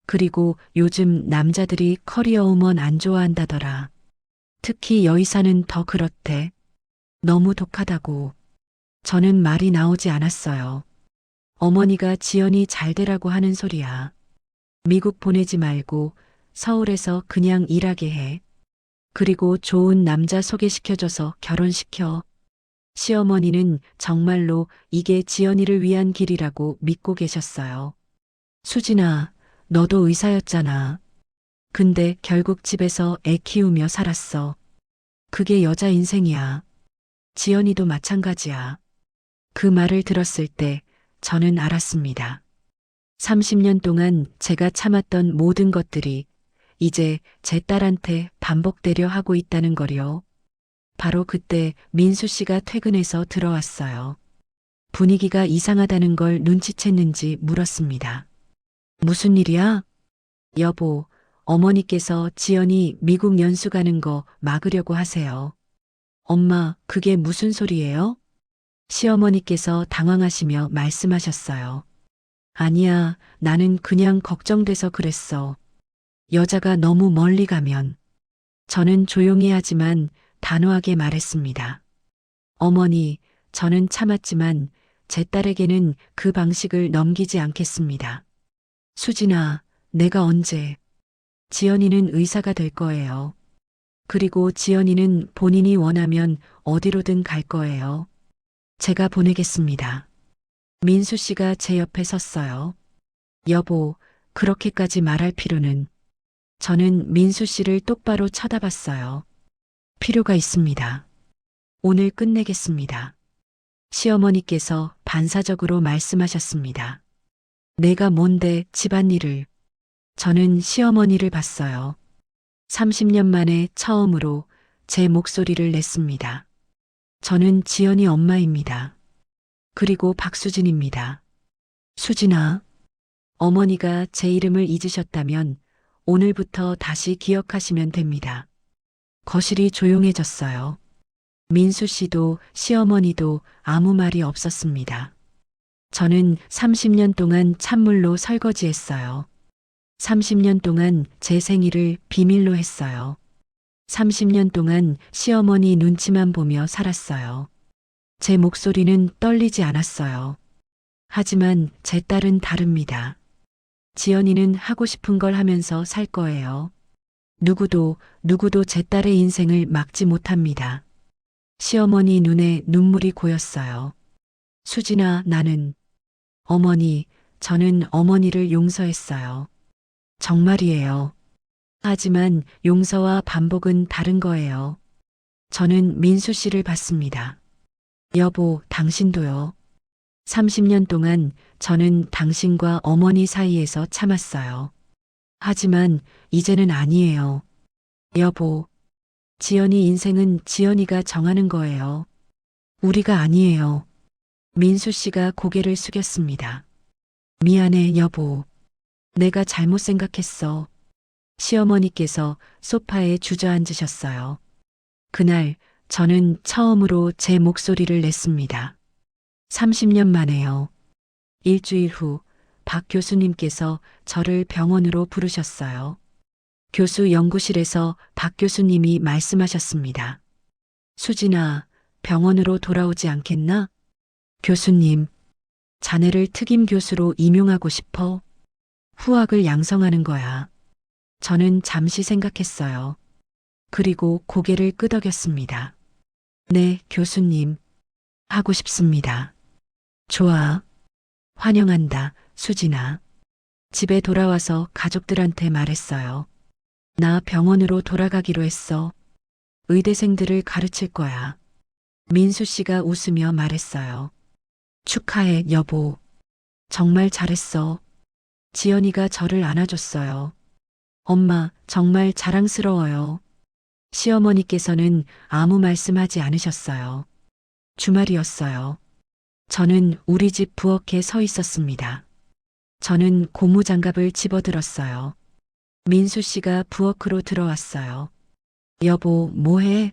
그리고 요즘 남자들이 커리어 우먼 안 좋아한다더라. 특히 여의사는 더 그렇대. 너무 독하다고. 저는 말이 나오지 않았어요. 어머니가 지연이 잘 되라고 하는 소리야. 미국 보내지 말고 서울에서 그냥 일하게 해. 그리고 좋은 남자 소개시켜줘서 결혼시켜. 시어머니는 정말로 이게 지연이를 위한 길이라고 믿고 계셨어요. 수진아, 너도 의사였잖아. 근데 결국 집에서 애 키우며 살았어. 그게 여자 인생이야. 지연이도 마찬가지야. 그 말을 들었을 때 저는 알았습니다. 30년 동안 제가 참았던 모든 것들이 이제 제 딸한테 반복되려 하고 있다는 거요. 바로 그때 민수 씨가 퇴근해서 들어왔어요. 분위기가 이상하다는 걸 눈치챘는지 물었습니다. 무슨 일이야? 여보, 어머니께서 지연이 미국 연수 가는 거 막으려고 하세요. 엄마, 그게 무슨 소리예요? 시어머니께서 당황하시며 말씀하셨어요. 아니야, 나는 그냥 걱정돼서 그랬어. 여자가 너무 멀리 가면. 저는 조용히 하지만 단호하게 말했습니다. 어머니, 저는 참았지만 제 딸에게는 그 방식을 넘기지 않겠습니다. 수진아, 내가 언제? 지연이는 의사가 될 거예요. 그리고 지연이는 본인이 원하면 어디로든 갈 거예요. 제가 보내겠습니다. 민수 씨가 제 옆에 섰어요. 여보, 그렇게까지 말할 필요는. 저는 민수 씨를 똑바로 쳐다봤어요. 필요가 있습니다. 오늘 끝내겠습니다. 시어머니께서 반사적으로 말씀하셨습니다. 내가 뭔데 집안일을. 저는 시어머니를 봤어요. 30년 만에 처음으로 제 목소리를 냈습니다. 저는 지연이 엄마입니다. 그리고 박수진입니다. 수진아, 어머니가 제 이름을 잊으셨다면 오늘부터 다시 기억하시면 됩니다. 거실이 조용해졌어요. 민수 씨도 시어머니도 아무 말이 없었습니다. 저는 30년 동안 찬물로 설거지했어요. 30년 동안 제 생일을 비밀로 했어요. 30년 동안 시어머니 눈치만 보며 살았어요. 제 목소리는 떨리지 않았어요. 하지만 제 딸은 다릅니다. 지연이는 하고 싶은 걸 하면서 살 거예요. 누구도 제 딸의 인생을 막지 못합니다. 시어머니 눈에 눈물이 고였어요. 수진아, 어머니, 저는 어머니를 용서했어요. 정말이에요. 하지만 용서와 반복은 다른 거예요. 저는 민수 씨를 봤습니다. 여보, 당신도요. 30년 동안 저는 당신과 어머니 사이에서 참았어요. 하지만 이제는 아니에요. 여보, 지연이 인생은 지연이가 정하는 거예요. 우리가 아니에요. 민수 씨가 고개를 숙였습니다. 미안해, 여보. 내가 잘못 생각했어. 시어머니께서 소파에 주저앉으셨어요. 그날 저는 처음으로 제 목소리를 냈습니다. 30년 만에요. 일주일 후 박 교수님께서 저를 병원으로 부르셨어요. 교수 연구실에서 박 교수님이 말씀하셨습니다. 수진아, 병원으로 돌아오지 않겠나? 교수님, 자네를 특임 교수로 임용하고 싶어. 후학을 양성하는 거야. 저는 잠시 생각했어요. 그리고 고개를 끄덕였습니다. 네, 교수님. 하고 싶습니다. 좋아. 환영한다, 수진아. 집에 돌아와서 가족들한테 말했어요. 나 병원으로 돌아가기로 했어. 의대생들을 가르칠 거야. 민수 씨가 웃으며 말했어요. 축하해, 여보. 정말 잘했어. 지연이가 저를 안아줬어요. 엄마, 정말 자랑스러워요. 시어머니께서는 아무 말씀하지 않으셨어요. 주말이었어요. 저는 우리 집 부엌에 서 있었습니다. 저는 고무장갑을 집어들었어요. 민수 씨가 부엌으로 들어왔어요. 여보, 뭐해?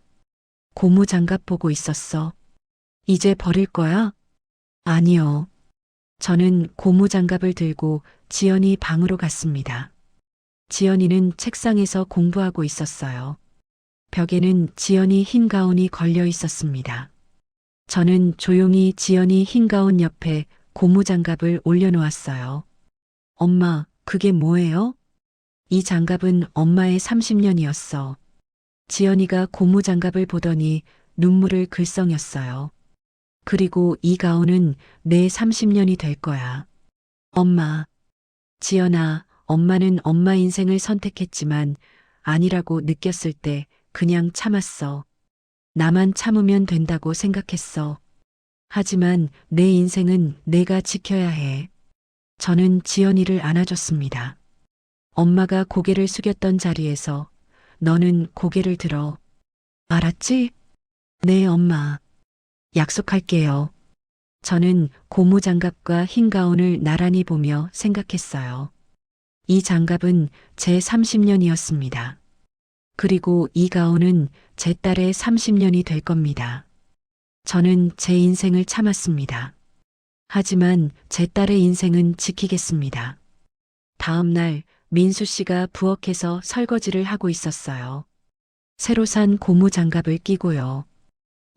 고무장갑 보고 있었어. 이제 버릴 거야? 아니요. 저는 고무장갑을 들고 지연이 방으로 갔습니다. 지연이는 책상에서 공부하고 있었어요. 벽에는 지연이 흰 가운이 걸려 있었습니다. 저는 조용히 지연이 흰 가운 옆에 고무장갑을 올려놓았어요. 엄마, 그게 뭐예요? 이 장갑은 엄마의 30년이었어. 지연이가 고무장갑을 보더니 눈물을 글썽였어요. 그리고 이 가운은 내 30년이 될 거야. 엄마, 지연아, 엄마는 엄마 인생을 선택했지만 아니라고 느꼈을 때 그냥 참았어. 나만 참으면 된다고 생각했어. 하지만 내 인생은 내가 지켜야 해. 저는 지연이를 안아줬습니다. 엄마가 고개를 숙였던 자리에서 너는 고개를 들어. 알았지? 네, 엄마. 약속할게요. 저는 고무장갑과 흰 가운을 나란히 보며 생각했어요. 이 장갑은 제 30년이었습니다. 그리고 이 가운은 제 딸의 30년이 될 겁니다. 저는 제 인생을 참았습니다. 하지만 제 딸의 인생은 지키겠습니다. 다음 날 민수 씨가 부엌에서 설거지를 하고 있었어요. 새로 산 고무 장갑을 끼고요.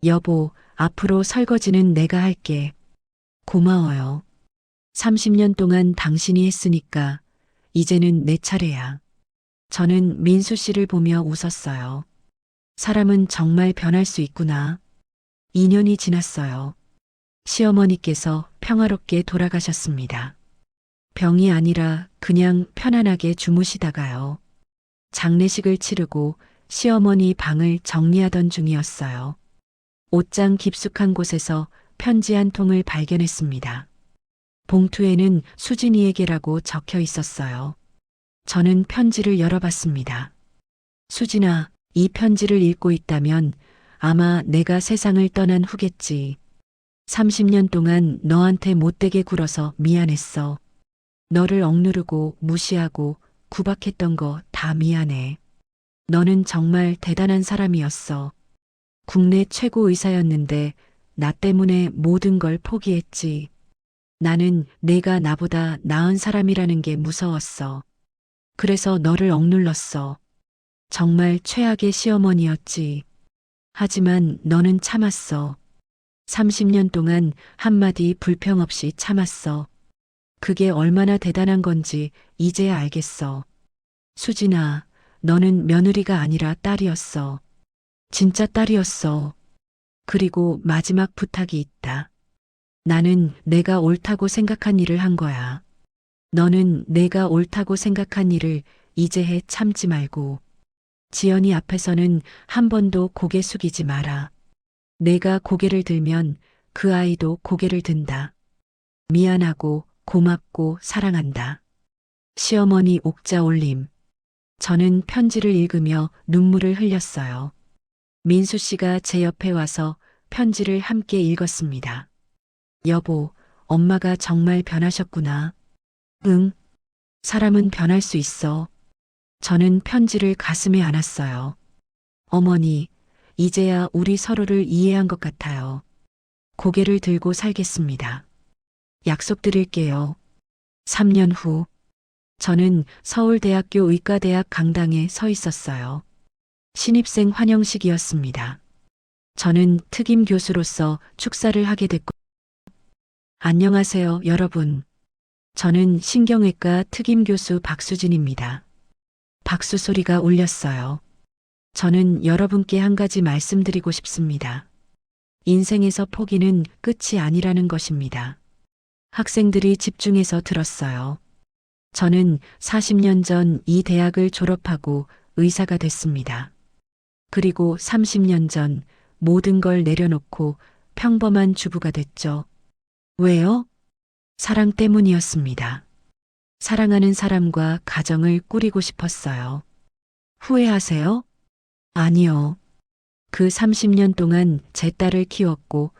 여보, 앞으로 설거지는 내가 할게. 고마워요. 30년 동안 당신이 했으니까 이제는 내 차례야. 저는 민수 씨를 보며 웃었어요. 사람은 정말 변할 수 있구나. 2년이 지났어요. 시어머니께서 평화롭게 돌아가셨습니다. 병이 아니라 그냥 편안하게 주무시다가요. 장례식을 치르고 시어머니 방을 정리하던 중이었어요. 옷장 깊숙한 곳에서 편지 한 통을 발견했습니다. 봉투에는 수진이에게라고 적혀 있었어요. 저는 편지를 열어봤습니다. 수진아, 이 편지를 읽고 있다면 아마 내가 세상을 떠난 후겠지. 30년 동안 너한테 못되게 굴어서 미안했어. 너를 억누르고 무시하고 구박했던 거 다 미안해. 너는 정말 대단한 사람이었어. 국내 최고 의사였는데 나 때문에 모든 걸 포기했지. 나는 내가 나보다 나은 사람이라는 게 무서웠어. 그래서 너를 억눌렀어. 정말 최악의 시어머니였지. 하지만 너는 참았어. 30년 동안 한마디 불평 없이 참았어. 그게 얼마나 대단한 건지 이제야 알겠어. 수진아, 너는 며느리가 아니라 딸이었어. 진짜 딸이었어. 그리고 마지막 부탁이 있다. 나는 내가 옳다고 생각한 일을 한 거야. 너는 내가 옳다고 생각한 일을 이제 해 참지 말고. 지연이 앞에서는 한 번도 고개 숙이지 마라. 내가 고개를 들면 그 아이도 고개를 든다. 미안하고 고맙고 사랑한다. 시어머니 옥자 올림. 저는 편지를 읽으며 눈물을 흘렸어요. 민수 씨가 제 옆에 와서 편지를 함께 읽었습니다. 여보, 엄마가 정말 변하셨구나. 응, 사람은 변할 수 있어. 저는 편지를 가슴에 안았어요. 어머니, 이제야 우리 서로를 이해한 것 같아요. 고개를 들고 살겠습니다. 약속드릴게요. 3년 후, 저는 서울대학교 의과대학 강당에 서 있었어요. 신입생 환영식이었습니다. 저는 특임 교수로서 축사를 하게 됐고, 안녕하세요, 여러분. 저는 신경외과 특임 교수 박수진입니다. 박수 소리가 울렸어요. 저는 여러분께 한 가지 말씀드리고 싶습니다. 인생에서 포기는 끝이 아니라는 것입니다. 학생들이 집중해서 들었어요. 저는 40년 전 이 대학을 졸업하고 의사가 됐습니다. 그리고 30년 전 모든 걸 내려놓고 평범한 주부가 됐죠. 왜요? 사랑 때문이었습니다. 사랑하는 사람과 가정을 꾸리고 싶었어요. 후회하세요? 아니요. 그 30년 동안 제 딸을 키웠고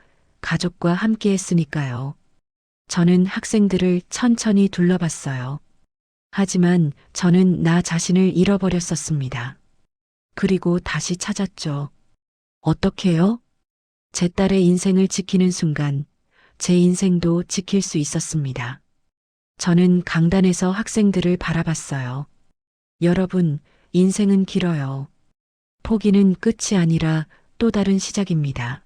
가족과 함께 했으니까요. 저는 학생들을 천천히 둘러봤어요. 하지만 저는 나 자신을 잃어버렸었습니다. 그리고 다시 찾았죠. 어떻게요? 제 딸의 인생을 지키는 순간 제 인생도 지킬 수 있었습니다. 저는 강단에서 학생들을 바라봤어요. 여러분, 인생은 길어요. 포기는 끝이 아니라 또 다른 시작입니다.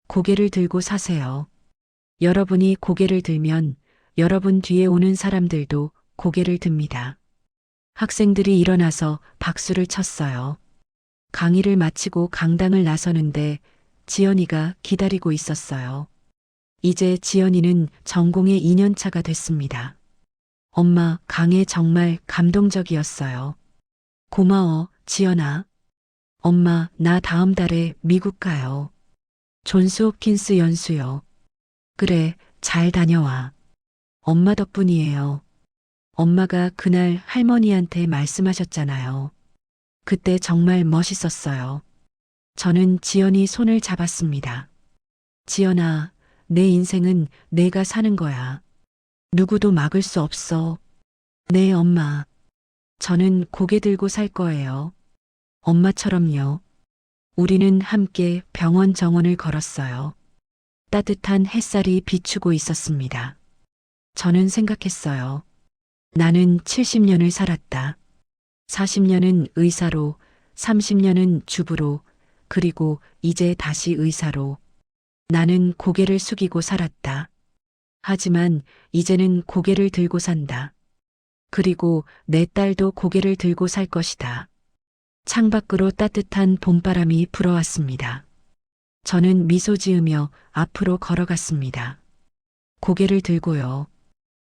고개를 들고 사세요. 여러분이 고개를 들면 여러분 뒤에 오는 사람들도 고개를 듭니다. 학생들이 일어나서 박수를 쳤어요. 강의를 마치고 강당을 나서는데 지연이가 기다리고 있었어요. 이제 지연이는 전공의 2년차가 됐습니다. 엄마, 강의 정말 감동적이었어요. 고마워, 지연아. 엄마, 나 다음 달에 미국 가요. 존스 홉킨스 연수요. 그래, 잘 다녀와. 엄마 덕분이에요. 엄마가 그날 할머니한테 말씀하셨잖아요. 그때 정말 멋있었어요. 저는 지연이 손을 잡았습니다. 지연아, 내 인생은 내가 사는 거야. 누구도 막을 수 없어. 네, 엄마. 저는 고개 들고 살 거예요. 엄마처럼요. 우리는 함께 병원 정원을 걸었어요. 따뜻한 햇살이 비추고 있었습니다. 저는 생각했어요. 나는 70년을 살았다. 40년은 의사로, 30년은 주부로, 그리고 이제 다시 의사로. 나는 고개를 숙이고 살았다. 하지만 이제는 고개를 들고 산다. 그리고 내 딸도 고개를 들고 살 것이다. 창밖으로 따뜻한 봄바람이 불어왔습니다. 저는 미소 지으며 앞으로 걸어갔습니다. 고개를 들고요.